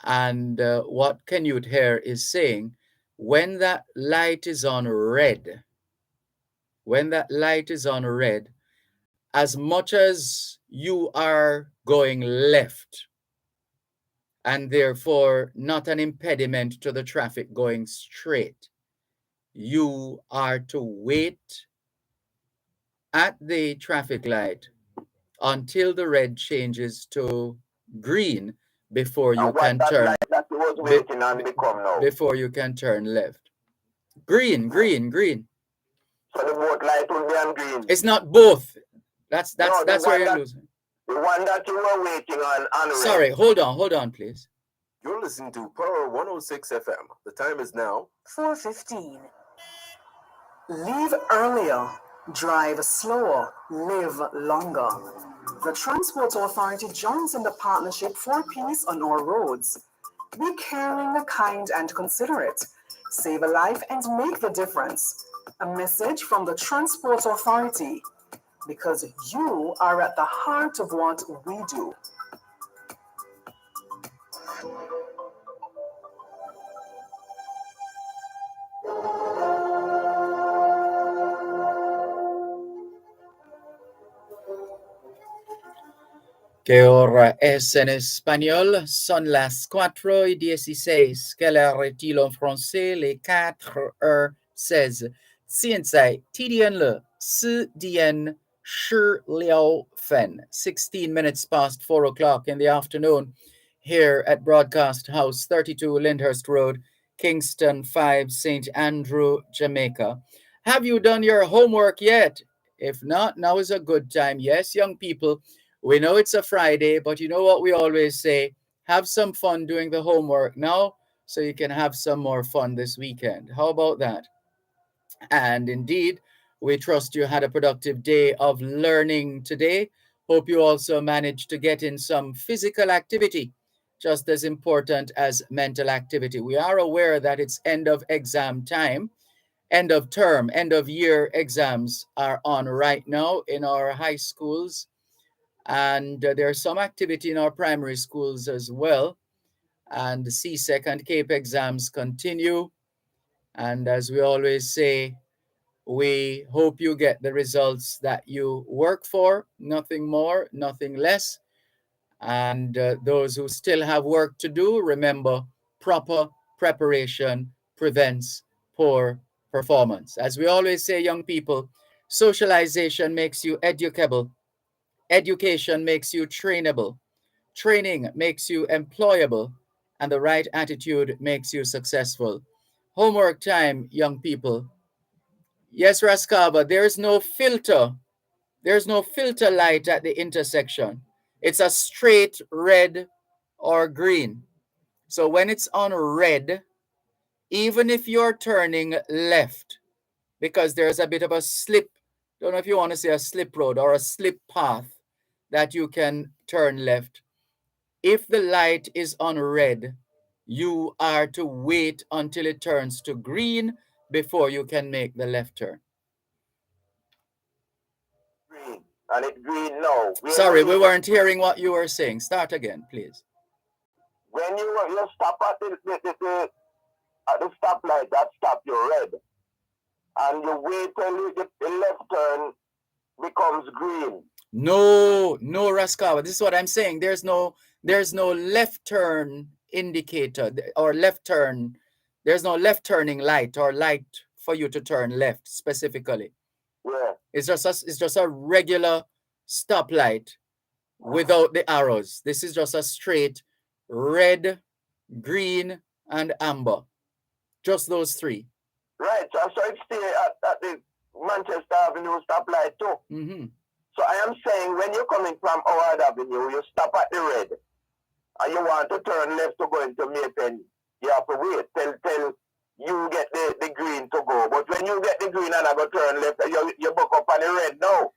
And what Canute here is saying, when that light is on red, when that light is on red, as much as you are going left and therefore not an impediment to the traffic going straight, you are to wait at the traffic light until the red changes to green before you can turn. Light that you was waiting on become now. Before you can turn left. Green, green, green. So the both light will be on green. It's not both. That's No, where you're losing. The one that you were waiting on red. Sorry, hold on, please. You're listening to Power 106 FM. The time is now 4:15. Leave earlier, drive slower, live longer. The Transport Authority joins in the partnership for peace on our roads. Be caring, kind, and considerate. Save a life and make the difference. A message from the Transport Authority, because you are at the heart of what we do. Que hora es en español? Son las 4:16. Quelle heure est-il en français? Les 4:16. 现在几点了？4点16分. 16 minutes past 4 o'clock in the afternoon here at Broadcast House, 32 Lyndhurst Road, Kingston 5, St. Andrew, Jamaica. Have you done your homework yet? If not, now is a good time. Yes, young people, we know it's a Friday, but you know what we always say? Have some fun doing the homework now so you can have some more fun this weekend. How about that? And indeed, we trust you had a productive day of learning today. Hope you also managed to get in some physical activity, just as important as mental activity. We are aware that it's end of exam time, end of term, end of year exams are on right now in our high schools. And there's some activity in our primary schools as well. And the CSEC and CAPE exams continue. And as we always say, we hope you get the results that you work for, nothing more, nothing less. And those who still have work to do, remember, proper preparation prevents poor performance. As we always say, young people, socialization makes you educable. Education makes you trainable. Training makes you employable. And the right attitude makes you successful. Homework time, young people. Yes, Raskaba, there's no filter. There's no filter light at the intersection. It's a straight red or green. So when it's on red, even if you're turning left, because there's a bit of a slip, don't know if you want to say a slip road or a slip path that you can turn left. If the light is on red, you are to wait until it turns to green before you can make the left turn. Green. And it's green now. Sorry, we weren't hearing what you were saying. Start again, please. When you stop at the stoplight, that stop, you're red. And you wait till the left turn becomes green. No, Raskawa. This is what I'm saying. There's no left turn indicator or left turn. There's no left turning light or light for you to turn left specifically. Yeah. It's just a regular stoplight without the arrows. This is just a straight red, green, and amber. Just those three. Right. So it's still at the Manchester Avenue stoplight too. Mm-hmm. So I am saying when you're coming from Howard Avenue, you stop at the red and you want to turn left to go into Maypen, you have to wait till you get the green to go. But when you get the green and I go turn left, you buck up on the red now.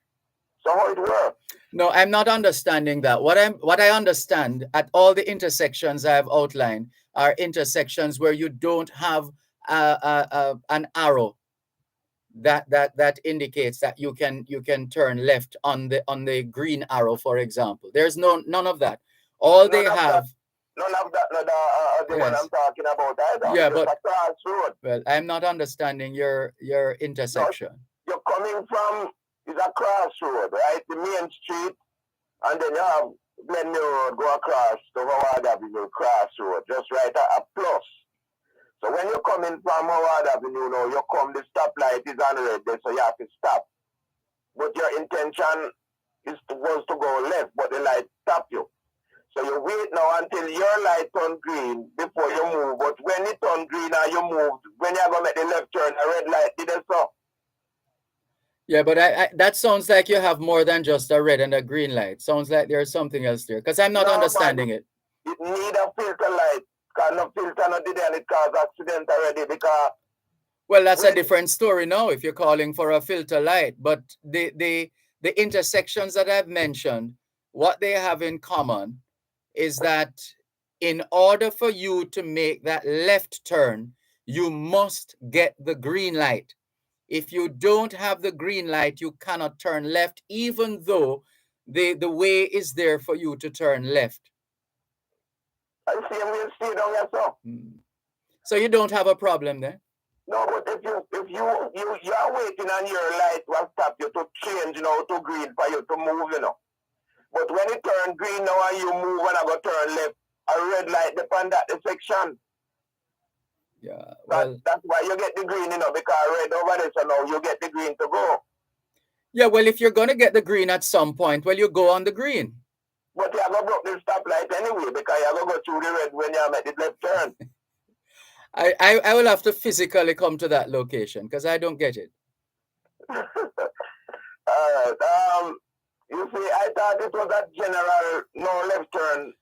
So how it works? No, I'm not understanding that. What I understand at all the intersections I've outlined are intersections where you don't have an arrow that indicates that you can turn left on the green arrow, for example. There's none of that. All they have. None of that, the one I'm talking about either. Yeah, just but a cross road. Well, I'm not understanding your intersection. you're coming from, is a crossroad, right? The main street, and then you have Glenmere Road, go across to Howard Avenue, crossroad, just right a plus. So when you're coming from Howard Avenue, now you come, the stoplight is on red there, so you have to stop. But your intention was to go left, but the light stop you. So you wait now until your light turn green before you move. But when it turn green and you move, when you're going to make the left turn, a red light did it so. Yeah, but that sounds like you have more than just a red and a green light. Sounds like there's something else there, because I'm not understanding it. It need a filter light. Because no filter no did and it cause accident already because... Well, that's a different story now if you're calling for a filter light. But the intersections that I've mentioned, what they have in common is that in order for you to make that left turn, you must get the green light. If you don't have the green light, you cannot turn left, even though the way is there for you to turn left. I see it on yourself. So you don't have a problem there? No, but if you are waiting on your light will stop you to change, to green for you to move, But when it turn green now and you move and I go turn left, a red light depend at the section. Yeah, well, that's why you get the green, because red over there, so now you get the green to go. Yeah, well, if you're going to get the green at some point, well, you go on the green. But you have to block the stoplight anyway, because you have to go through the red when you make the left turn. I will have to physically come to that location, because I don't get it. All right. You see, I thought it was a general no left turn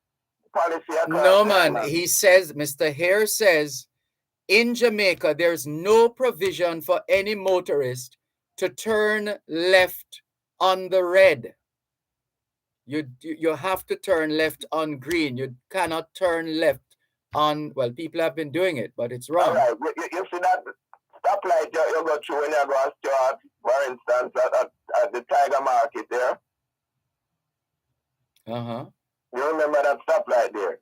policy. No, man. He says, Mr. Hare says, in Jamaica, there's no provision for any motorist to turn left on the red. You have to turn left on green. You cannot turn left on, well, people have been doing it, but it's wrong. All right. You see that stoplight you go through when you go to Stuart, for instance, at the Tiger Market there? Uh-huh. You remember that stoplight there?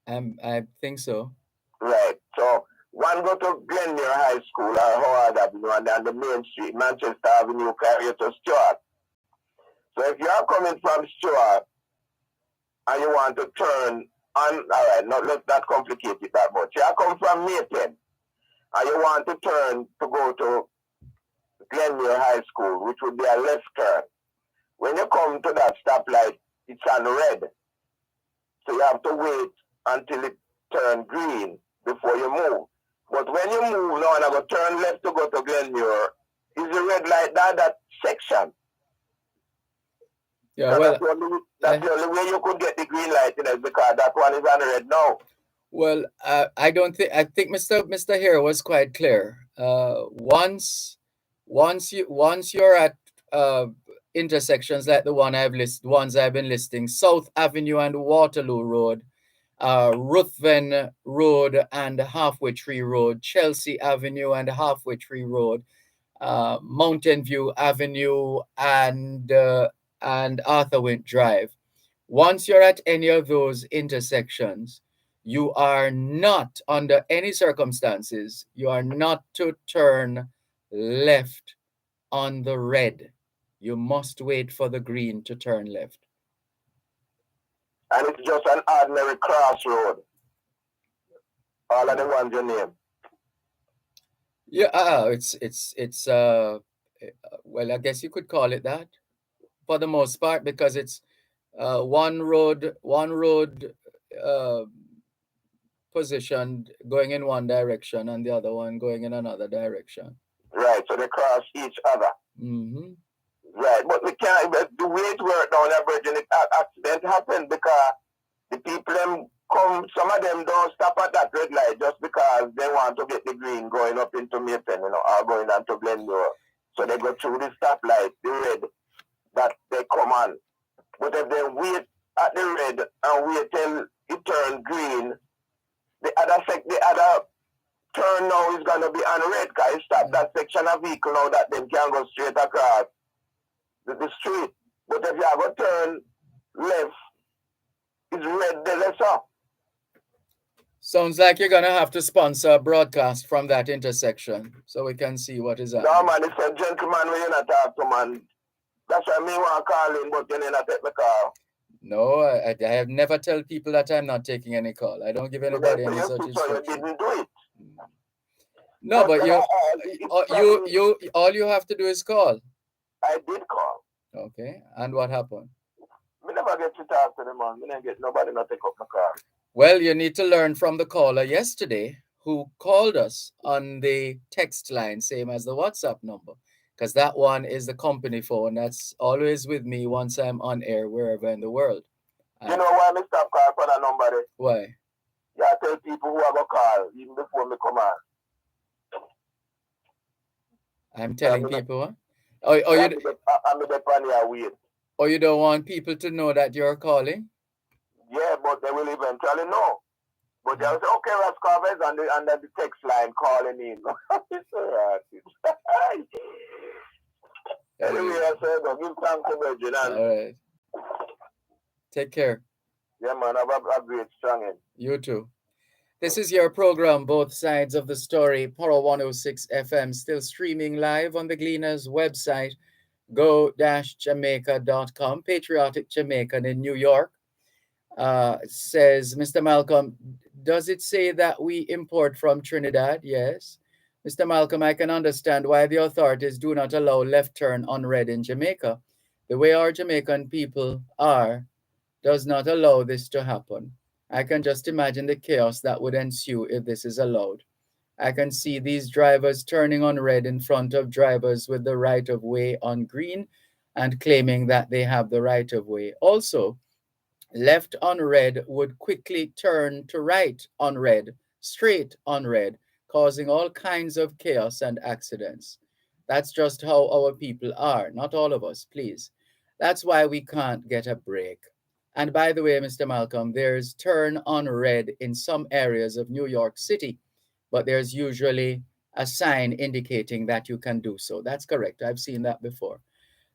I think so. Right. So one go to Glenmere High School or Howard Avenue, and then the main street, Manchester Avenue, carry you to Stuart. So if you are coming from Stuart and you want to turn on, all right, let's not complicate it that much. You are coming from Maypen and you want to turn to go to Glenmere High School, which would be a left turn. When you come to that stoplight, it's on red. So you have to wait until it turns green before you move. But when you move now and I go turn left to go to Glenmere, is the red light that section? Yeah, well, that's the only way you could get the green light in it, because that one is on red now. Well, I think Mr. Hare was quite clear. Once you're at intersections like the ones I've been listing, South Avenue and Waterloo Road, Ruthven Road and Halfway Tree Road, Chelsea Avenue and Halfway Tree Road, Mountain View Avenue and Arthur Wint Drive. Once you're at any of those intersections, you are not, under any circumstances, you are not to turn left on the red. You must wait for the green to turn left. And it's just an ordinary crossroad. All of the ones you name. Yeah, it's well, I guess you could call it that for the most part, because it's one road positioned going in one direction and the other one going in another direction. Right, so they cross each other. Mm-hmm. Right, but we can't. The way it worked down that bridge, and accident happened because the people some of them don't stop at that red light just because they want to get the green going up into Maypen, or going on to Glenmore. So they go through the stoplight, the red, that they come on. But if they wait at the red and wait till it turns green, the other turn now is going to be on red, because it stop that section of vehicle now that them can go straight across the street. But if you have a turn left, it's red there, so. Sounds like you're gonna have to sponsor a broadcast from that intersection so we can see what is happening. No, man, it's a gentleman when you not talk to, man. That's why me want to call in, but you not take the call. No, I have never tell people that I'm not taking any call. I don't give anybody any such instruction. You didn't do it. No, but all you have to do is call. I did call. Okay, and what happened? We never get to talk to them, man. We never get nobody not take up my call. Well, you need to learn from the caller yesterday who called us on the text line, same as the WhatsApp number, because that one is the company phone. That's always with me once I'm on air wherever in the world. You know why I stop call for that number? There? Why? Yeah, I tell people who have a call even before me come on. I'm telling people, huh? Or you don't want people to know that you're calling? Yeah, but they will eventually know. But they'll say, okay, Rascovers, and then the text line calling in. Anyway, I said, give thanks to Virgin. All right. Take care. Yeah, man, have a great strong end. You too. This is your program, Both Sides of the Story, Power 106 FM, still streaming live on the Gleaners website, go-jamaica.com. Patriotic Jamaican in New York says, Mr. Malcolm, does it say that we import from Trinidad? Yes. Mr. Malcolm, I can understand why the authorities do not allow left turn on red in Jamaica. The way our Jamaican people are does not allow this to happen. I can just imagine the chaos that would ensue if this is allowed. I can see these drivers turning on red in front of drivers with the right of way on green and claiming that they have the right of way. Also, left on red would quickly turn to right on red, straight on red, causing all kinds of chaos and accidents. That's just how our people are. Not all of us, please. That's why we can't get a break. And by the way, Mr. Malcolm, there's turn on red in some areas of New York City, but there's usually a sign indicating that you can do so. That's correct. I've seen that before.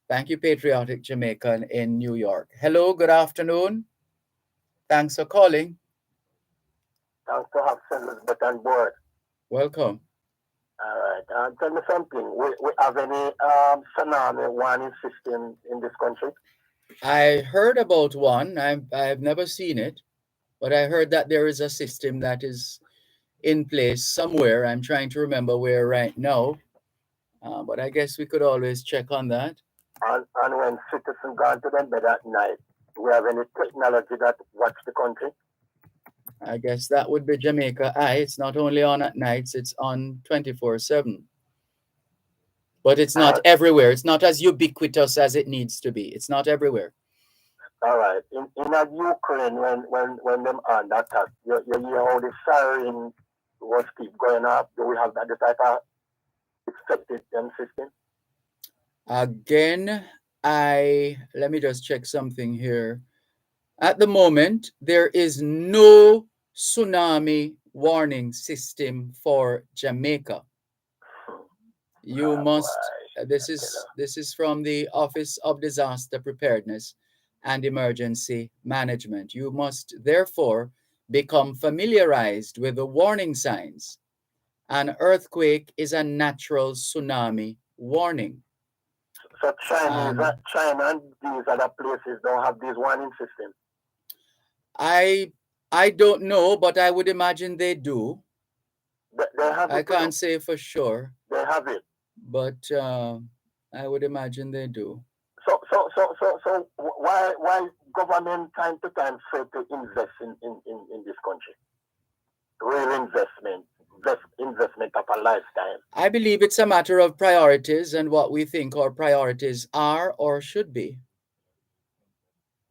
Thank you, Patriotic Jamaican in New York. Hello, good afternoon. Thanks for calling. Thanks to have Elizabeth on board. Welcome. All right. Tell me something. We have any tsunami warning system in this country? I heard about one. I've never seen it, but I heard that there is a system that is in place somewhere. I'm trying to remember where right now, but I guess we could always check on that. And when citizens go to their bed at night, do we have any technology that watch the country? I guess that would be Jamaica Eye. It's not only on at nights, it's on 24/7. But it's not everywhere. It's not as ubiquitous as it needs to be. It's not everywhere. All right. In Ukraine, when them under attack, you hear how the siren was keep going up. Do we have that type of effective system? Again, let me just check something here. At the moment, there is no tsunami warning system for Jamaica. You must, this is from the Office of Disaster Preparedness and Emergency Management. You must therefore become familiarized with the warning signs. An earthquake is a natural tsunami warning. So China and these other places don't have these warning systems? I don't know, but I would imagine they do. They have it. I can't say for sure. They have it. But I would imagine they do. So why government time to time fail to invest in this country? Real investment of a lifetime. I believe it's a matter of priorities and what we think our priorities are or should be.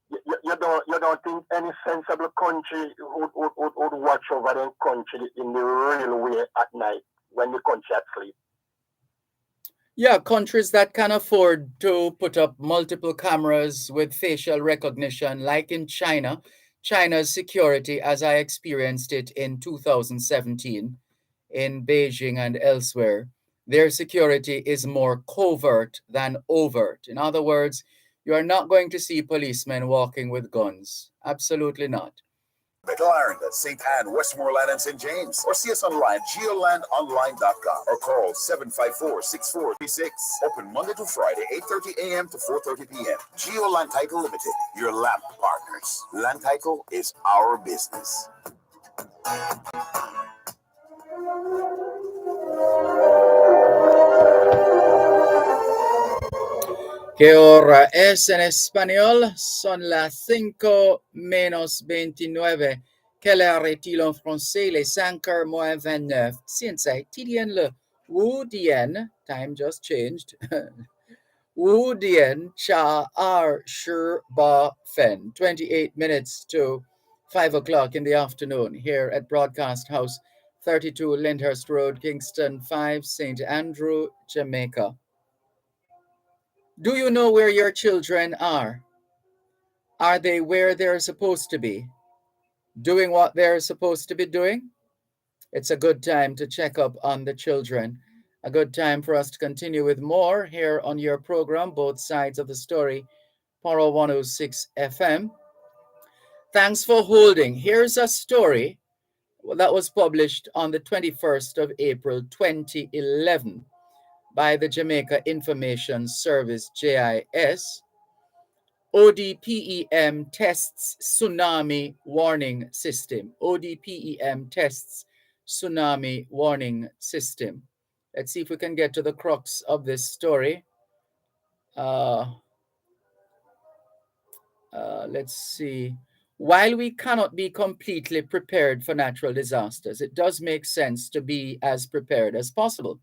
You don't think any sensible country would watch over their country in the real way at night when the country asleep? Yeah, countries that can afford to put up multiple cameras with facial recognition, like in China. China's security, as I experienced it in 2017 in Beijing and elsewhere, their security is more covert than overt. In other words, you are not going to see policemen walking with guns. Absolutely not. Middle Ireland, St. Anne, Westmoreland, and St. James. Or see us online, geolandonline.com, or call 754-6436. Open Monday to Friday, 8:30 a.m. to 4:30 p.m. Geoland Title Limited, your lamp partners. Land title is our business. ¿Qué hora es en español? Son las 5:29. Quelle heure est-il en français? Les 5:29. 现在几点了？5点 Time just changed. 5:28 28 minutes to 5 o'clock in the afternoon here at Broadcast House, 32 Lyndhurst Road, Kingston 5, St. Andrew, Jamaica. Do you know where your children are? Are they where they're supposed to be? Doing what they're supposed to be doing? It's a good time to check up on the children. A good time for us to continue with more here on your program, Both Sides of the Story, Poro 106 FM. Thanks for holding. Here's a story that was published on the 21st of April, 2011 by the Jamaica Information Service, JIS. ODPEM tests tsunami warning system. ODPEM tests tsunami warning system. Let's see if we can get to the crux of this story. Let's see. While we cannot be completely prepared for natural disasters, it does make sense to be as prepared as possible.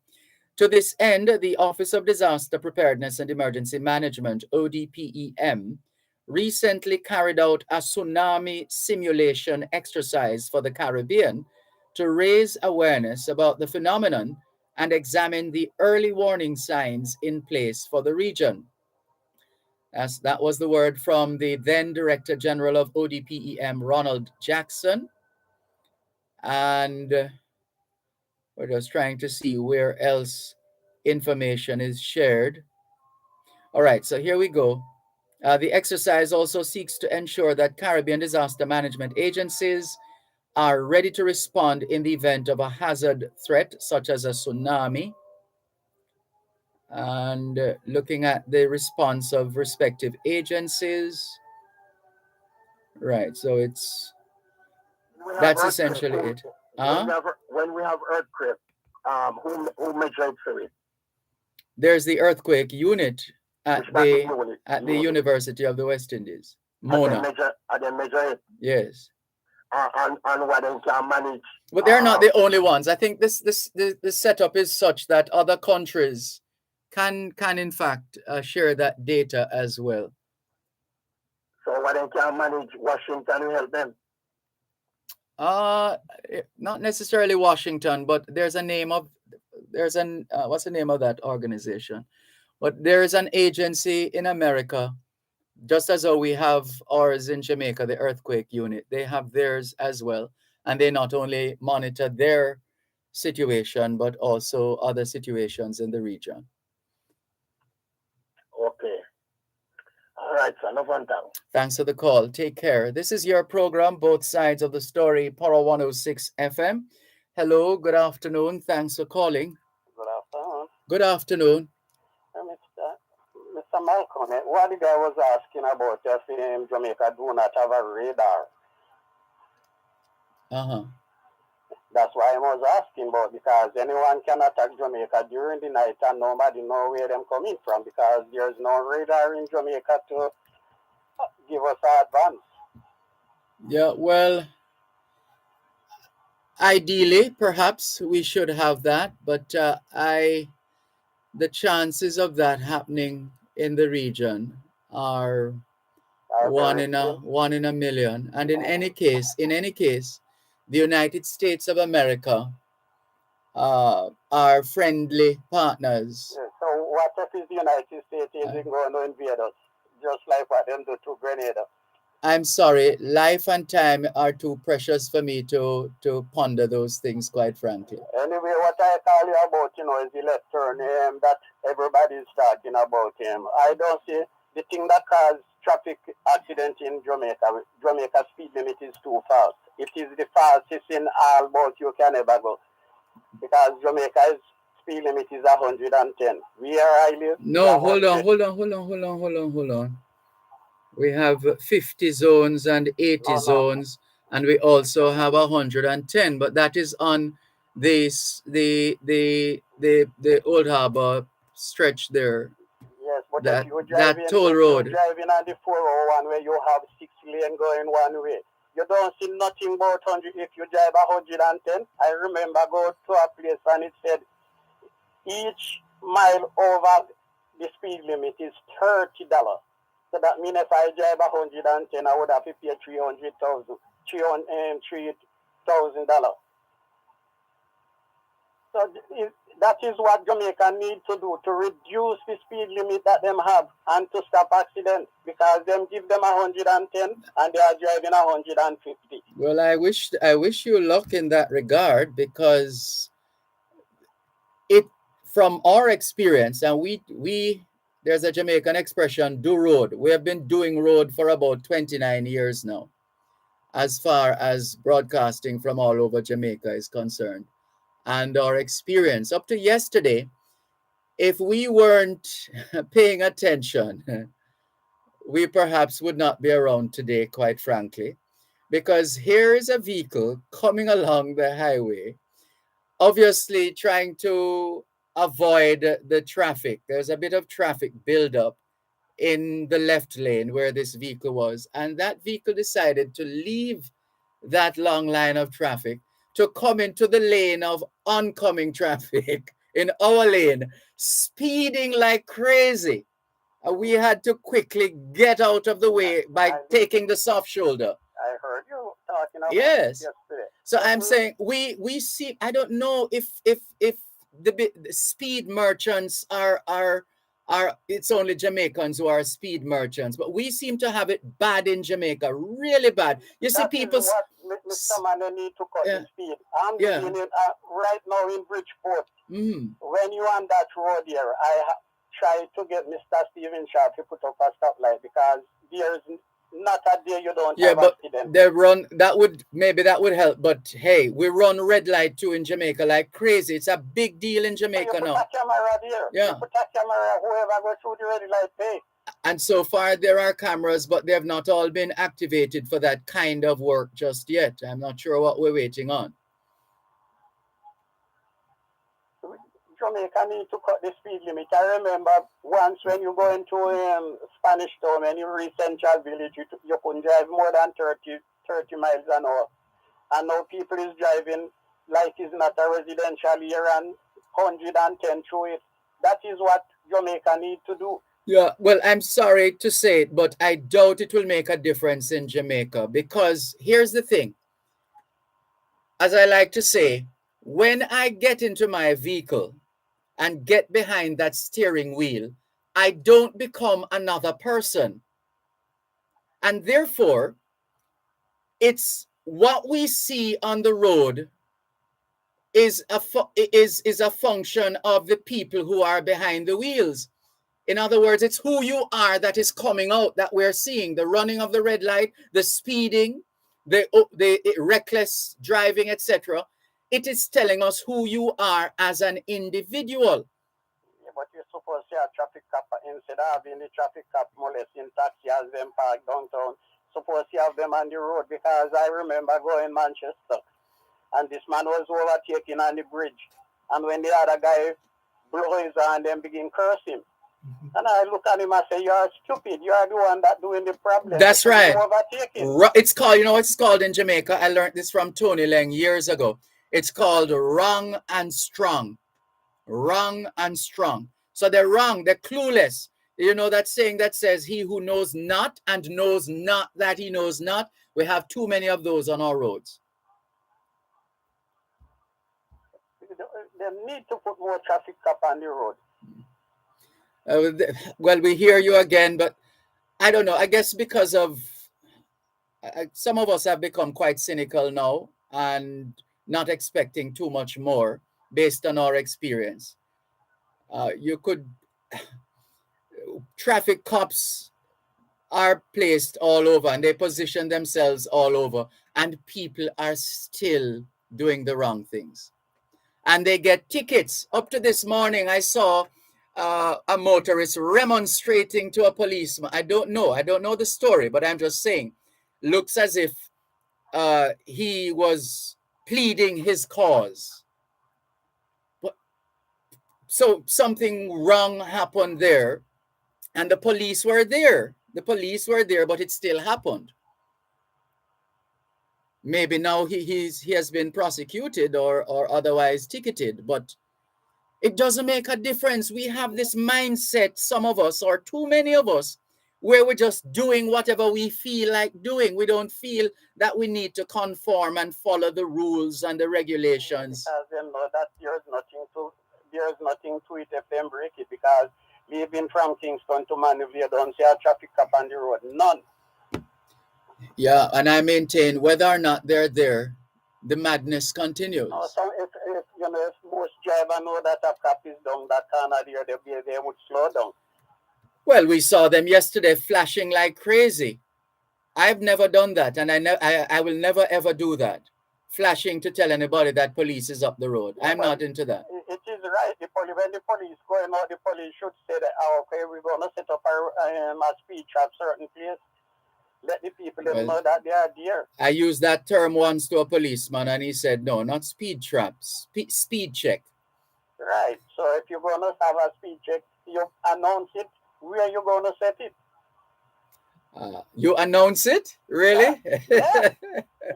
To this end, the Office of Disaster Preparedness and Emergency Management, ODPEM, recently carried out a tsunami simulation exercise for the Caribbean to raise awareness about the phenomenon and examine the early warning signs in place for the region. That was the word from the then Director General of ODPEM, Ronald Jackson. And we're just trying to see where else information is shared. All right, so here we go. The exercise also seeks to ensure that Caribbean disaster management agencies are ready to respond in the event of a hazard threat, such as a tsunami, and looking at the response of respective agencies. Right, so that's essentially it. When we have earthquake, who measures it? There's the earthquake unit at the University of the West Indies. Mona. They measure it. Yes. And what they can manage. But they're not the only ones. I think the setup is such that other countries can in fact share that data as well. So what they can manage, Washington will help them. Not necessarily Washington, but what's the name of that organization? But there is an agency in America, just as though we have ours in Jamaica, the earthquake unit. They have theirs as well, and they not only monitor their situation but also other situations in the region. Okay. All right, so no fun time. Thanks for the call. Take care. This is your program, Both Sides of the Story, Poro 106 FM. Hello, good afternoon. Thanks for calling. Good afternoon. Good afternoon. Mr. Malcolm, what the guy was asking about if in Jamaica do not have a radar. Uh-huh. That's why I was asking about, because anyone can attack Jamaica during the night and nobody know where them coming from, because there's no radar in Jamaica to give us advance. Yeah, well, ideally, perhaps we should have that, but the chances of that happening in the region are one in a million. And in any case, the United States of America are friendly partners. Yeah, so what if the United States isn't going to invade us, just like what them do to Grenada? I'm sorry, life and time are too precious for me to ponder those things, quite frankly. Anyway, what I call you about, is the left turn that everybody is talking about him. I don't see the thing that causes traffic accident in Jamaica. Jamaica speed limit is too fast. it is the fastest in all boat you can ever go. Because Jamaica's speed limit is 110. Where I live, No, hold on. We have 50 zones and 80 zones, and we also have 110, but that is on this the Old Harbor stretch there. Yes, but That if you're that driving, toll if road. you're driving on the 401 where you have 6 lane going one way, you don't see nothing but 100 if you drive 110. I remember going to a place and it said each mile over the speed limit is $30. So that means if I drive 110, I would have to pay $3,000. So that is what Jamaica need to do to reduce the speed limit that them have and to stop accidents, because them give them 110 and they are driving 150. Well, I wish you luck in that regard, because it, from our experience, and we there's a Jamaican expression, do road. We have been doing road for about 29 years now, as far as broadcasting from all over Jamaica is concerned. And our experience up to yesterday, if we weren't paying attention, we perhaps would not be around today, quite frankly, because here is a vehicle coming along the highway, obviously trying to avoid the traffic. There's a bit of traffic buildup in the left lane where this vehicle was, and that vehicle decided to leave that long line of traffic to come into the lane of oncoming traffic in our lane, speeding like crazy. We had to quickly get out of the way by taking the soft shoulder. I heard you talking about Yes. it yesterday. So I'm saying we see. I don't know if the speed merchants are it's only Jamaicans who are speed merchants, but we seem to have it bad in Jamaica, really bad. You see, people. Is what Mr. Man, they need to cut the speed. I'm seeing it right now in Bridgeport. When you on that road here, I try to get Mr. Stephen Sharp to put up a stoplight, because there's not a day you don't have accident. They run, that would help. But hey, we run red light too in Jamaica like crazy. It's a big deal in Jamaica now. You put a camera there. Yeah. You put a camera, whoever goes through the red light pay. And so far there are cameras, but they have not all been activated for that kind of work just yet. I'm not sure what we're waiting on. Jamaica need to cut the speed limit. I remember once when you go into Spanish Town, when you reach Central Village, you couldn't drive more than 30 miles an hour. And now people is driving like it's not a residential area and 110 through it. That is what Jamaica need to do. Yeah, well, I'm sorry to say it, but I doubt it will make a difference in Jamaica, because here's the thing. As I like to say, when I get into my vehicle and get behind that steering wheel, I don't become another person. And therefore, it's what we see on the road is a function of the people who are behind the wheels. In other words, it's who you are that is coming out that we're seeing. The running of the red light, the speeding, the reckless driving, etc. It is telling us who you are as an individual. But you're supposed to have traffic cop instead of having the traffic cop molesting taxi as them parked downtown. Supposed to have them on the road, because I remember going Manchester and this man was overtaking on the bridge. And when the other guy blew his horn, then begin cursing. And I look at him and say, "You're stupid. You are the one that doing the problem." That's right. Overtaking. It's called, you know, it's called in Jamaica. I learned this from Tony Lang years ago. It's called wrong and strong. Wrong and strong. So they're wrong. They're clueless. You know that saying that says, "He who knows not and knows not that he knows not." We have too many of those on our roads. They need to put more traffic cop on the road. Well, we hear you again, but I don't know. I guess because of some of us have become quite cynical now and not expecting too much more based on our experience. Traffic cops are placed all over and they position themselves all over. and people are still doing the wrong things. And they get tickets. Up to this morning, I saw a motorist remonstrating to a policeman. I don't know the story, but I'm just saying, looks as if he was pleading his cause. But, so something wrong happened there, and the police were there. But it still happened. Maybe now he has been prosecuted or otherwise ticketed, but it doesn't make a difference. We have this mindset, some of us, or too many of us, where we're just doing whatever we feel like doing. We don't feel that we need to conform and follow the rules and the regulations. Because they know that there's nothing to it if they break it, because leaving from Kingston to Manuvia, don't see a traffic cop on the road. None. Yeah, and I maintain whether or not they're there, the madness continues. No, so if most driver know that a cop is down that corner there, they would slow down. Well, we saw them yesterday flashing like crazy. I've never done that, and I will never ever do that. Flashing to tell anybody that police is up the road. I'm not into that. It is right. When the police going out, the police should say that, okay, we're going to set up a speed trap certain place. Let the people know that they are there. I used that term once to a policeman, and he said, no, not speed traps, speed check. Right. So if you're going to have a speed check, you announce it. Where are you going to set it? You announce it? Really? Yeah.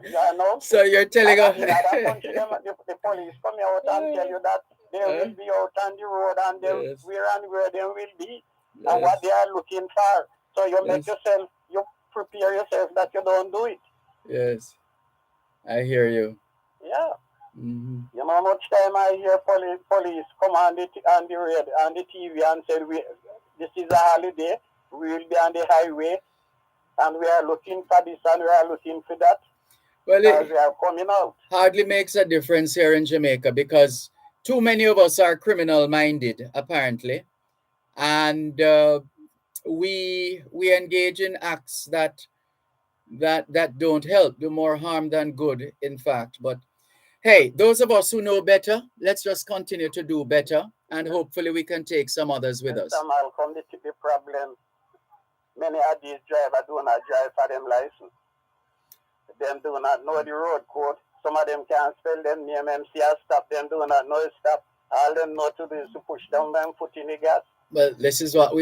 You announce so you're telling us... the police come out and tell you that they will be out on the road, and where they will be, and what they are looking for. So you make yourself, you prepare yourself that you don't do it. Yes. I hear you. Yeah. Mm-hmm. You know how much time I hear police come on the TV and say, this is a holiday, we will be on the highway, and we are looking for this and we are looking for that. Well, we are coming out. Hardly makes a difference here in Jamaica, because too many of us are criminal-minded, apparently, and we engage in acts that don't help, do more harm than good, in fact. But hey, those of us who know better, let's just continue to do better, and hopefully we can take some others with us. Malcolm, the problem, many of these drivers do not drive for them license. Them do not know the road code. Some of them can't spell them name MC and stop. Them do not know stop. All them know to do is to push down them foot in the gas. Well, this is what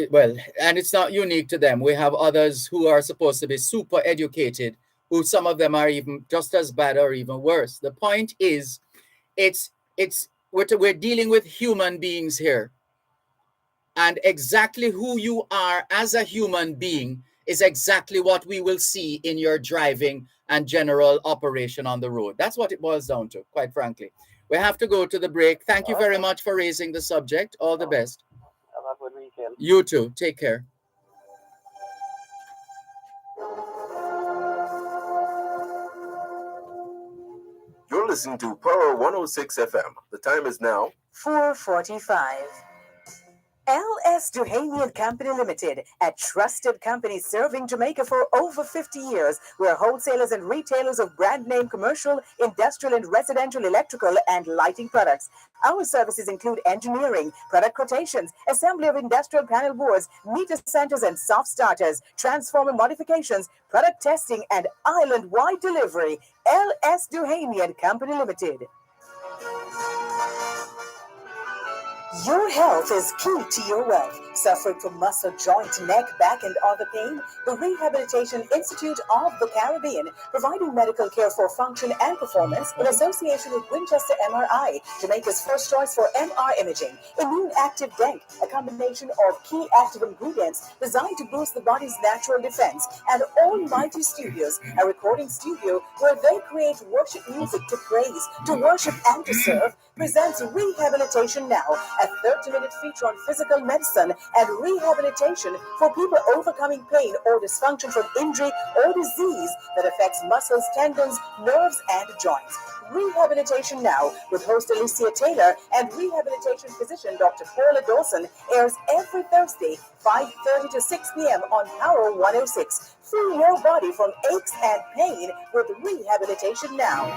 and it's not unique to them. We have others who are supposed to be super educated, who some of them are even just as bad or even worse. The point is, we're dealing with human beings here. And exactly who you are as a human being is exactly what we will see in your driving and general operation on the road. That's what it boils down to, quite frankly. We have to go to the break. Thank you very much for raising the subject. All the best. Have a good weekend. You too. Take care. You're listening to Power 106 FM. The time is now 4:45. L.S. Duhaney & Company Limited, a trusted company serving Jamaica for over 50 years. We're wholesalers and retailers of brand name commercial, industrial, and residential electrical and lighting products. Our services include engineering, product quotations, assembly of industrial panel boards, meter centers and soft starters, transformer modifications, product testing, and island-wide delivery. L.S. Duhaney & Company Limited. Your health is key to your wealth. Suffering from muscle, joint, neck, back, and other pain? The Rehabilitation Institute of the Caribbean, providing medical care for function and performance in association with Winchester MRI, Jamaica's first choice for MR imaging. Immune Active Denk, a combination of key active ingredients designed to boost the body's natural defense. And Almighty Studios, a recording studio where they create worship music to praise, to worship, and to serve, presents Rehabilitation Now, a 30-minute feature on physical medicine and rehabilitation for people overcoming pain or dysfunction from injury or disease that affects muscles, tendons, nerves, and joints. Rehabilitation Now with host Alicia Taylor and rehabilitation physician Dr. Paula Dawson airs every Thursday, 5:30 to 6 p.m. on Power 106. Free your body from aches and pain with Rehabilitation Now.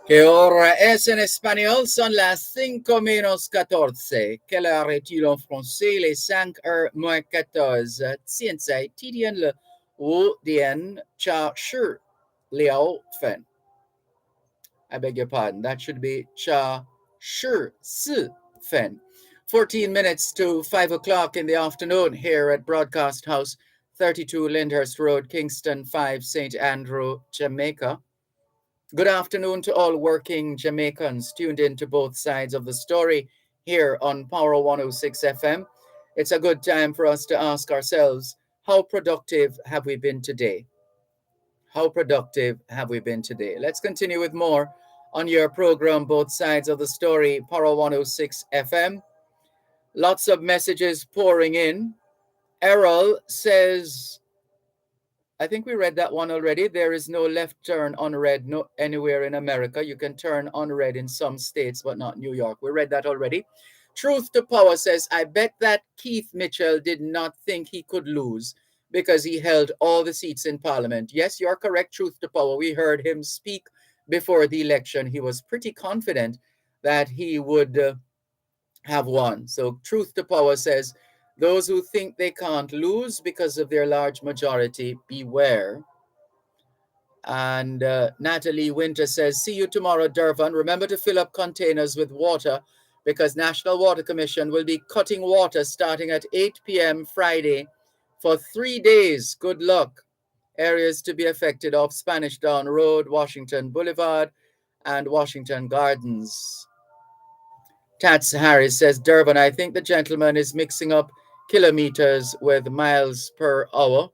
Que ahora es en español, son las 5 menos 14. Quelle heure est-il en français? Les 5 heures moins 14. 现在几点了？5点cha shi liao fen. I beg your pardon. That should be cha shi si fen. 14 minutes to 5 o'clock in the afternoon here at Broadcast House, 32 Lyndhurst Road, Kingston 5, St. Andrew, Jamaica. Good afternoon to all working Jamaicans tuned in to both sides of the story here on Power 106 FM. It's a good time for us to ask ourselves, how productive have we been today? How productive have we been today? Let's continue with more on your program, Both Sides of the Story, Power 106 FM. Lots of messages pouring in. Errol says, I think we read that one already. There is no left turn on red anywhere in America. You can turn on red in some states, but not New York. We read that already. Truth to Power says, I bet that Keith Mitchell did not think he could lose because he held all the seats in Parliament. Yes, you're correct, Truth to Power. We heard him speak before the election. He was pretty confident that he would have won. So Truth to Power says, those who think they can't lose because of their large majority, beware. And Natalie Winter says, see you tomorrow, Dervan. Remember to fill up containers with water because National Water Commission will be cutting water starting at 8 p.m. Friday for 3 days. Good luck. Areas to be affected off Spanish Down Road, Washington Boulevard, and Washington Gardens. Tats Harris says, Dervan, I think the gentleman is mixing up kilometers with miles per hour.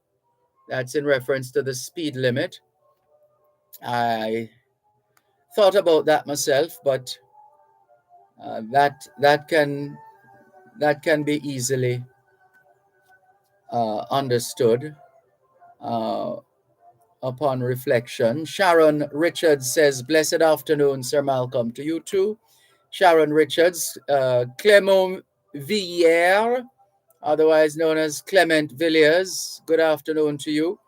That's in reference to the speed limit. I thought about that myself, but that can be easily understood upon reflection. Sharon Richards says, blessed afternoon, Sir Malcolm, to you too. Sharon Richards, Clement Villiers, otherwise known as Clement Villiers. Good afternoon to you.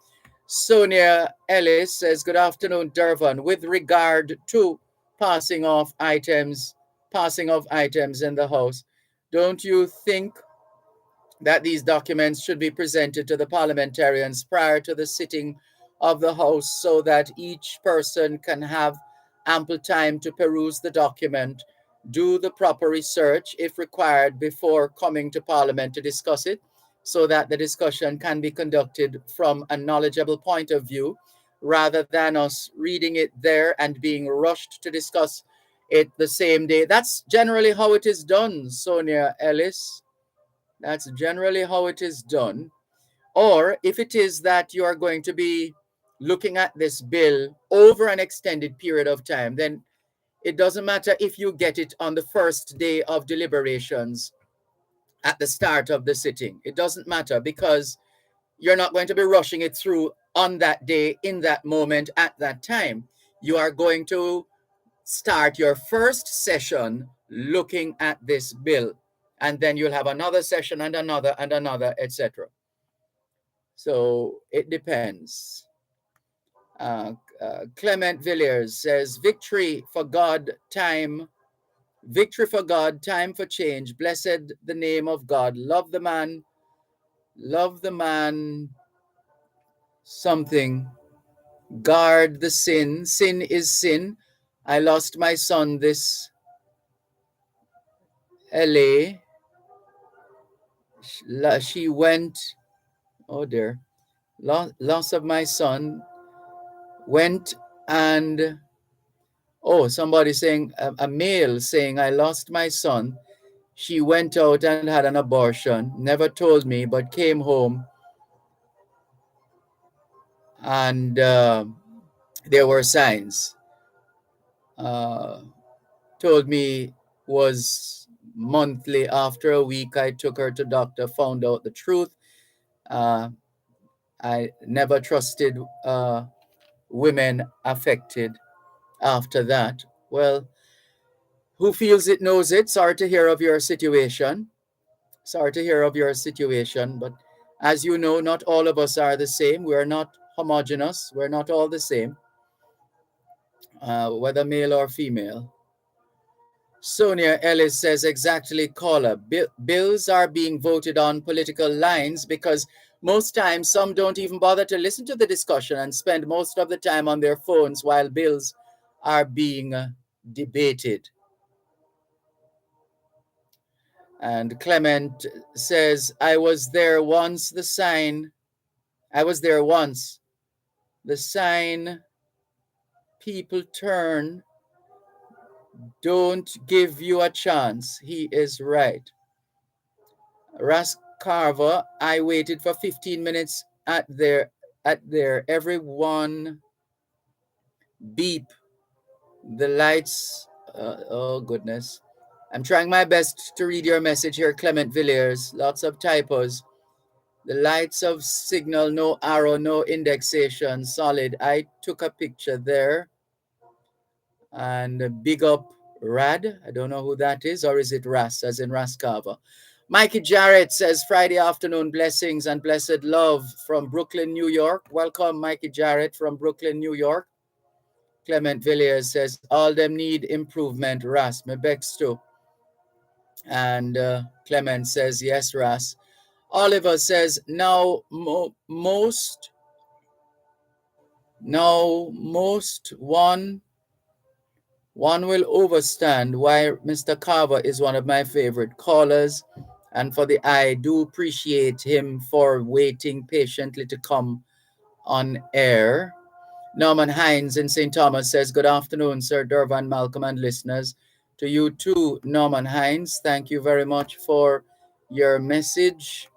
Sonia Ellis says, good afternoon, Dervan. With regard to passing of items in the House, don't you think that these documents should be presented to the parliamentarians prior to the sitting of the House so that each person can have ample time to peruse the document, do the proper research if required before coming to Parliament to discuss it, so that the discussion can be conducted from a knowledgeable point of view, rather than us reading it there and being rushed to discuss it the same day? That's generally how it is done, Sonia Ellis. That's generally how it is done. Or if it is that you are going to be looking at this bill over an extended period of time, then it doesn't matter if you get it on the first day of deliberations at the start of the sitting. It doesn't matter, because you're not going to be rushing it through on that day, in that moment, at that time. You are going to start your first session looking at this bill, and then you'll have another session and another, etc. So it depends. Clement Villiers says, victory for God, time for change. Blessed the name of God. Love the man, something. Guard the sin. Sin is sin. I lost my son this LA. She went, oh dear, loss of my son, went and, oh, somebody saying, a male saying, I lost my son. She went out and had an abortion, never told me, but came home and there were signs. uh, told me was monthly. After a week, I took her to doctor, found out the truth. Uh, I never trusted women affected after that. Well, who feels it knows it. Sorry to hear of your situation. Sorry to hear of your situation. But as you know, not all of us are the same. We're not homogenous. We're not all the same, whether male or female. Sonia Ellis says exactly, caller. Bills are being voted on political lines because most times some don't even bother to listen to the discussion and spend most of the time on their phones while bills are being debated. And Clement says, I was there once. The sign, people turn, don't give you a chance. He is right. Ras Carver, I waited for 15 minutes at there. Everyone beep. The lights. Oh goodness. I'm trying my best to read your message here, Clement Villiers. Lots of typos. The lights of signal, no arrow, no indexation, solid. I took a picture there. And big up Rad. I don't know who that is, or is it Ras, as in Rascava? Mikey Jarrett says, Friday afternoon blessings and blessed love from Brooklyn, New York. Welcome, Mikey Jarrett from Brooklyn, New York. Clement Villiers says, all them need improvement, Ras. Me begs too. And Clement says, yes, Ras. Oliver says, now most one will overstand why Mr. Carver is one of my favorite callers. And for the I do appreciate him for waiting patiently to come on air. Norman Hines in St. Thomas says, good afternoon, Sir Dervan, Malcolm, and listeners. To you too, Norman Hines. Thank you very much for your message.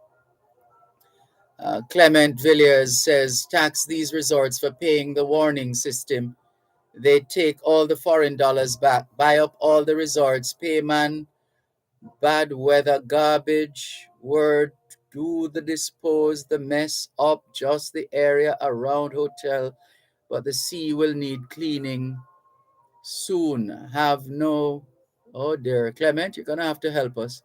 Clement Villiers says, tax these resorts for paying the warning system. They take all the foreign dollars back, buy up all the resorts, pay man, bad weather, garbage, word, do the dispose, the mess up, just the area around hotel, but the sea will need cleaning soon. Oh dear, Clement, you're going to have to help us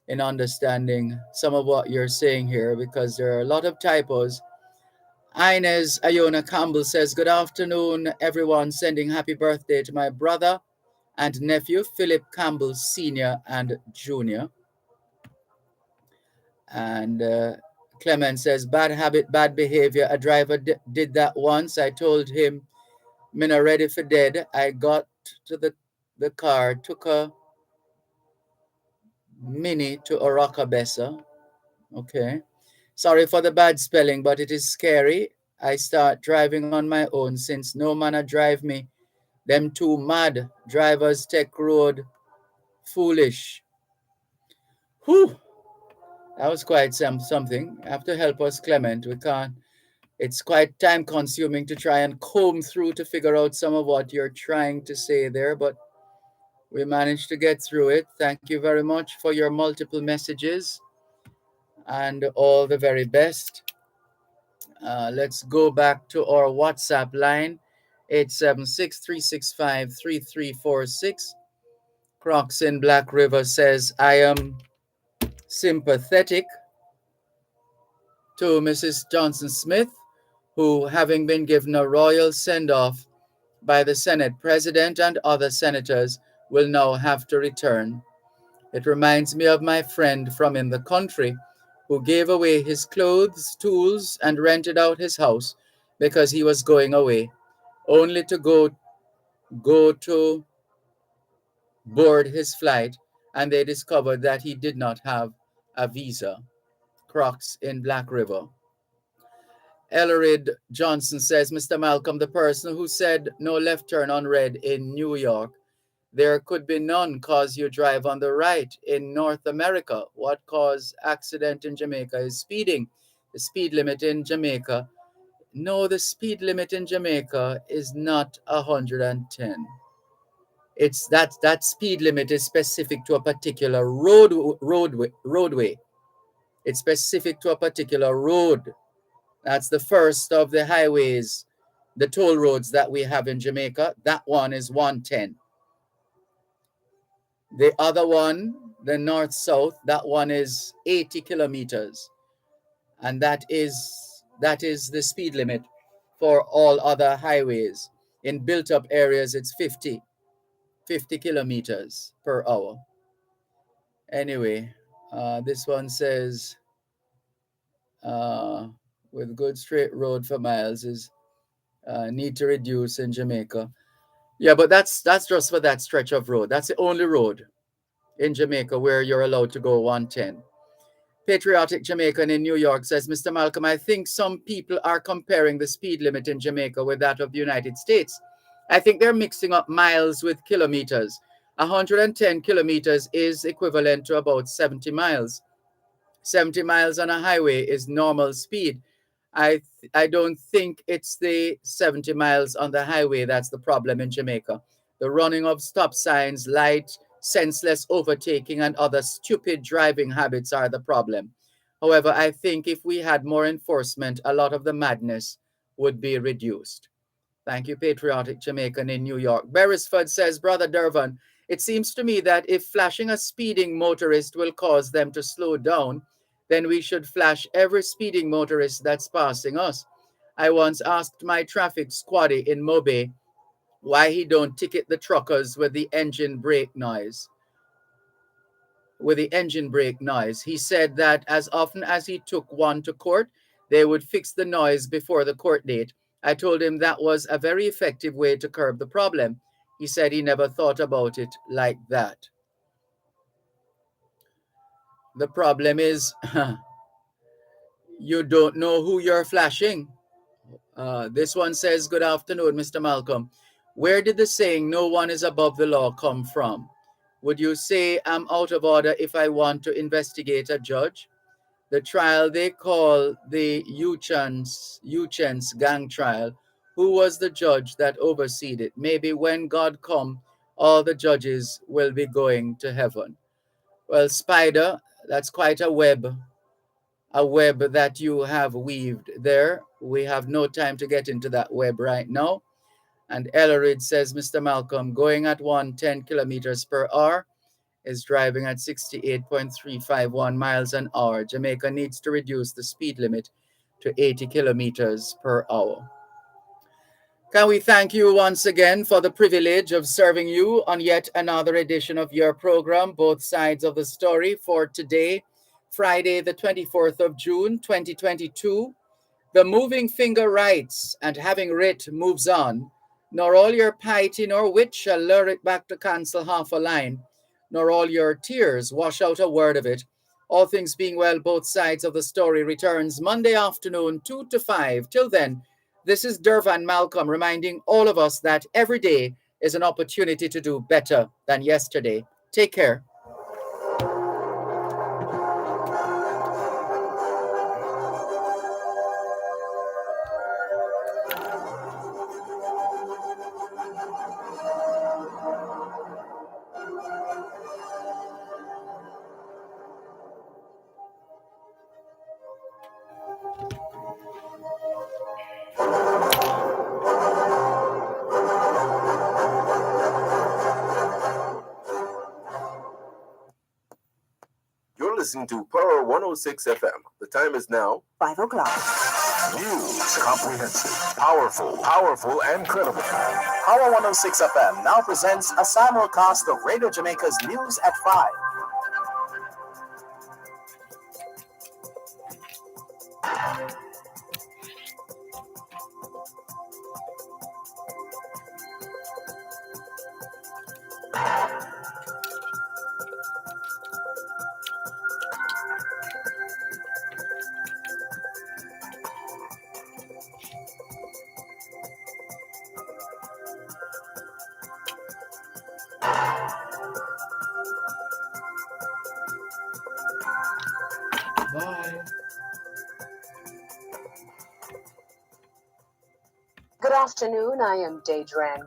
in understanding some of what you're saying here because there are a lot of typos. Inez Iona Campbell says, good afternoon, everyone. Sending happy birthday to my brother and nephew, Philip Campbell Sr. and Jr. And Clement says, bad habit, bad behavior. A driver did that once. I told him, me not ready for dead. I got to the car, took a Mini to Orocabessa. Okay. Sorry for the bad spelling, but it is scary. I start driving on my own since no man a drive me. Them two mad drivers take road foolish. Whew. That was quite something. You have to help us, Clement. We can't. It's quite time consuming to try and comb through to figure out some of what you're trying to say there, but we managed to get through it. Thank you very much for your multiple messages and all the very best. Let's go back to our WhatsApp line, 876-365-3346. Crocs in Black River says, I am sympathetic to Mrs. Johnson Smith, who, having been given a royal send-off by the Senate President and other senators, will now have to return. It reminds me of my friend from in the country who gave away his clothes, tools, and rented out his house because he was going away, only to go to board his flight, and they discovered that he did not have a visa. Crocs in Black River. Ellerid Johnson says, Mr. Malcolm, the person who said no left turn on red in New York, there could be none cause you drive on the right in North America. What caused accident in Jamaica is speeding. The speed limit in Jamaica. No, the speed limit in Jamaica is not 110. It's that speed limit is specific to a particular roadway. It's specific to a particular road. That's the first of the highways, the toll roads that we have in Jamaica. That one is 110. The other one, the north-south, that one is 80 kilometers. And that is the speed limit for all other highways. In built-up areas, it's 50 kilometers per hour. Anyway, this one says, with good straight road for miles is need to reduce in Jamaica. Yeah, but that's just for that stretch of road. That's the only road in Jamaica where you're allowed to go 110. Patriotic Jamaican in New York says, Mr. Malcolm, I think some people are comparing the speed limit in Jamaica with that of the United States. I think they're mixing up miles with kilometers. 110 kilometers is equivalent to about 70 miles. 70 miles on a highway is normal speed. I don't think it's the 70 miles on the highway that's the problem in Jamaica. The running of stop signs, light, senseless overtaking, and other stupid driving habits are the problem. However, I think if we had more enforcement, a lot of the madness would be reduced. Thank you, Patriotic Jamaican in New York. Beresford says, Brother Dervan, it seems to me that if flashing a speeding motorist will cause them to slow down, then we should flash every speeding motorist that's passing us. I once asked my traffic squaddy in Mobe why he don't ticket the truckers with the engine brake noise. He said that as often as he took one to court, they would fix the noise before the court date. I told him that was a very effective way to curb the problem. He said he never thought about it like that. The problem is you don't know who you're flashing. This one says, good afternoon, Mr. Malcolm. Where did the saying, no one is above the law, come from? Would you say I'm out of order if I want to investigate a judge? The trial they call the Uchens gang trial. Who was the judge that overseed it? Maybe when God come, all the judges will be going to heaven. Well, Spider, that's quite a web that you have weaved there. We have no time to get into that web right now. And Ellerid says, Mr. Malcolm, going at 110 kilometers per hour is driving at 68.351 miles an hour. Jamaica needs to reduce the speed limit to 80 kilometers per hour. Can we thank you once again for the privilege of serving you on yet another edition of your program, Both Sides of the Story, for today, Friday, the 24th of June, 2022. The moving finger writes, and having writ moves on, nor all your piety nor wit shall lure it back to cancel half a line, nor all your tears wash out a word of it. All things being well, Both Sides of the Story returns Monday afternoon, 2 to 5. Till then, this is Dervan Malcolm reminding all of us that every day is an opportunity to do better than yesterday. Take care. You're listening to Power 106 FM. The time is now 5 o'clock. News, comprehensive, powerful, and credible. Power 106 FM now presents a simulcast of Radio Jamaica's News at 5. Bye. Good afternoon. I am Deidre